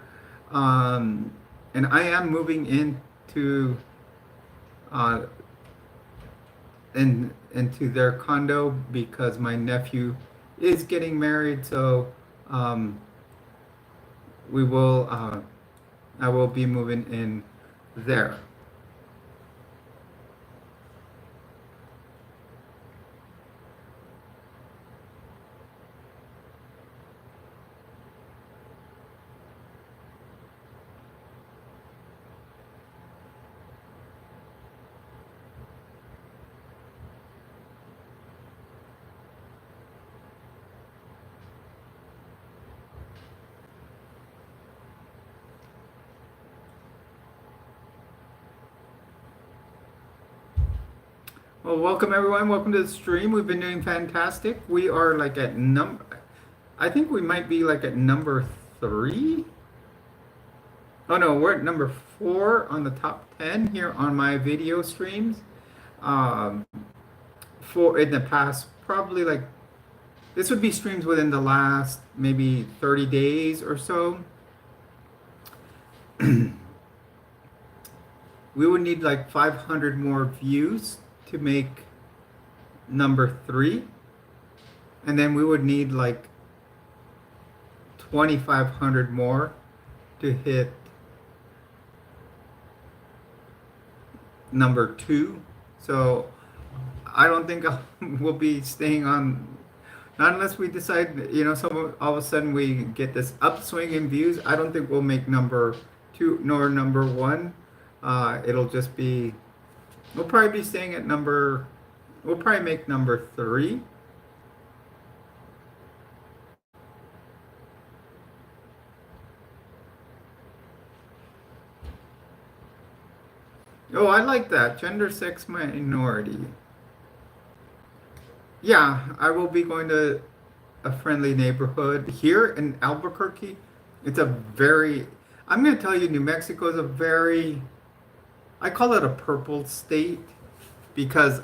And I am moving uh, into their condo because my nephew is getting married. So um, we will I will be moving in there. Well, welcome everyone. Welcome to the stream. We've been doing fantastic. We are like at I think we might be like at number three. Oh no, we're at number four on the top 10 here on my video streams. Um, for in the past, probably like this would be streams within the last maybe 30 days or so. We would need like 500 more views to make number three. And then we would need like 2,500 more to hit number two. So I don't think we'll be staying on, not unless we decide, some all of a sudden we get this upswing in views. I don't think we'll make number two nor number one. It'll just be, we'll probably be staying at we'll probably make number three. Oh, I like that. Gender, sex, minority. Yeah, I will be going to a friendly neighborhood here in Albuquerque. It's a very, I'm going to tell you, New Mexico is a very, I call it a purple state because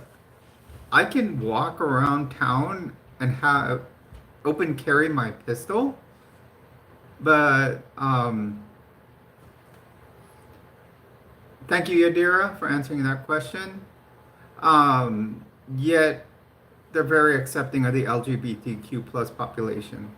I can walk around town and have open carry my pistol, but thank you, Yadira, for answering that question. Yet they're very accepting of the LGBTQ plus population.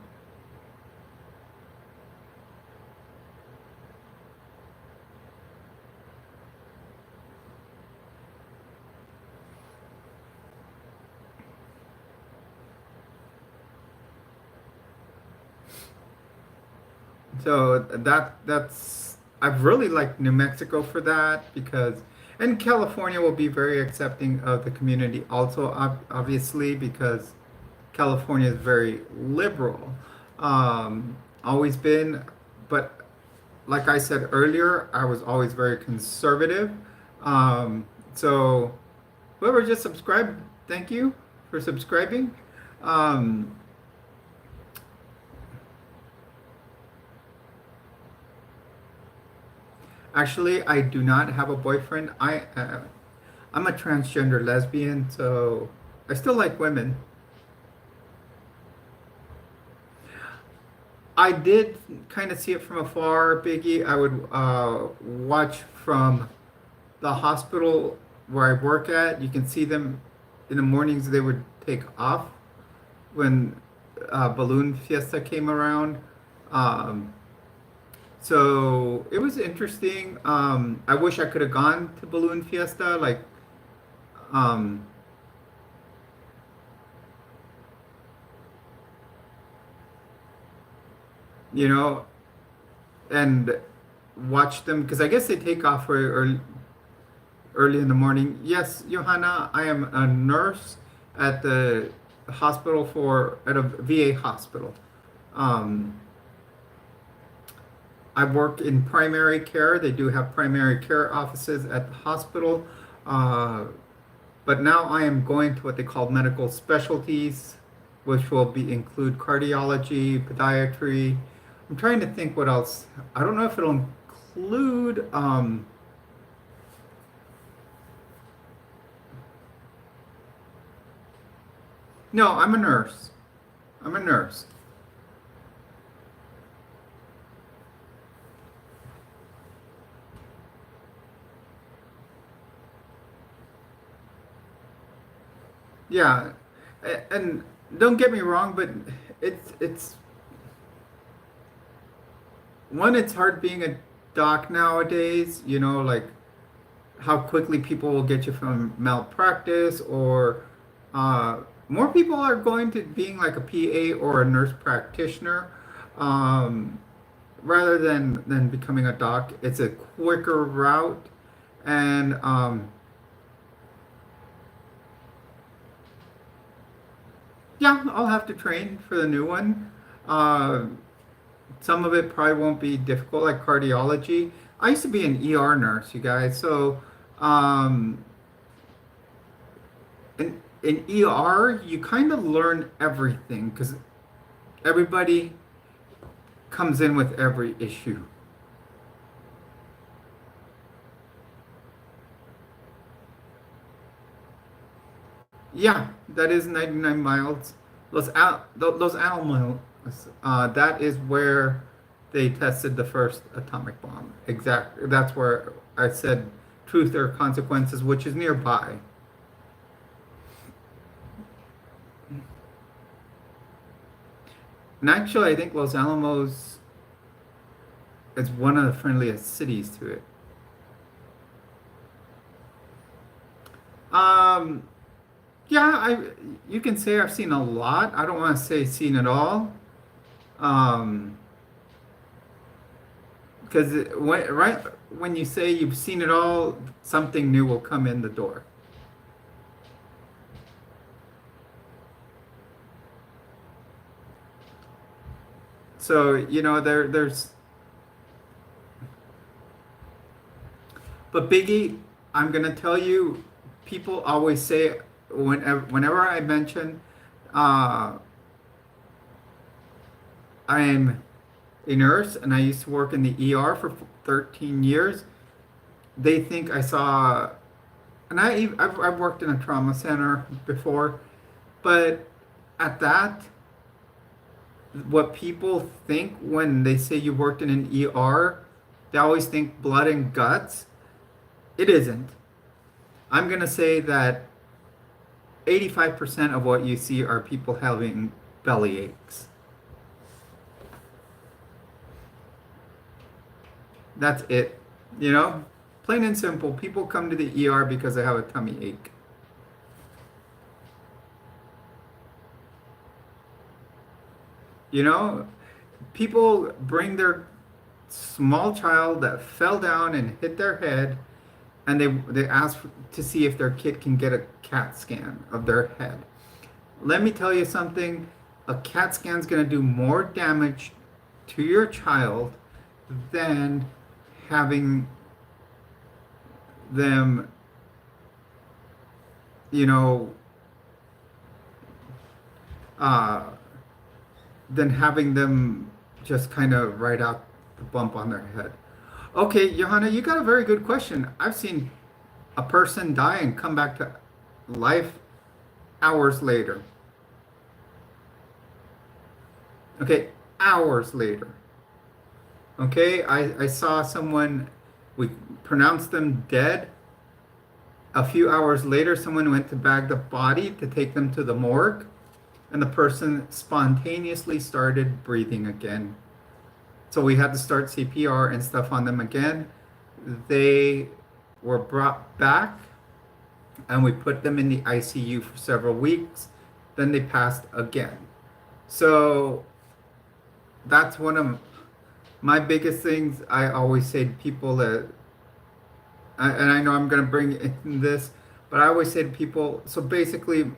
So that's I've really liked New Mexico for that because and California will be very accepting of the community also obviously because California is very liberal. Always been, but like I said earlier, I was always very conservative. So whoever just subscribed, thank you for subscribing. Um, Actually, I do not have a boyfriend. I'm a transgender lesbian, so I still like women. I did kind of see it from afar, Biggie. I would watch from the hospital where I work at. You can see them in the mornings. They would take off when Balloon Fiesta came around. Um, So it was interesting. I wish I could have gone to Balloon Fiesta, um, you know, and watch them because I guess they take off very early in the morning. Yes, Johanna, I am a nurse at the hospital at a VA hospital. Um, I work in primary care. They do have primary care offices at the hospital. Uh, but now I am going to what they call medical specialties, which will include cardiology, podiatry. I'm trying to think what else. I don't know if it'll include. No, I'm a nurse. I'm a nurse. Yeah, and don't get me wrong, but it's one, it's hard being a doc nowadays, like how quickly people will get you from malpractice or more people are going to being like a PA or a nurse practitioner um, rather than becoming a doc. It's a quicker route and yeah, I'll have to train for the new one. Uh, some of it probably won't be difficult, like cardiology. I used to be an ER nurse, you guys. So, um, in ER, you kind of learn everything because everybody comes in with every issue. Yeah, that is 99 miles. Those animals, that is where they tested the first atomic bomb. Exactly. That's where I said truth or consequences, which is nearby. And actually, I think Los Alamos is one of the friendliest cities to it. Um, yeah, you can say I've seen a lot. I don't want to say seen it all. Um, because right when you say you've seen it all, something new will come in the door. So, there's, but Biggie, I'm gonna tell you, people always say whenever I mention uh, I'm a nurse and I used to work in the ER for 13 years, they think I saw, and I've worked in a trauma center before, but at that, what people think when they say you worked in an ER, they always think blood and guts. It isn't. I'm going to say that 85% of what you see are people having belly aches. That's it. You know, plain and simple. People come to the ER because they have a tummy ache. You know, people bring their small child that fell down and hit their head, and they ask to see if their kid can get a CAT scan of their head. Let me tell you something. A CAT scan is going to do more damage to your child than having them, you know, uh, than having them just kind of write out the bump on their head. Okay, Johanna, you got a very good question. I've seen a person die and come back to life hours later. Okay, hours later. Okay, I saw someone, we pronounced them dead. A few hours later, someone went to bag the body to take them to the morgue, and the person spontaneously started breathing again. So we had to start CPR and stuff on them again. They were brought back, and we put them in the ICU for several weeks. Then they passed again. So that's one of my biggest things I always say to people that, and I know I'm going to bring in this, but I always say to people, so basically,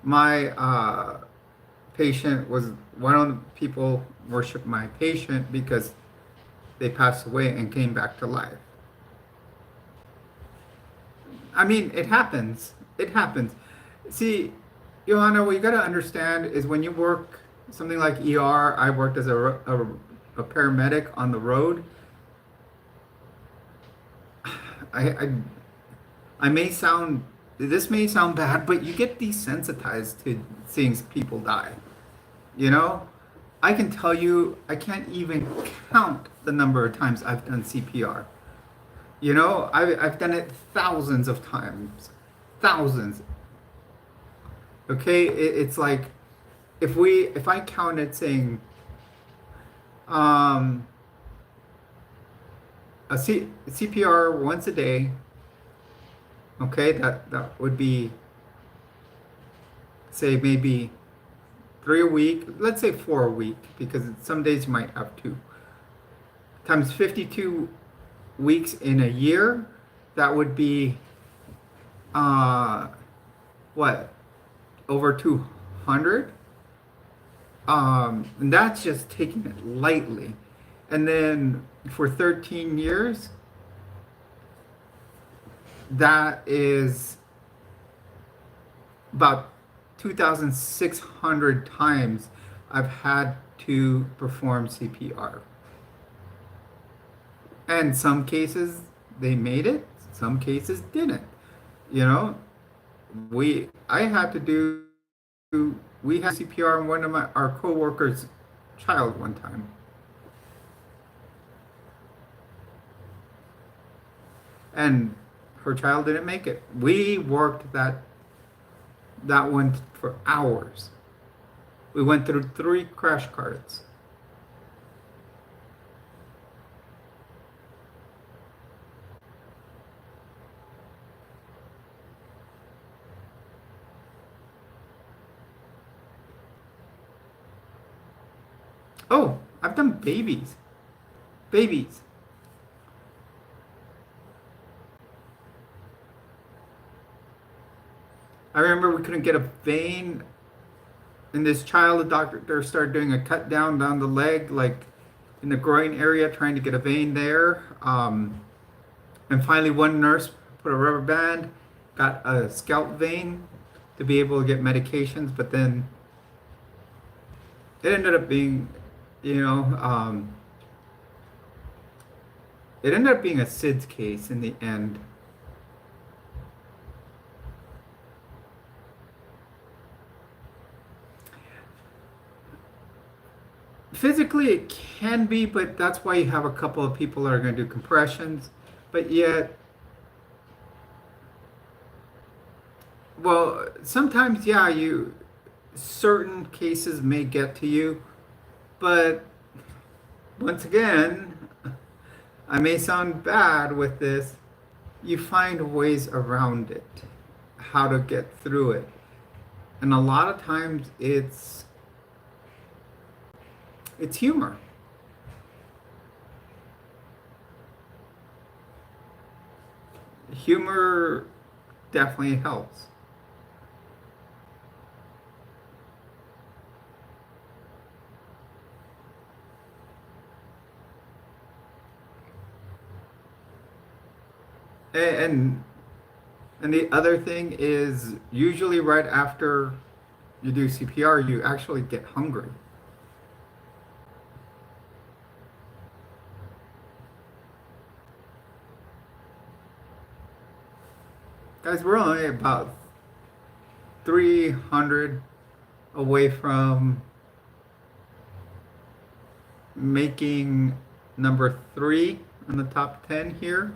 my patient was one of the people worship my patient because they passed away and came back to life. I mean, it happens. It happens. See, Johanna, what you got to understand is when you work something like ER, I worked as a paramedic on the road. I, I may sound, this may sound bad, but you get desensitized to seeing people die. You know, I can tell you, I can't even count the number of times I've done CPR. You know, I've done it thousands of times, thousands. Okay, it's like if I counted saying um, CPR once a day, okay, that would be say maybe 3 a week, let's say 4 a week, because some days you might have two, times 52 weeks in a year, that would be what, over 200. And that's just taking it lightly. And then for 13 years, that is about 2,600 times I've had to perform CPR. And some cases they made it, some cases didn't. You know, I had to do we had CPR on one of our coworkers' child one time. And her child didn't make it. We worked that one for hours. We went through 3 crash carts. Oh, I've done babies. Babies. I remember we couldn't get a vein in this child. The doctor started doing a cut down the leg, like in the groin area, trying to get a vein there. And finally, one nurse put a rubber band, got a scalp vein to be able to get medications, but then it ended up being, you know, it ended up being a SIDS case in the end. Physically, it can be, but that's why you have a couple of people that are going to do compressions. But yet, well, sometimes, yeah, certain cases may get to you, but once again, I may sound bad with this. You find ways around it, how to get through it. And a lot of times it's humor. Humor definitely helps. And and the other thing is usually right after you do CPR, you actually get hungry. Guys, we're only about 300 away from making number 3 in the top 10 here.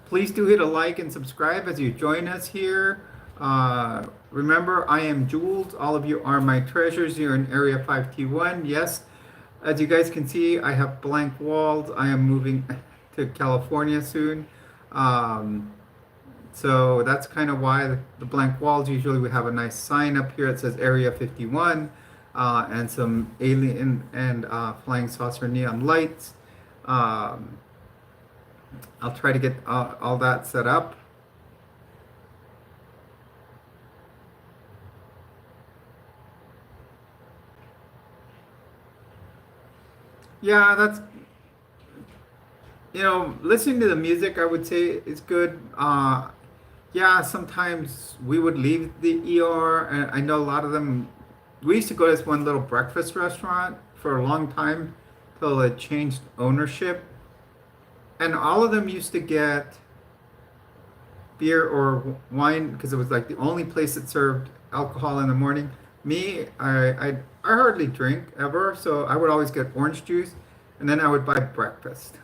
Please do hit a like and subscribe as you join us here. Remember, I am Jules. All of you are my treasures here in Area 5T1. Yes, as you guys can see, I have blank walls. I am moving to California soon. So that's kind of why the blank walls. Usually we have a nice sign up here that says Area 51 and some alien and flying saucer neon lights. I'll try to get all that set up. Yeah, that's, listening to the music, I would say is good. Yeah, sometimes we would leave the ER, and I know a lot of them. We used to go to this one little breakfast restaurant for a long time till it changed ownership. And all of them used to get beer or wine because it was like the only place that served alcohol in the morning. Me, I hardly drink ever, so I would always get orange juice, and then I would buy breakfast.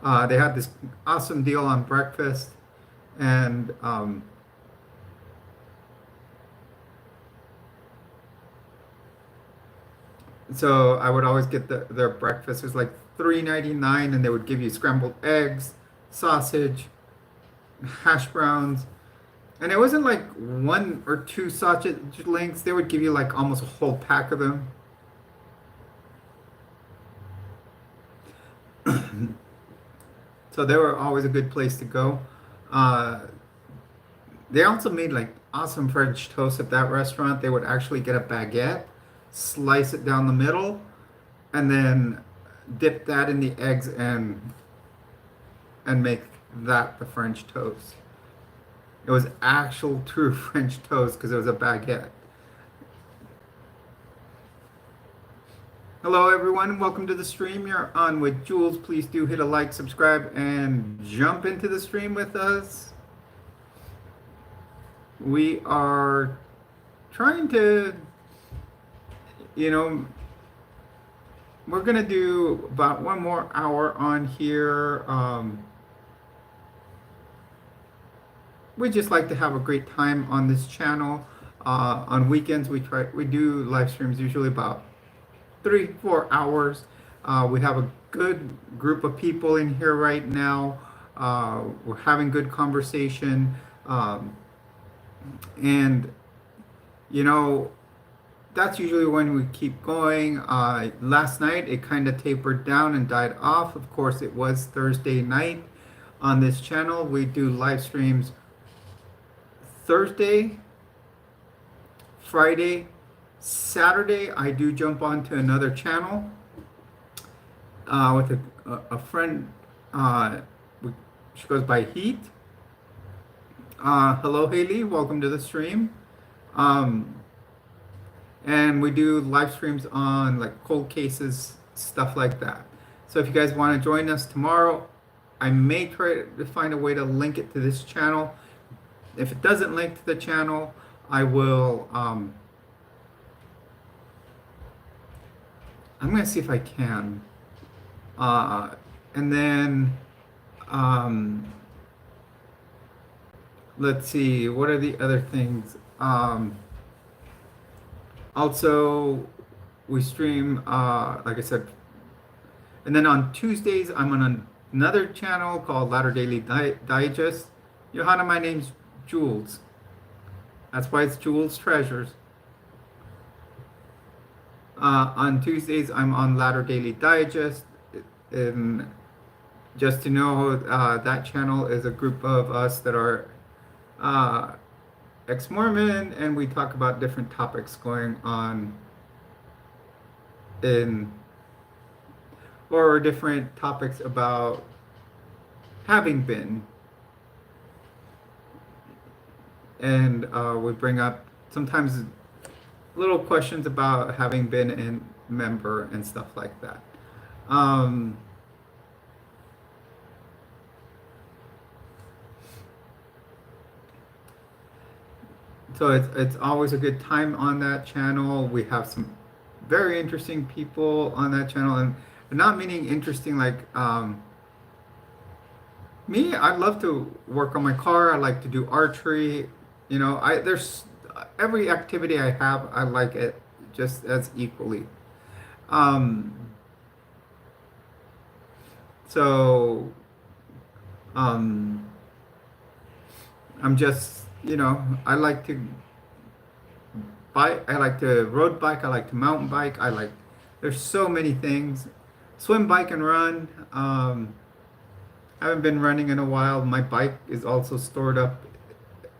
They had this awesome deal on breakfast, and so I would always get their breakfast. It was like $3.99, and they would give you scrambled eggs, sausage, hash browns, and it wasn't like 1 or 2 sausage links. They would give you like almost a whole pack of them. So they were always a good place to go. Uh, they also made like awesome French toast at that restaurant. They would actually get a baguette, slice it down the middle, and then dip that in the eggs and make that the French toast. It was actual true French toast because it was a baguette. Hello everyone, welcome to the stream. You're on with Jules. Please do hit a like, subscribe, and jump into the stream with us. We are trying to, we're gonna do about one more hour on here. We just like to have a great time on this channel. On weekends, we do live streams usually about 3-4 hours. We have a good group of people in here right now. We're having good conversation, and that's usually when we keep going. Last night it kind of tapered down and died off. Of course, it was Thursday night on this channel. We do live streams Thursday, Friday, Saturday. I do jump onto another channel with a friend. She goes by Heat. Hello, Haley. Welcome to the stream. And we do live streams on like cold cases, stuff like that. So if you guys want to join us tomorrow, I may try to find a way to link it to this channel. If it doesn't link to the channel, I will, I'm going to see if I can. And then, let's see, what are the other things? Also, we stream, like I said, and then on Tuesdays, I'm on another channel called Latter Daily Digest. Johanna, my name's Jules. That's why it's Jules Treasures. On Tuesdays, I'm on Latter Daily Digest. And just to know, that channel is a group of us that are ex-Mormon, and we talk about different topics going on or different topics about having been. And we bring up sometimes little questions about having been a member and stuff like that. So it's always a good time on that channel. We have some very interesting people on that channel, and not meaning interesting like me. I love to work on my car. I like to do archery. There's every activity I have, I like it just as equally. So I'm just, I like to bike, I like to road bike, I like to mountain bike, there's so many things. Swim, bike, and run. I haven't been running in a while. My bike is also stored up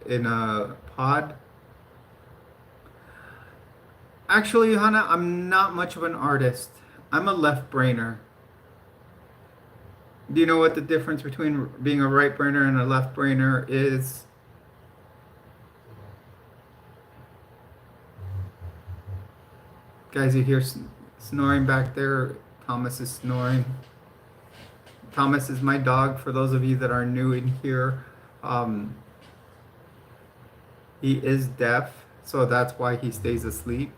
in a pod. Actually, Johanna, I'm not much of an artist. I'm a left brainer. Do you know what the difference between being a right brainer and a left brainer is? Guys, you hear snoring back there? Thomas is snoring. Thomas is my dog, for those of you that are new in here. He is deaf, so that's why he stays asleep.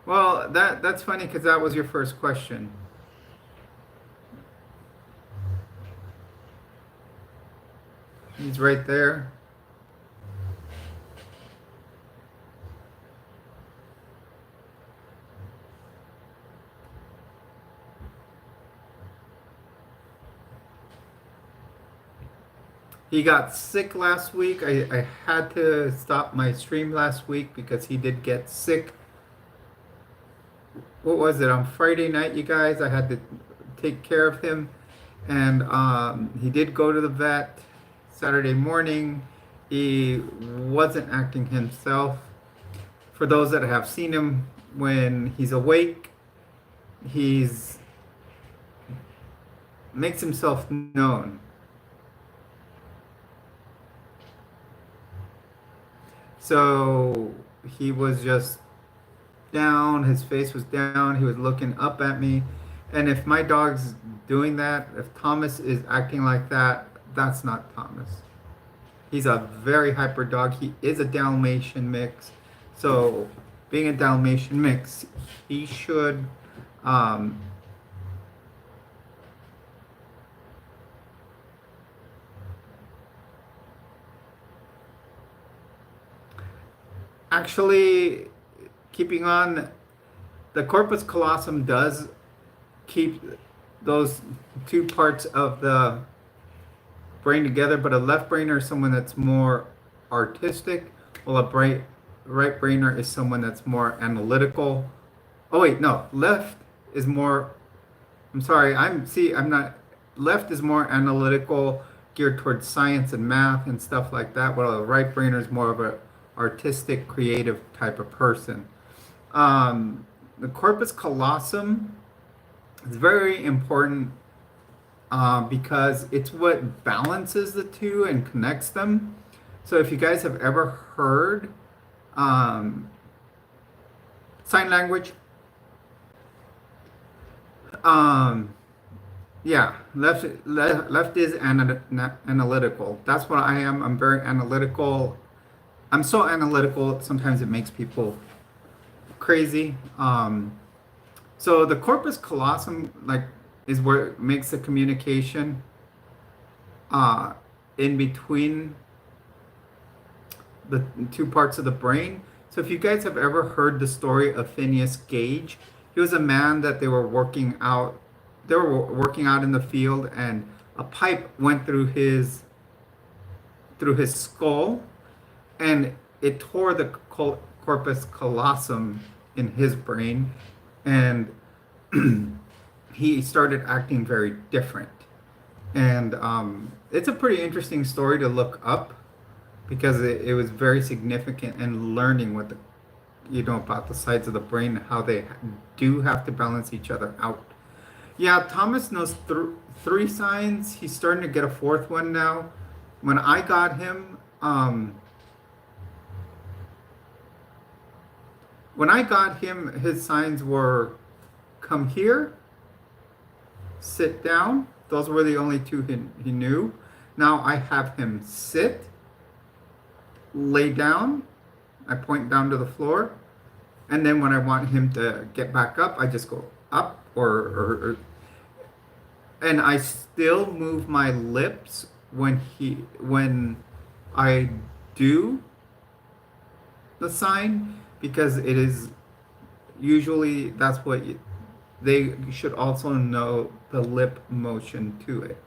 Well, that's funny because that was your first question. He's right there. He got sick last week. I had to stop my stream last week because he did get sick. What was it, on Friday night, you guys? I had to take care of him. And he did go to the vet Saturday morning. He wasn't acting himself. For those that have seen him when he's awake, he's makes himself known. So he was just down, his face was down, he was looking up at me. And if my dog's doing that, if Thomas is acting like that, that's not Thomas. He's a very hyper dog. He is a Dalmatian mix. So, being a Dalmatian mix, he should um, actually, keeping on, the corpus callosum does keep those two parts of the brain together, but a left brainer is someone that's more artistic, while a right brainer is someone that's more analytical. Oh wait, no, left is more. I'm sorry. I'm not. Left is more analytical, geared towards science and math and stuff like that, while a right brainer is more of a artistic, creative type of person. The corpus callosum is very important because it's what balances the two and connects them. So if you guys have ever heard um, sign language, um, yeah, left is analytical. That's what I am. I'm very analytical. I'm so analytical. Sometimes it makes people crazy. So the corpus callosum, like, is where it makes the communication uh, in between the two parts of the brain. So if you guys have ever heard the story of Phineas Gage, he was a man that they were working out. They were working out in the field, and a pipe went through his skull, and it tore the corpus callosum in his brain, and he started acting very different. And it's a pretty interesting story to look up because it was very significant in learning what about the sides of the brain and how they do have to balance each other out. Yeah, Thomas knows three signs. He's starting to get a fourth one now. When I got him, his signs were come here, sit down. Those were the only two he knew. Now I have him sit, lay down. I point down to the floor. And then when I want him to get back up, I just go up and I still move my lips when I do the sign, because it is usually that's what they should also know the lip motion to it.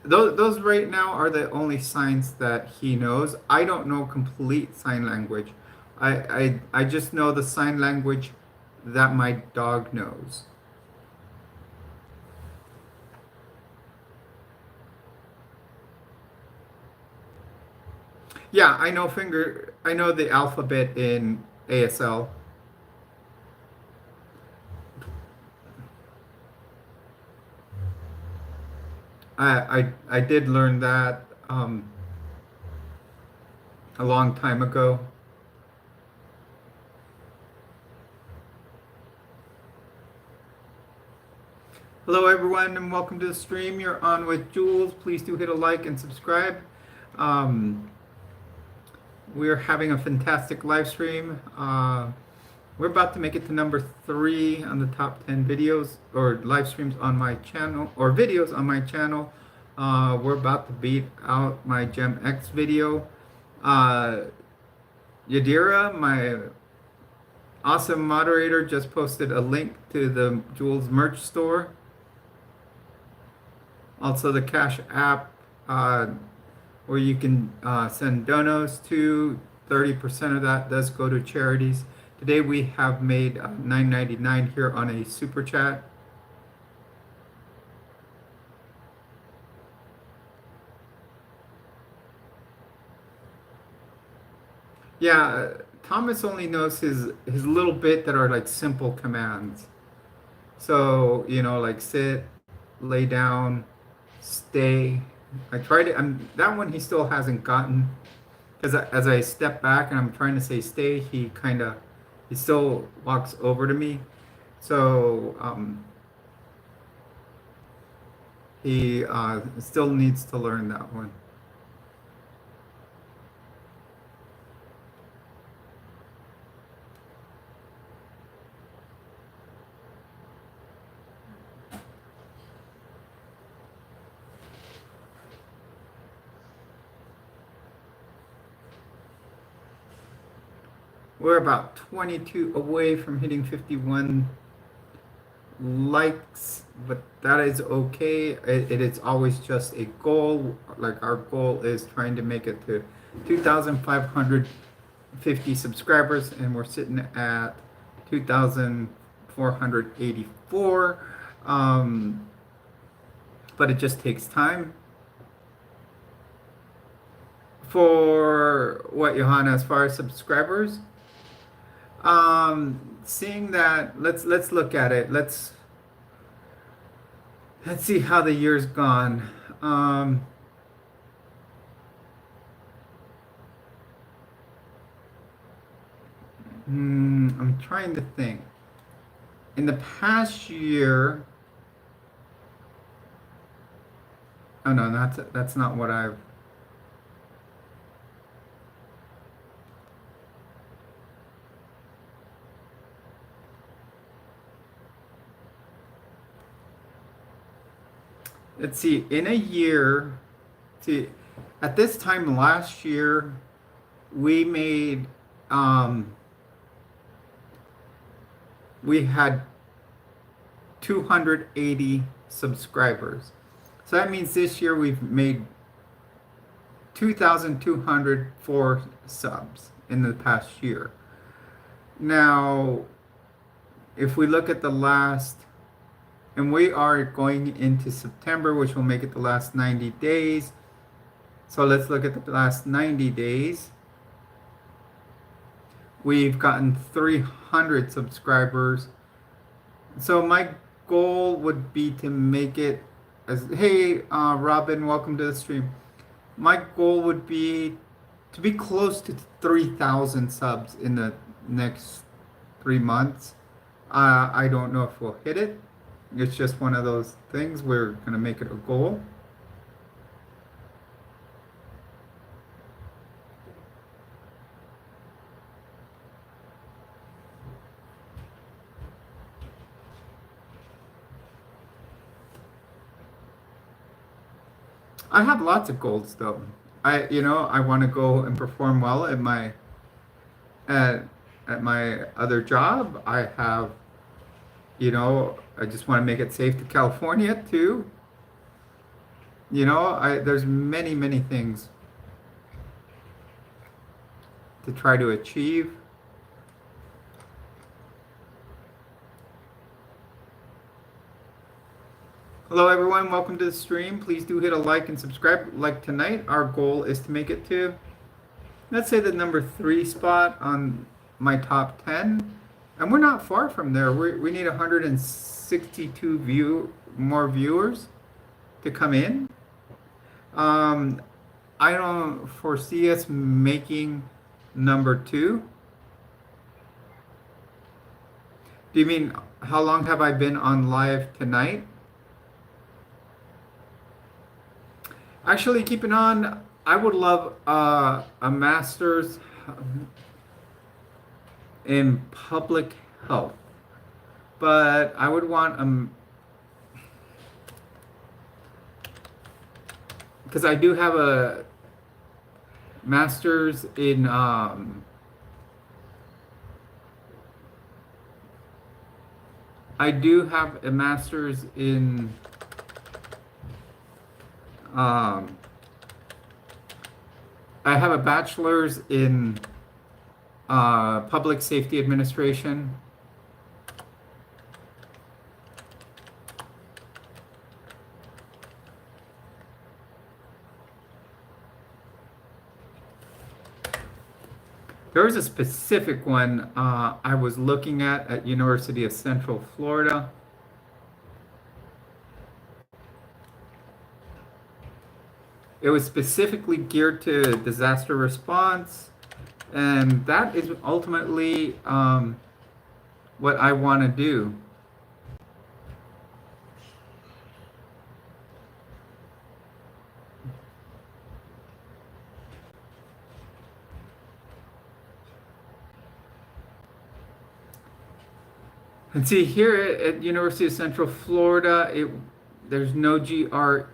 Those right now are the only signs that he knows. I don't know complete sign language. I just know the sign language that my dog knows. Yeah, I know the alphabet in ASL. I did learn that a long time ago. Hello everyone and welcome to the stream. You're on with Jules. Please do hit a like and subscribe. We're having a fantastic live stream. We're about to make it to number 3 on the top 10 videos or live streams on my channel, or videos on my channel. We're about to beat out my Gem X video. Yadira, my awesome moderator, just posted a link to the Jules merch store. Also the Cash App, where you can send donos to. 30% of that does go to charities. Today we have made $9.99 here on a super chat. Yeah, Thomas only knows his little bit that are like simple commands. So, like sit, lay down, stay. I tried it. That one he still hasn't gotten because as I step back and I'm trying to say stay, he still walks over to me. So he still needs to learn that one. We're about 22 away from hitting 51 likes, but that is okay. It is always just a goal. Like our goal is trying to make it to 2,550 subscribers, and we're sitting at 2,484. Um, but it just takes time. For what, Johanna, as far as subscribers? Seeing that, let's look at it. Let's see how the year's gone. I'm trying to think. In the past year, oh no, that's not what I've. Let's see. In a year, see, at this time last year, we made we had 280 subscribers. So that means this year we've made 2,204 subs in the past year. Now, if we look at the last, and we are going into September, which will make it the last 90 days. So let's look at the last 90 days. We've gotten 300 subscribers. So my goal would be to make it as, hey, Robin, welcome to the stream. My goal would be to be close to 3,000 subs in the next 3 months. I don't know if we'll hit it. It's just one of those things. We're going to make it a goal. I have lots of goals though. I want to go and perform well at at my other job. I just want to make it safe to California too. There's many, many things to try to achieve. Hello everyone, welcome to the stream. Please do hit a like and subscribe. Like tonight, our goal is to make it to, let's say, the number 3 spot on my top 10. And we're not far from there. We need 162 more viewers to come in. I don't foresee us making number 2. Do you mean how long have I been on live tonight? Actually, keep it on. I would love a master's in public health, but I would want because I do have a master's in I do have a master's in I have a bachelor's in public safety administration. There was a specific one I was looking at University of Central Florida. It was specifically geared to disaster response, and that is ultimately what I want to do. And see here at University of Central Florida, there's no GRE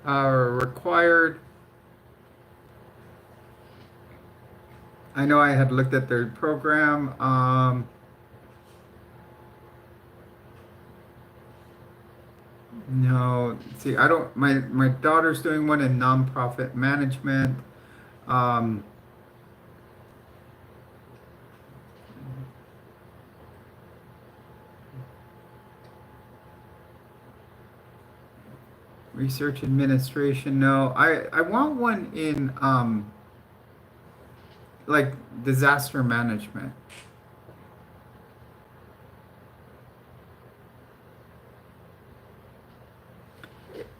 required. I know I had looked at their program. No, see, I don't. My daughter's doing one in nonprofit management. Um, Research administration. No, I want one in like disaster management.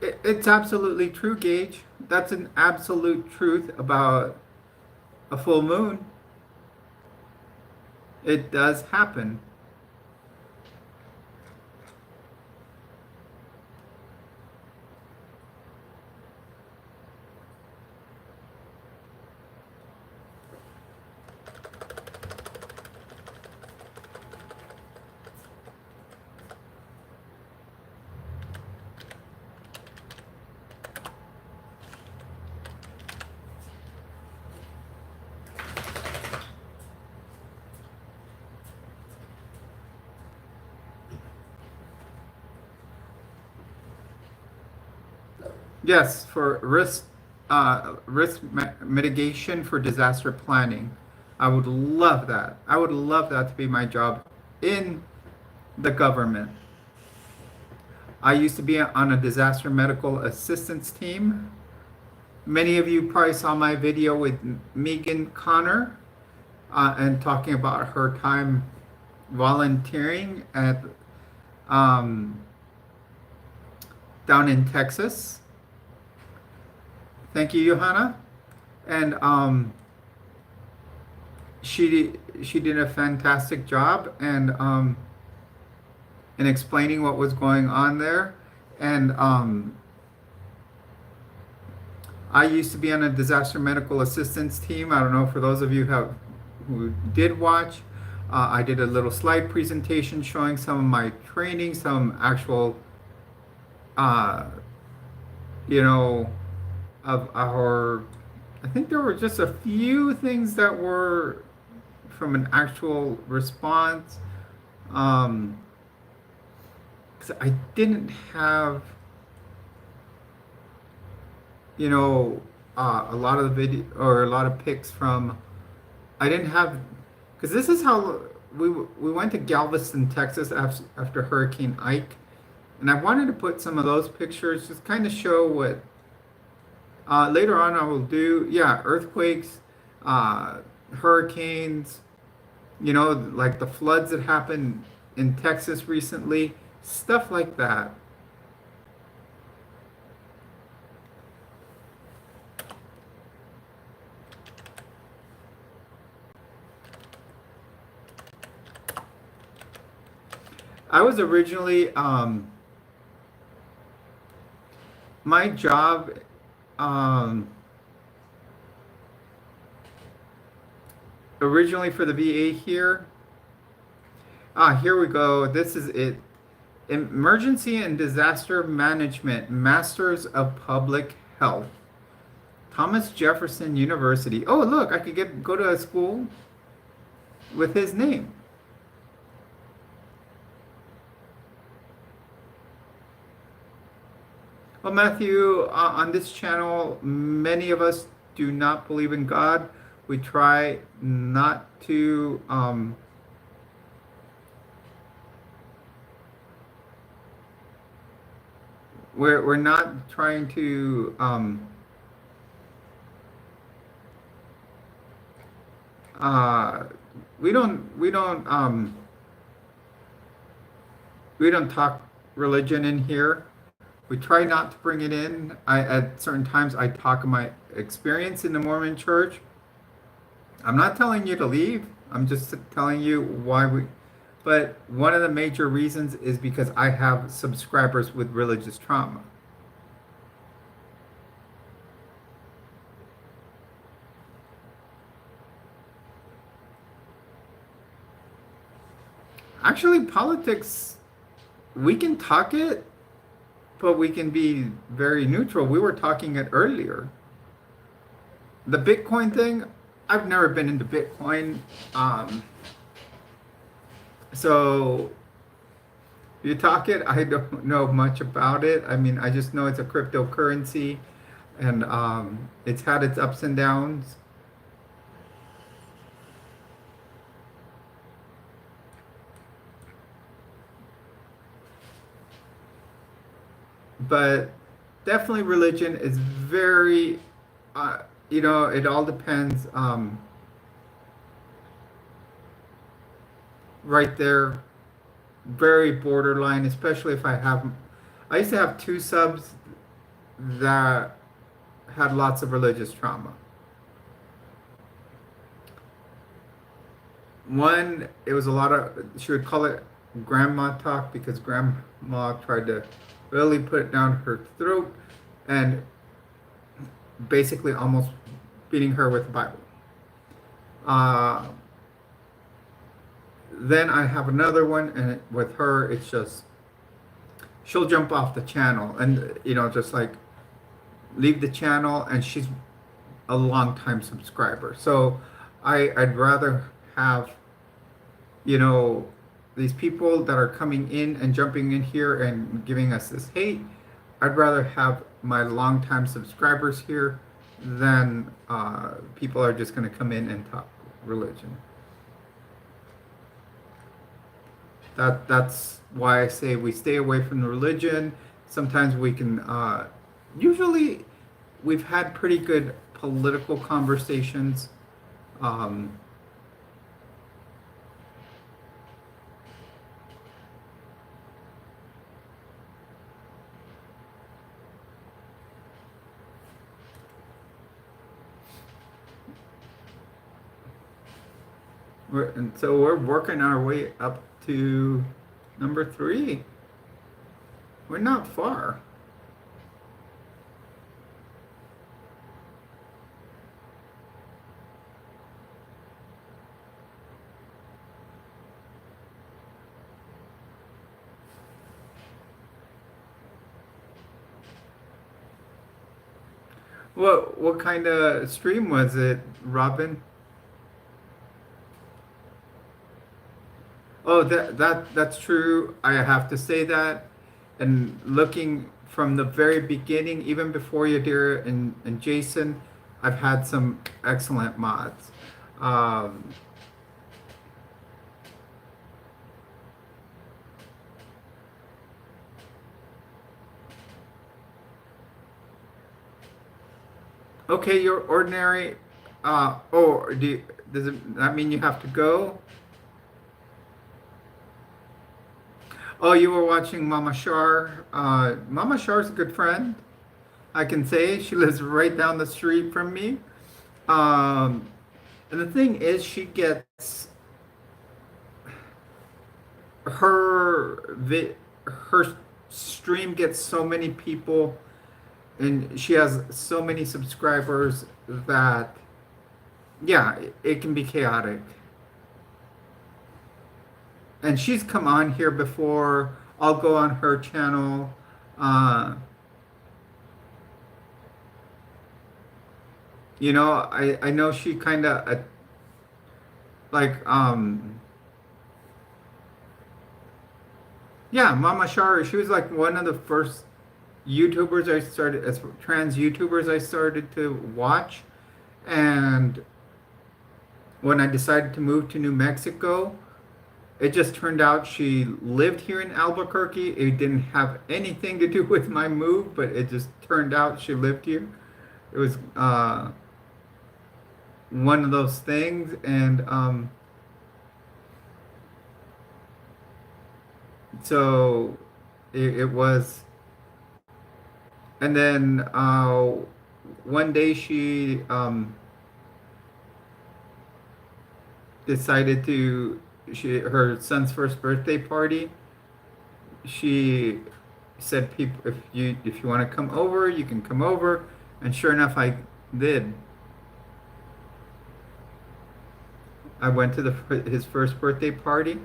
It's absolutely true, Gage. That's an absolute truth about a full moon. It does happen. Yes, for mitigation for disaster planning. I would love that. I would love that to be my job in the government. I used to be on a disaster medical assistance team. Many of you probably saw my video with Megan Connor and talking about her time volunteering at um, down in Texas. Thank you, Johanna. And she did a fantastic job and in explaining what was going on there. And I used to be on a disaster medical assistance team. I don't know for those of you who did watch. I did a little slide presentation showing some of my training, some actual, uh, you know, of our. I think there were just a few things that were from an actual response. 'Cause I didn't have, a lot of the video or a lot of pics from. I didn't have, because this is how we went to Galveston, Texas after Hurricane Ike, and I wanted to put some of those pictures, just kind of show what later on I will do. Yeah, earthquakes, hurricanes, like the floods that happened in Texas recently, stuff like that. I was originally, my job, um, originally for the VA here. Here we go. This is it. Emergency and Disaster Management, Masters of Public Health. Thomas Jefferson University. Oh, look, I could go to a school with his name. Well, Matthew, on this channel, many of us do not believe in God. We try not to we're not trying to Uh, we don't talk religion in here. We try not to bring it in. At certain times I talk of my experience in the Mormon Church. I'm not telling you to leave. I'm just telling you why we. But one of the major reasons is because I have subscribers with religious trauma. Actually, politics, we can talk it, but we can be very neutral. We were talking it earlier. The Bitcoin thing, I've never been into Bitcoin. Um, so you talk it, I don't know much about it. I mean, I just know it's a cryptocurrency and it's had its ups and downs. But definitely religion is very, uh, it all depends right there, very borderline, especially if I used to have two subs that had lots of religious trauma. One, it was a lot of, she would call it grandma talk because grandma tried to really put it down her throat and basically almost beating her with the Bible. Uh, then I have another one, and with her, it's just she'll jump off the channel and just like leave the channel, and she's a long time subscriber. So I'd rather have you know, these people that are coming in and jumping in here and giving us this hate, I'd rather have my longtime subscribers here than people are just going to come in and talk religion. That's why I say we stay away from the religion. Sometimes we can. Usually, we've had pretty good political conversations. Um, and so we're working our way up to number 3. We're not far. What kind of stream was it, Robin? Oh, that's true. I have to say that. And looking from the very beginning, even before Yadira and Jason, I've had some excellent mods. Um, okay, you're ordinary. Oh, does that mean you have to go? Oh, you were watching Mama Shar. Mama Shar's a good friend. I can say she lives right down the street from me. Um, and the thing is, she gets her stream gets so many people, and she has so many subscribers that yeah, it can be chaotic. And she's come on here before. I'll go on her channel. Uh, I know she kind of like yeah, Mama Shari. She was like one of the first YouTubers I started as trans YouTubers I started to watch, and when I decided to move to New Mexico, it just turned out she lived here in Albuquerque. It didn't have anything to do with my move, but it just turned out she lived here. It was one of those things, and so it was, and then one day she decided to her son's first birthday party. She said, "People, if you want to come over, you can come over." And sure enough, I did. I went to his first birthday party,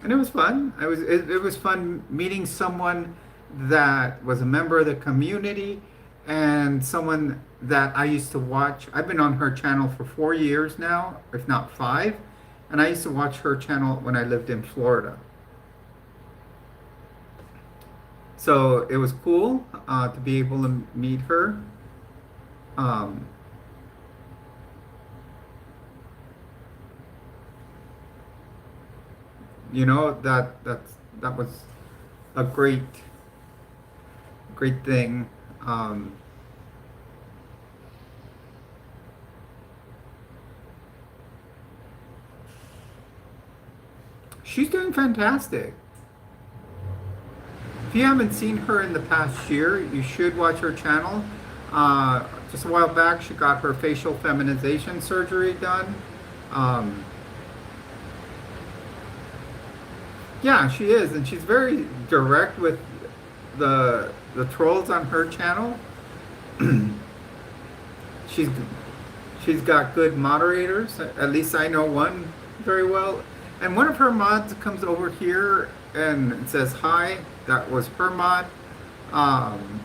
and it was fun. It was fun meeting someone that was a member of the community and someone that I used to watch. I've been on her channel for 4 years now, if not five, and I used to watch her channel when I lived in Florida. So it was cool to be able to meet her. Um, that was a great thing. Um, she's doing fantastic. If you haven't seen her in the past year, you should watch her channel. Just a while back, she got her facial feminization surgery done. Um, yeah, she is, and she's very direct with the trolls on her channel. she's she's got good moderators. At least I know one very well. And one of her mods comes over here and says hi. That was her mod. Um,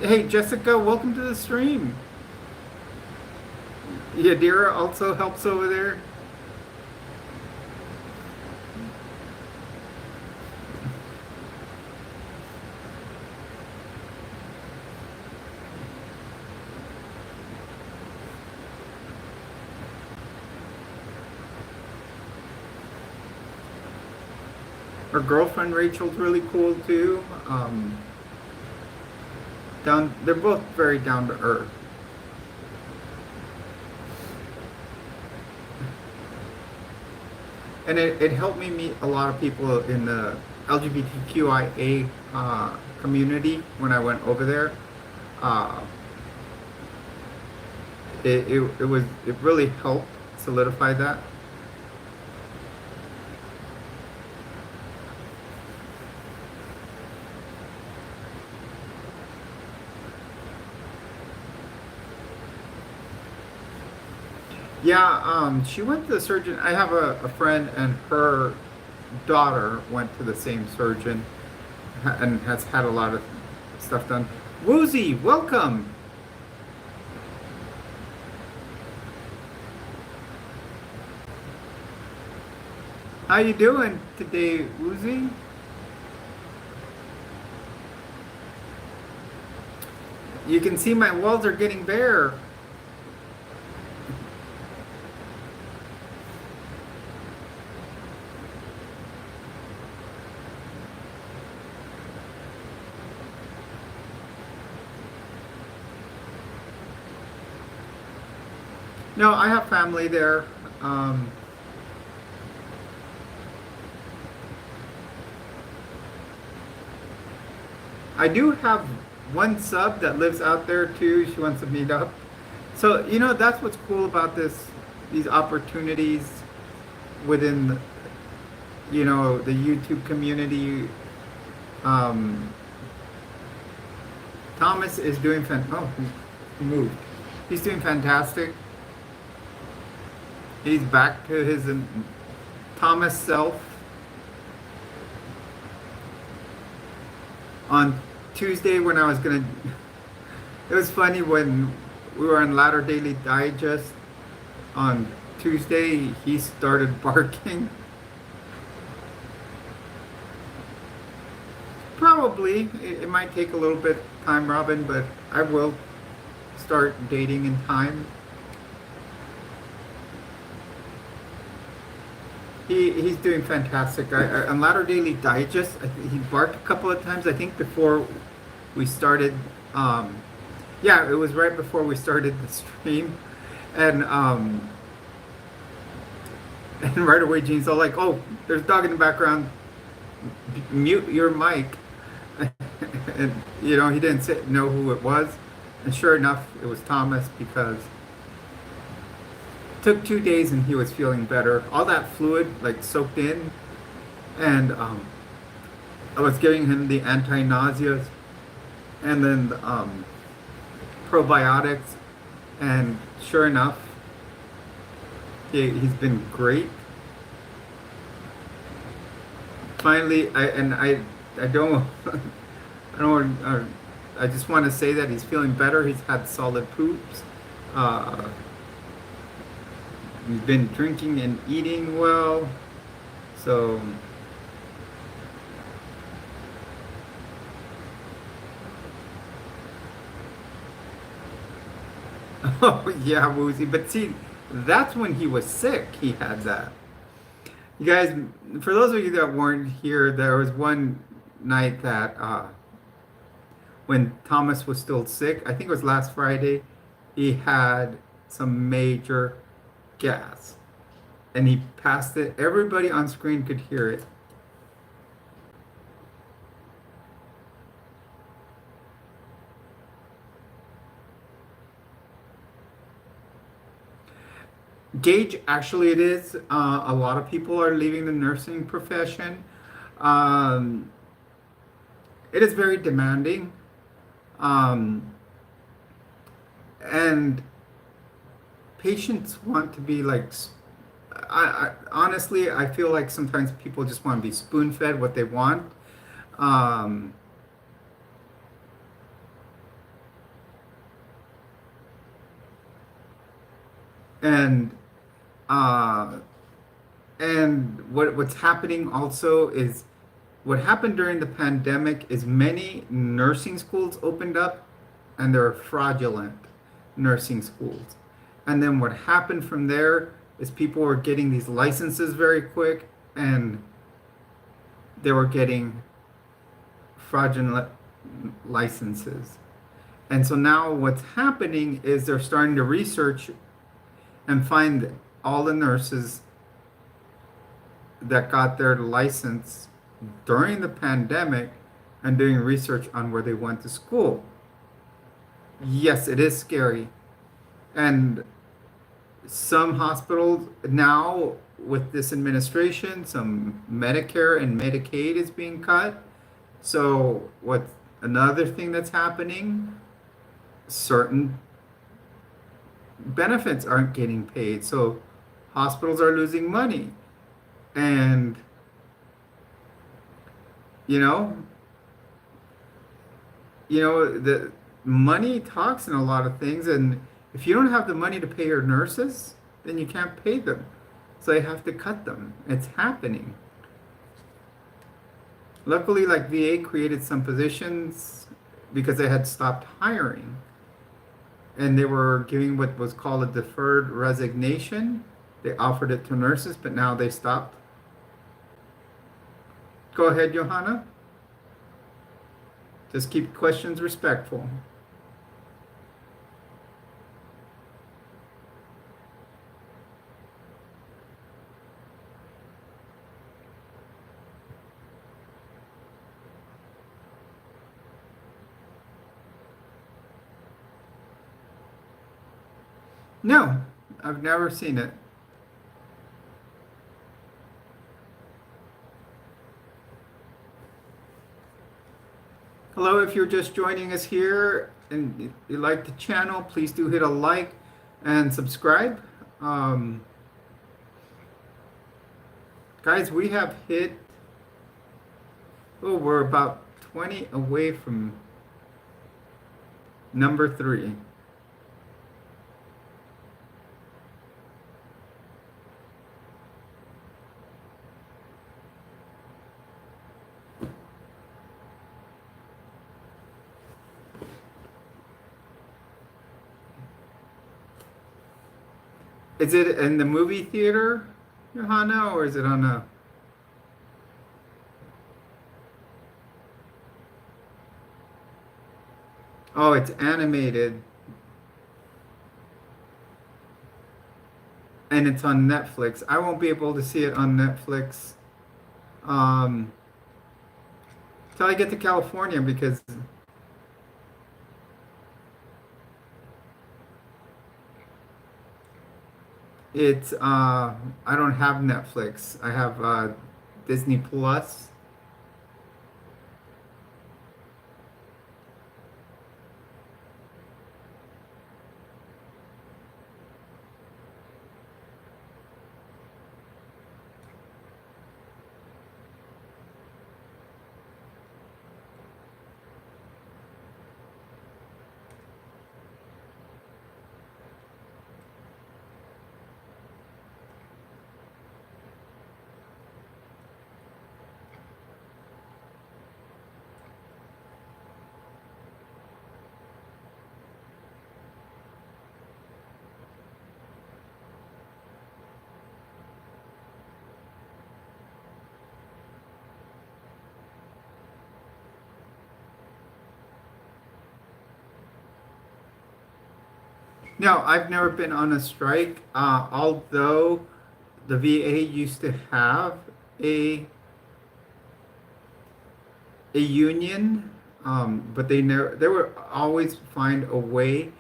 hey Jessica, welcome to the stream. Yadira also helps over there. Her girlfriend Rachel's really cool too. They're both very down to earth. And it helped me meet a lot of people in the LGBTQIA community when I went over there. Uh, it really helped solidify that. Yeah, she went to the surgeon. I have a friend, and her daughter went to the same surgeon and has had a lot of stuff done. Woozy, welcome. How you doing today, Woozy? You can see my walls are getting bare. No, I have family there. I do have one sub that lives out there too. She wants to meet up. So, that's what's cool about these opportunities within, the YouTube community. Um, Thomas is doing oh, he moved. He's doing fantastic. He's back to his Thomas self. On Tuesday when I was gonna, it was funny when we were on Latter Daily Digest. On Tuesday, he started barking. Probably, it might take a little bit of time, Robin, but I will start dating in time. He's doing fantastic. On Latter Daily Digest, he barked a couple of times. I think before we started, Yeah, it was right before we started the stream, and and right away Gene's all like, "Oh, there's a dog in the background. Mute your mic." And he didn't know who it was, and sure enough, it was Thomas because it took 2 days and he was feeling better. All that fluid like soaked in, and I was giving him the anti-nauseas and then probiotics, and sure enough, he's been great. Finally, I don't I don't I just want to say that he's feeling better. He's had solid poops. Uh, he's been drinking and eating well. So, oh yeah, Woozy. But see, that's when he was sick. He had that. You guys, for those of you that weren't here, there was one night that when Thomas was still sick, I think it was last Friday, he had some major gas and he passed it. Everybody on screen could hear it. Gage, actually, it is. A lot of people are leaving the nursing profession. Um, it is very demanding. Um, and patients want to be like, honestly, I feel like sometimes people just want to be spoon fed what they want. Um, and uh, what's happening also is what happened during the pandemic is many nursing schools opened up and they're fraudulent nursing schools. And then what happened from there is people were getting these licenses very quick and they were getting fraudulent licenses. And so now what's happening is they're starting to research and find all the nurses that got their license during the pandemic and doing research on where they went to school. Yes, it is scary. And some hospitals now, with this administration, some Medicare and Medicaid is being cut. So, what another thing that's happening, certain benefits aren't getting paid. So, hospitals are losing money. And, you know, the money talks in a lot of things, and if you don't have the money to pay your nurses, then you can't pay them. So they have to cut them. It's happening. Luckily, like VA created some positions because they had stopped hiring. And they were giving what was called a deferred resignation. They offered it to nurses, but now they stopped. Go ahead, Johanna. Just keep questions respectful. No, I've never seen it. Hello, if you're just joining us here and you like the channel, please do hit a like and subscribe. Guys, we have hit, we're about 20 away from number 3. Is it in the movie theater, Johanna, or is it on a... Oh, it's animated and it's on Netflix. I won't be able to see it on Netflix um, till I get to California because it's I don't have Netflix. I have Disney Plus. No, I've never been on a strike. Although the VA used to have a a union, but they would always find a way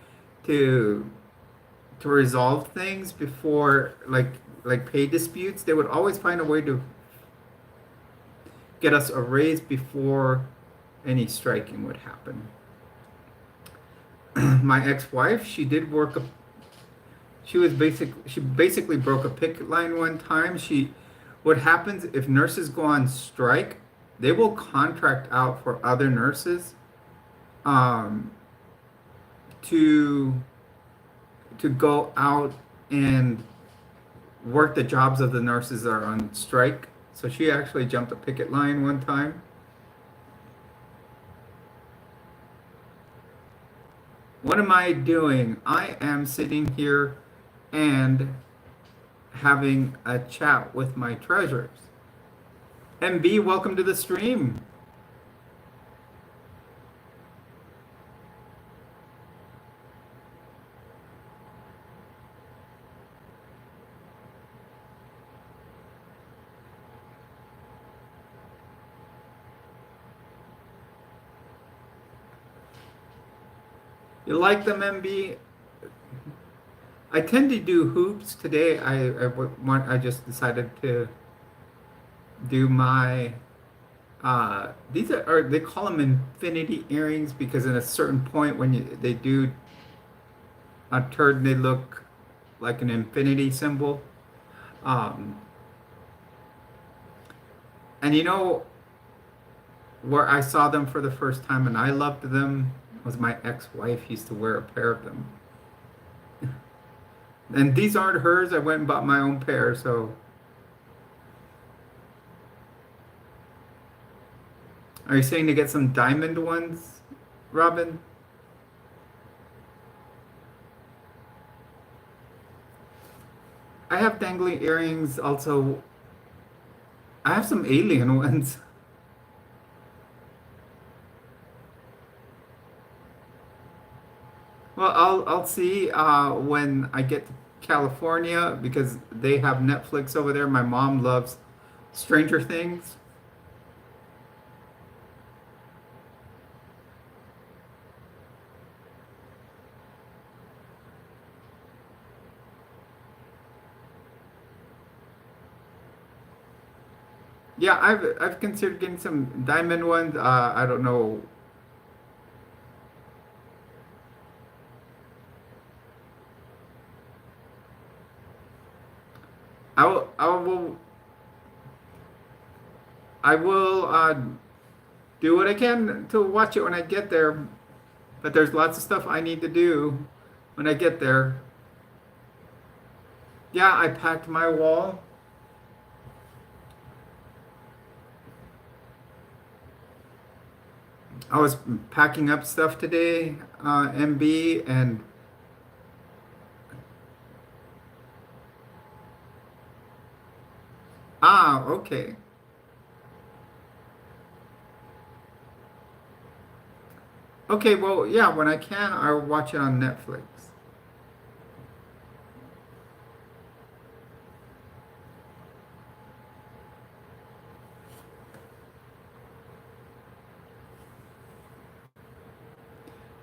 to resolve things before like pay disputes. They would always find a way to get us a raise before any striking would happen. My ex-wife, she basically broke a picket line one time. What happens if nurses go on strike, they will contract out for other nurses um, to go out and work the jobs of the nurses that are on strike. So she actually jumped a picket line one time. What am I doing? I am sitting here and having a chat with my treasures. MB, welcome to the stream. You like them, MB? I tend to do hoops today. I just decided to do my these are they call them infinity earrings because at a certain point when they do a turn they look like an infinity symbol. Um, and you know where I saw them for the first time and I loved them was my ex-wife used to wear a pair of them. And these aren't hers. I went and bought my own pair. So are you saying to get some diamond ones, Robin? I have dangly earrings also. I have some alien ones. Well, I'll see when I get to California because they have Netflix over there. My mom loves Stranger Things. Yeah, I've considered getting some diamond ones. I don't know. I will do what I can to watch it when I get there. But there's lots of stuff I need to do when I get there. Yeah, I packed my wall. I was packing up stuff today, MB, and okay. Okay, well, yeah, when I can, I'll watch it on Netflix.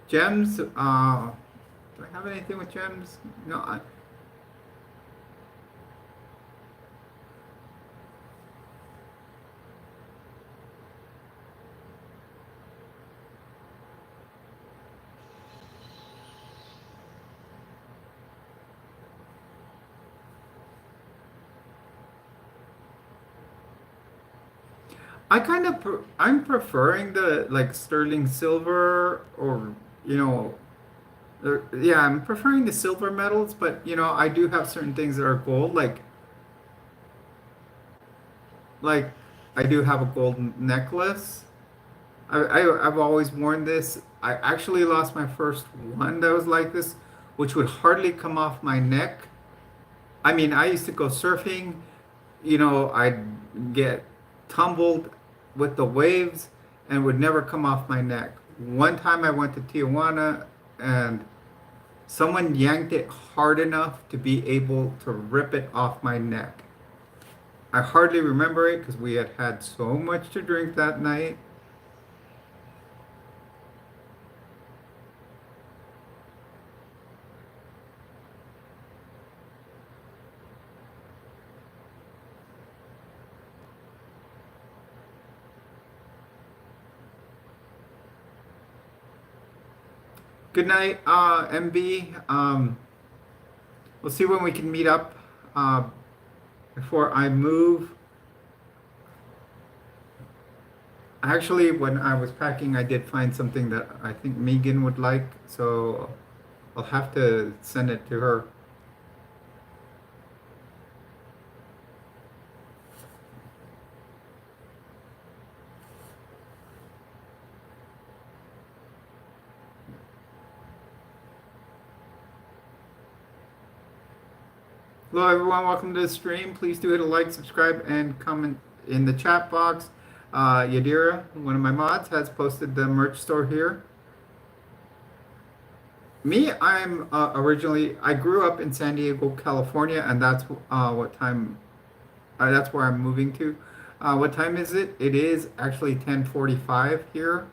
Gems, do I have anything with gems? No, I kind of I'm preferring the like sterling silver or you know yeah, I'm preferring the silver metals, but I do have certain things that are gold like I do have a gold necklace. I've always worn this. I actually lost my first one that was like this, which would hardly come off my neck. I mean, I used to go surfing, I'd get tumbled with the waves and would never come off my neck. One time I went to Tijuana and someone yanked it hard enough to be able to rip it off my neck. I hardly remember it because we had had so much to drink that night. Good night, MB. We'll see when we can meet up uh, before I move. Actually, when I was packing, I did find something that I think Megan would like, so I'll have to send it to her. Hello, everyone. Welcome to the stream. Please do hit a like, subscribe, and comment in the chat box. Yadira, one of my mods, has posted the merch store here. Me, I'm I grew up in San Diego, California, and that's where I'm moving to. What time is it? It is actually 10:45 here.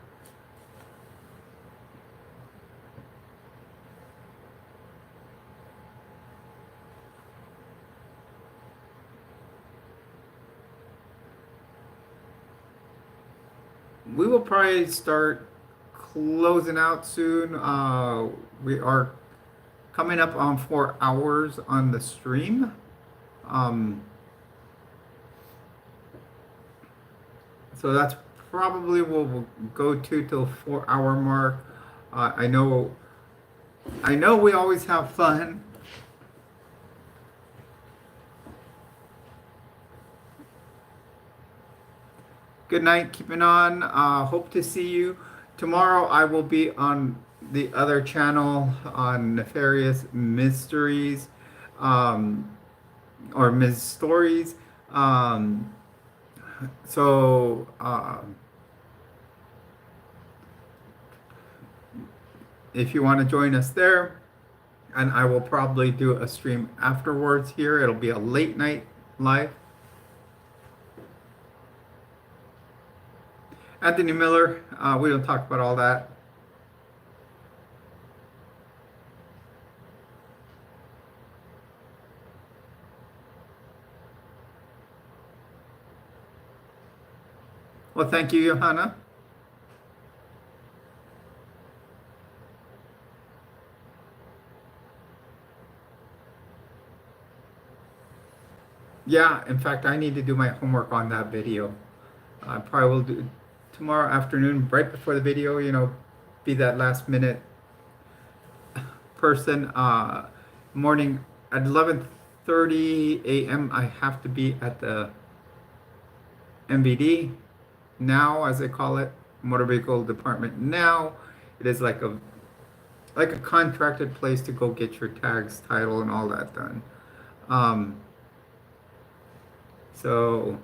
We will probably start closing out soon. We are coming up on 4 hours on the stream. Um, so that's probably what we'll go to till 4 hour mark. I know we always have fun. Good night, keeping on. Hope to see you. Tomorrow I will be on the other channel on Nefarious Mysteries or Ms. Stories. Um, so if you want to join us there, and I will probably do a stream afterwards here. It'll be a late night live. Anthony Miller, we don't talk about all that. Well, thank you, Johanna. Yeah, in fact, I need to do my homework on that video. I probably will do tomorrow afternoon, right before the video, be that last minute person. Morning at 11:30 a.m. I have to be at the MVD now, as they call it, motor vehicle department now. It is like a contracted place to go get your tags, title, and all that done. Um, so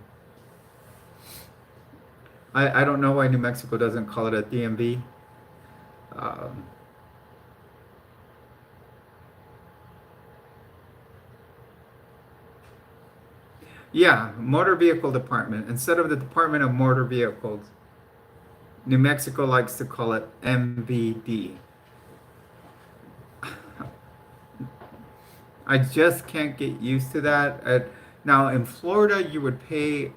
I don't know why New Mexico doesn't call it a DMV. Um, yeah, motor vehicle department. Instead of the Department of Motor Vehicles, New Mexico likes to call it MVD. I just can't get used to that. Now, in Florida, you would pay,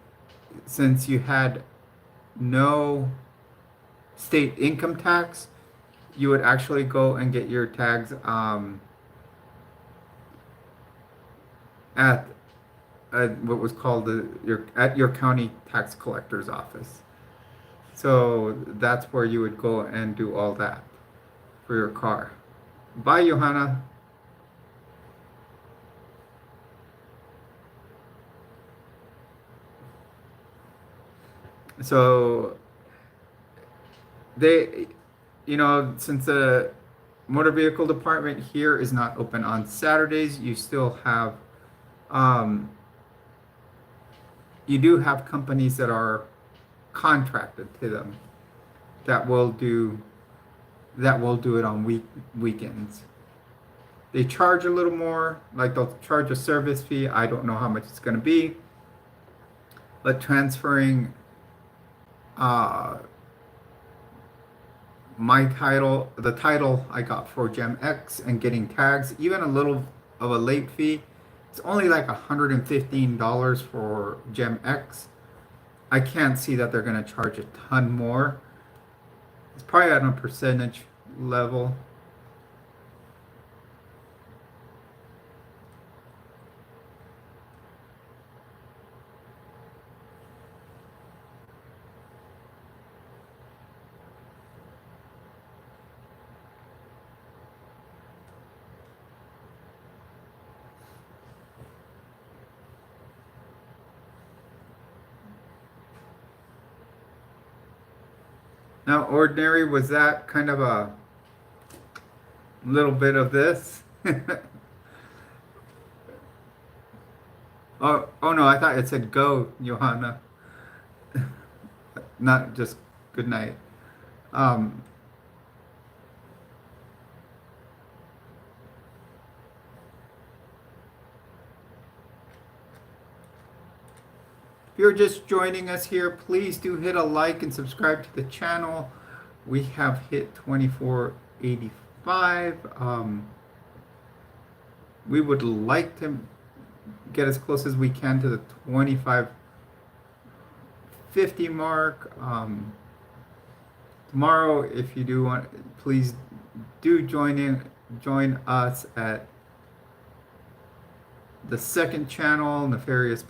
since you had no state income tax, you would actually go and get your tags at, what was called your county tax collector's office. So that's where you would go and do all that for your car. Bye, Johanna. So they, since the motor vehicle department here is not open on Saturdays, um, you do have companies that are contracted to them that will do it on weekends. They charge a little more, like they'll charge a service fee. I don't know how much it's going to be, but transferring uh, the title I got for Gem X and getting tags, even a little of a late fee. It's only like $115 for Gem X. I can't see that they're going to charge a ton more. It's probably on a percentage level. Now, ordinary, was that kind of a little bit of this? Oh no, I thought it said go, Johanna, not just good night. Um, if you're just joining us here, please do hit a like and subscribe to the channel. We have hit 2485. We would like to get as close as we can to the 2550 mark. Tomorrow, if you do want, please do join us at the second channel, Nefarious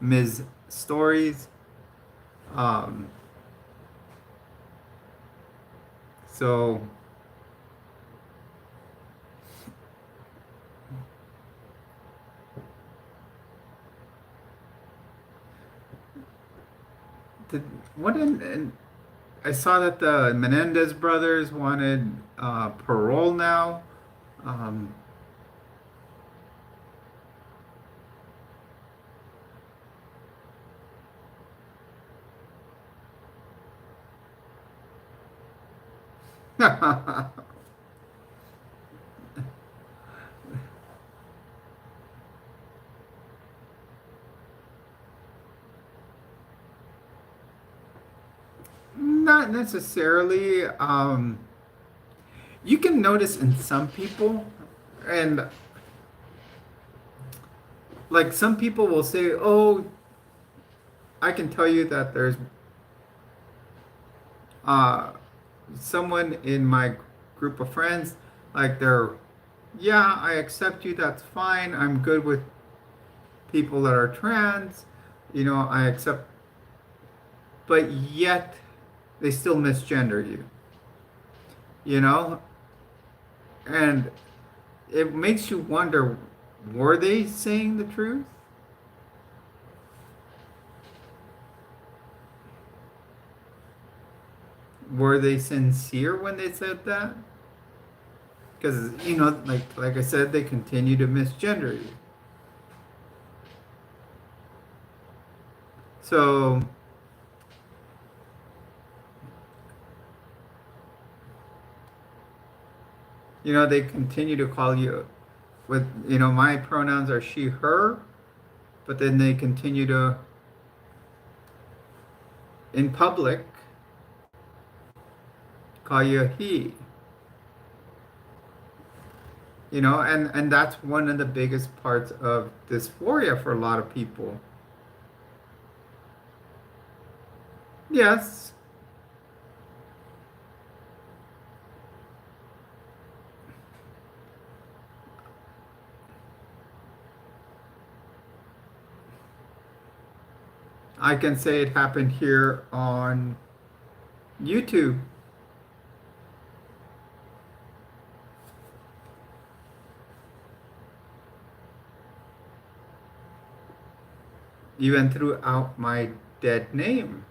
Ms. Stories. Um, so I saw that the Menendez brothers wanted parole now. Um, Not necessarily. You can notice in some people, and like some people will say, "Oh, I can tell you that there's uh, someone in my group of friends, like yeah, I accept you, that's fine. I'm good with people that are trans, I accept, but yet they still misgender you, you know? And it makes you wonder, were they saying the truth? Were they sincere when they said that? Because, like I said, they continue to misgender you. So They continue to call you with, my pronouns are she, her, but then they continue to, in public, call you he. And that's one of the biggest parts of dysphoria for a lot of people. Yes, I can say it happened here on YouTube, even throughout my dead name.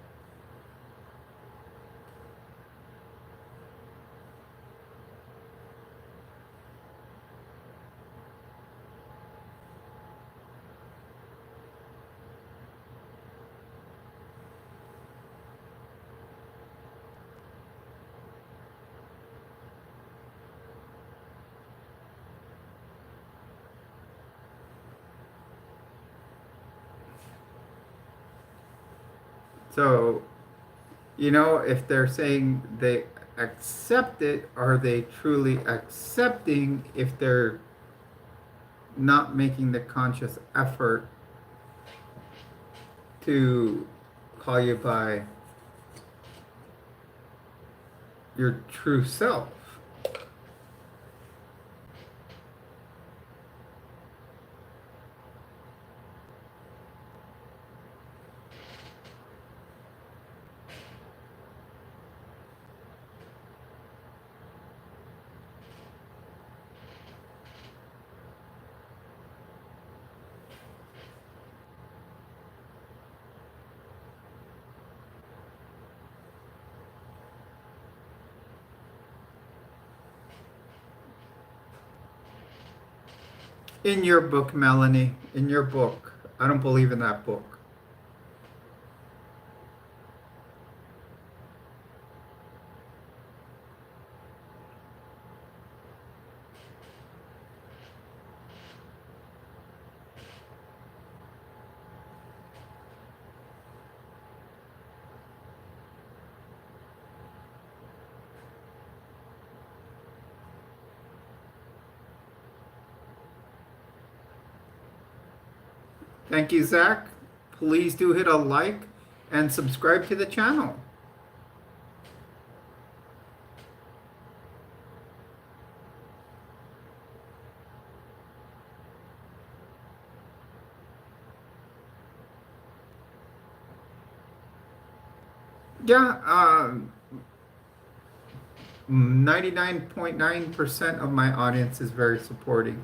So, if they're saying they accept it, are they truly accepting if they're not making the conscious effort to call you by your true self? In your book, Melanie, in your book. I don't believe in that book. Thank you, Zach. Please do hit a like and subscribe to the channel. Yeah, 99.9% of my audience is very supporting.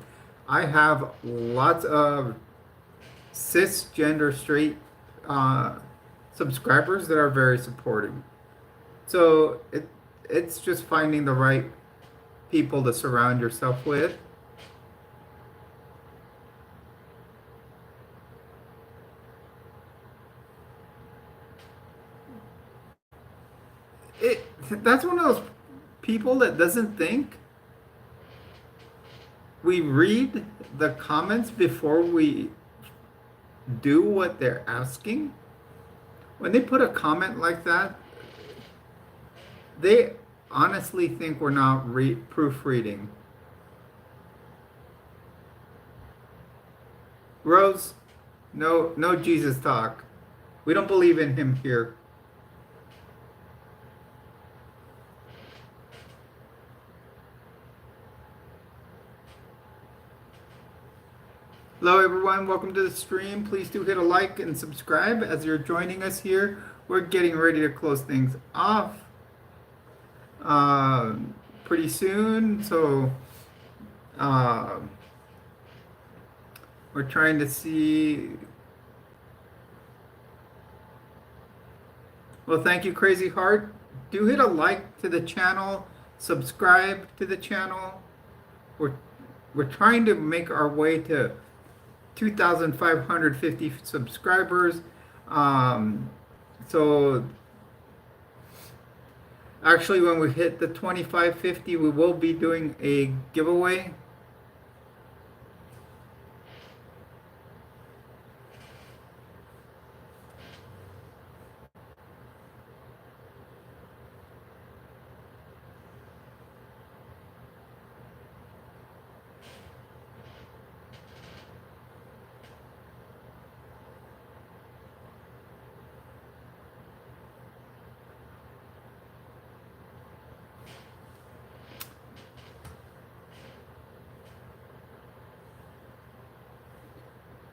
I have lots of cisgender straight uh, subscribers that are very supporting. So it's just finding the right people to surround yourself with. It that's one of those people that doesn't think. We read the comments before we do what they're asking. When they put a comment like that, they honestly think we're not proofreading. Rose, no, no Jesus talk. We don't believe in him here. Hello everyone, welcome to the stream. Please do hit a like and subscribe as you're joining us here. We're getting ready to close things off pretty soon. So we're trying to see. Well, thank you, Crazy Heart. Do hit a like to the channel, subscribe to the channel. We're trying to make our way to 2,550 subscribers. So Actually, when we hit the 2550, we will be doing a giveaway.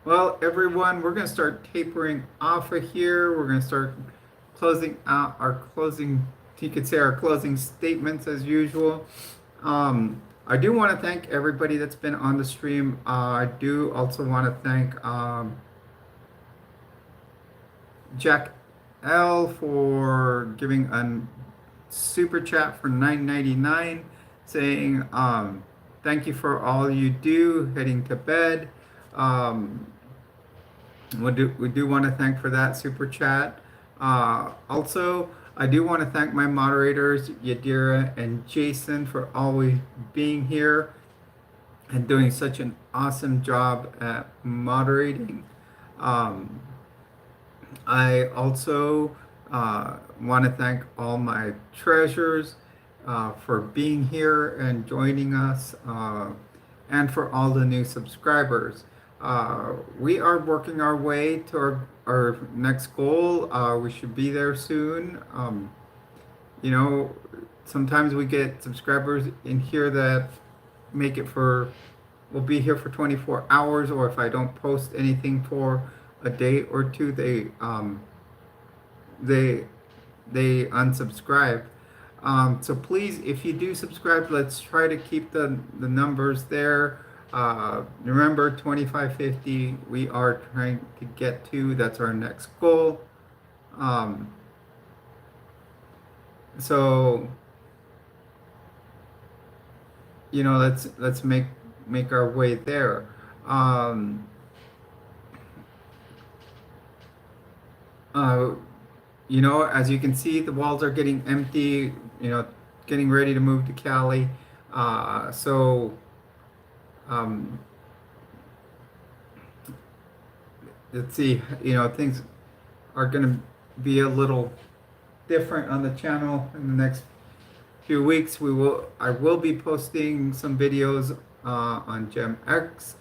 Well, everyone, we're going to start tapering off of here. We're going to start closing out our closing, you could say our closing statements as usual. I do want to thank everybody that's been on the stream. I do also want to thank Jack L for giving a super chat for $9.99, saying thank you for all you do, heading to bed. We do want to thank for that super chat. Also, I do want to thank my moderators, Yadira and Jason, for always being here and doing such an awesome job at moderating. I also want to thank all my treasures for being here and joining us, and for all the new subscribers. We are working our way to our next goal. We should be there soon. You know, sometimes we get subscribers in here that make it for, will be here for 24 hours, or if I don't post anything for a day or two, they they unsubscribe. So please, if you do subscribe, let's try to keep the numbers there. Remember, 2550 we are trying to get to. That's our next goal. So you know, let's make our way there. Uh, you know, as you can see, the walls are getting empty. You know, getting ready to move to Cali. So um, let's see. You know, things are going to be a little different on the channel in the next few weeks. I will be posting some videos on Gem X.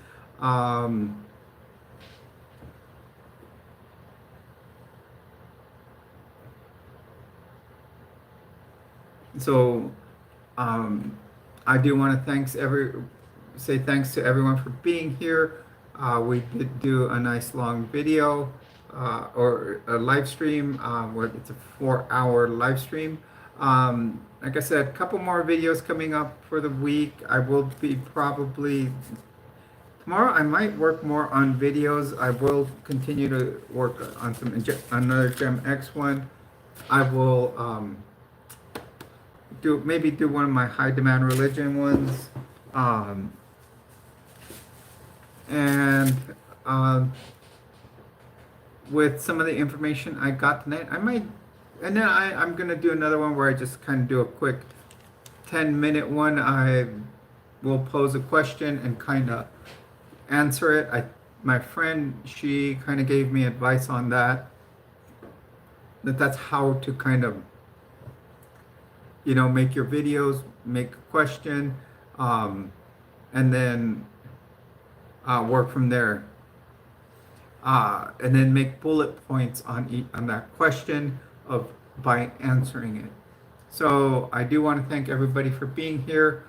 So I do want to say thanks to everyone for being here. We did do a nice long video or a live stream. Where it's a 4-hour live stream. Like I said, a couple more videos coming up for the week. I will be probably tomorrow. I might work more on videos. I will continue to work on another Gem X one. I will maybe do one of my high demand religion ones, and with some of the information I got tonight, I might, and then I'm gonna do another one where I just kind of do a quick 10-minute one. I will pose a question and kind of answer it. My friend, she kind of gave me advice on that's how to kind of, you know, make your videos, make a question, and then work from there. And then make bullet points on that question by answering it. So I do want to thank everybody for being here.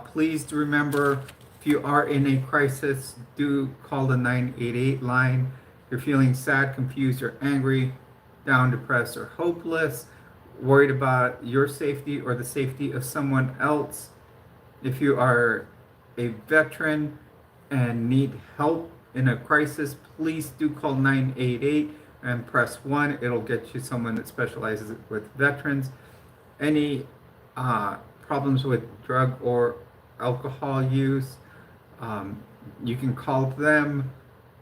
Please remember, if you are in a crisis, do call the 988 line. If you're feeling sad, confused, or angry, down, depressed, or hopeless, worried about your safety or the safety of someone else, if you are a veteran and need help in a crisis, please do call 988 and press 1. It'll get you someone that specializes with veterans. Any problems with drug or alcohol use, you can call them.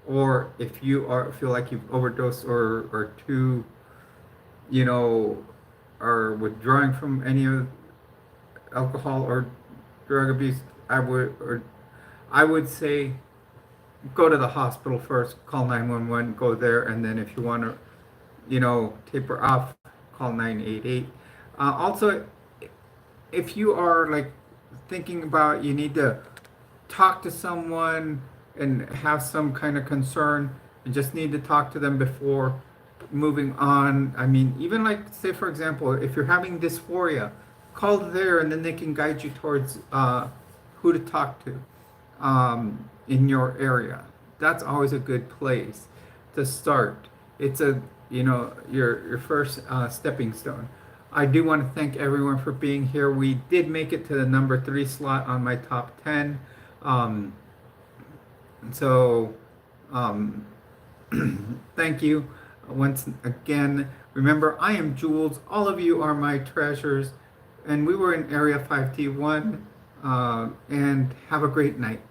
Or if you feel like you've overdosed or too, you know, are withdrawing from any of alcohol or drug abuse, I would say go to the hospital first, call 911, go there, and then if you want to, taper off, call 988. Also, if you are like thinking about you need to talk to someone and have some kind of concern, you just need to talk to them before moving on. I mean, even like, say, for example, if you're having dysphoria, call there and then they can guide you towards who to talk to in your area. That's always a good place to start. It's your first stepping stone. I do want to thank everyone for being here. We did make it to the number 3 slot on my top 10. Um, so um, thank you once again. Remember, I am Jules. All of you are my treasures. And we were in Area 5T1. And have a great night.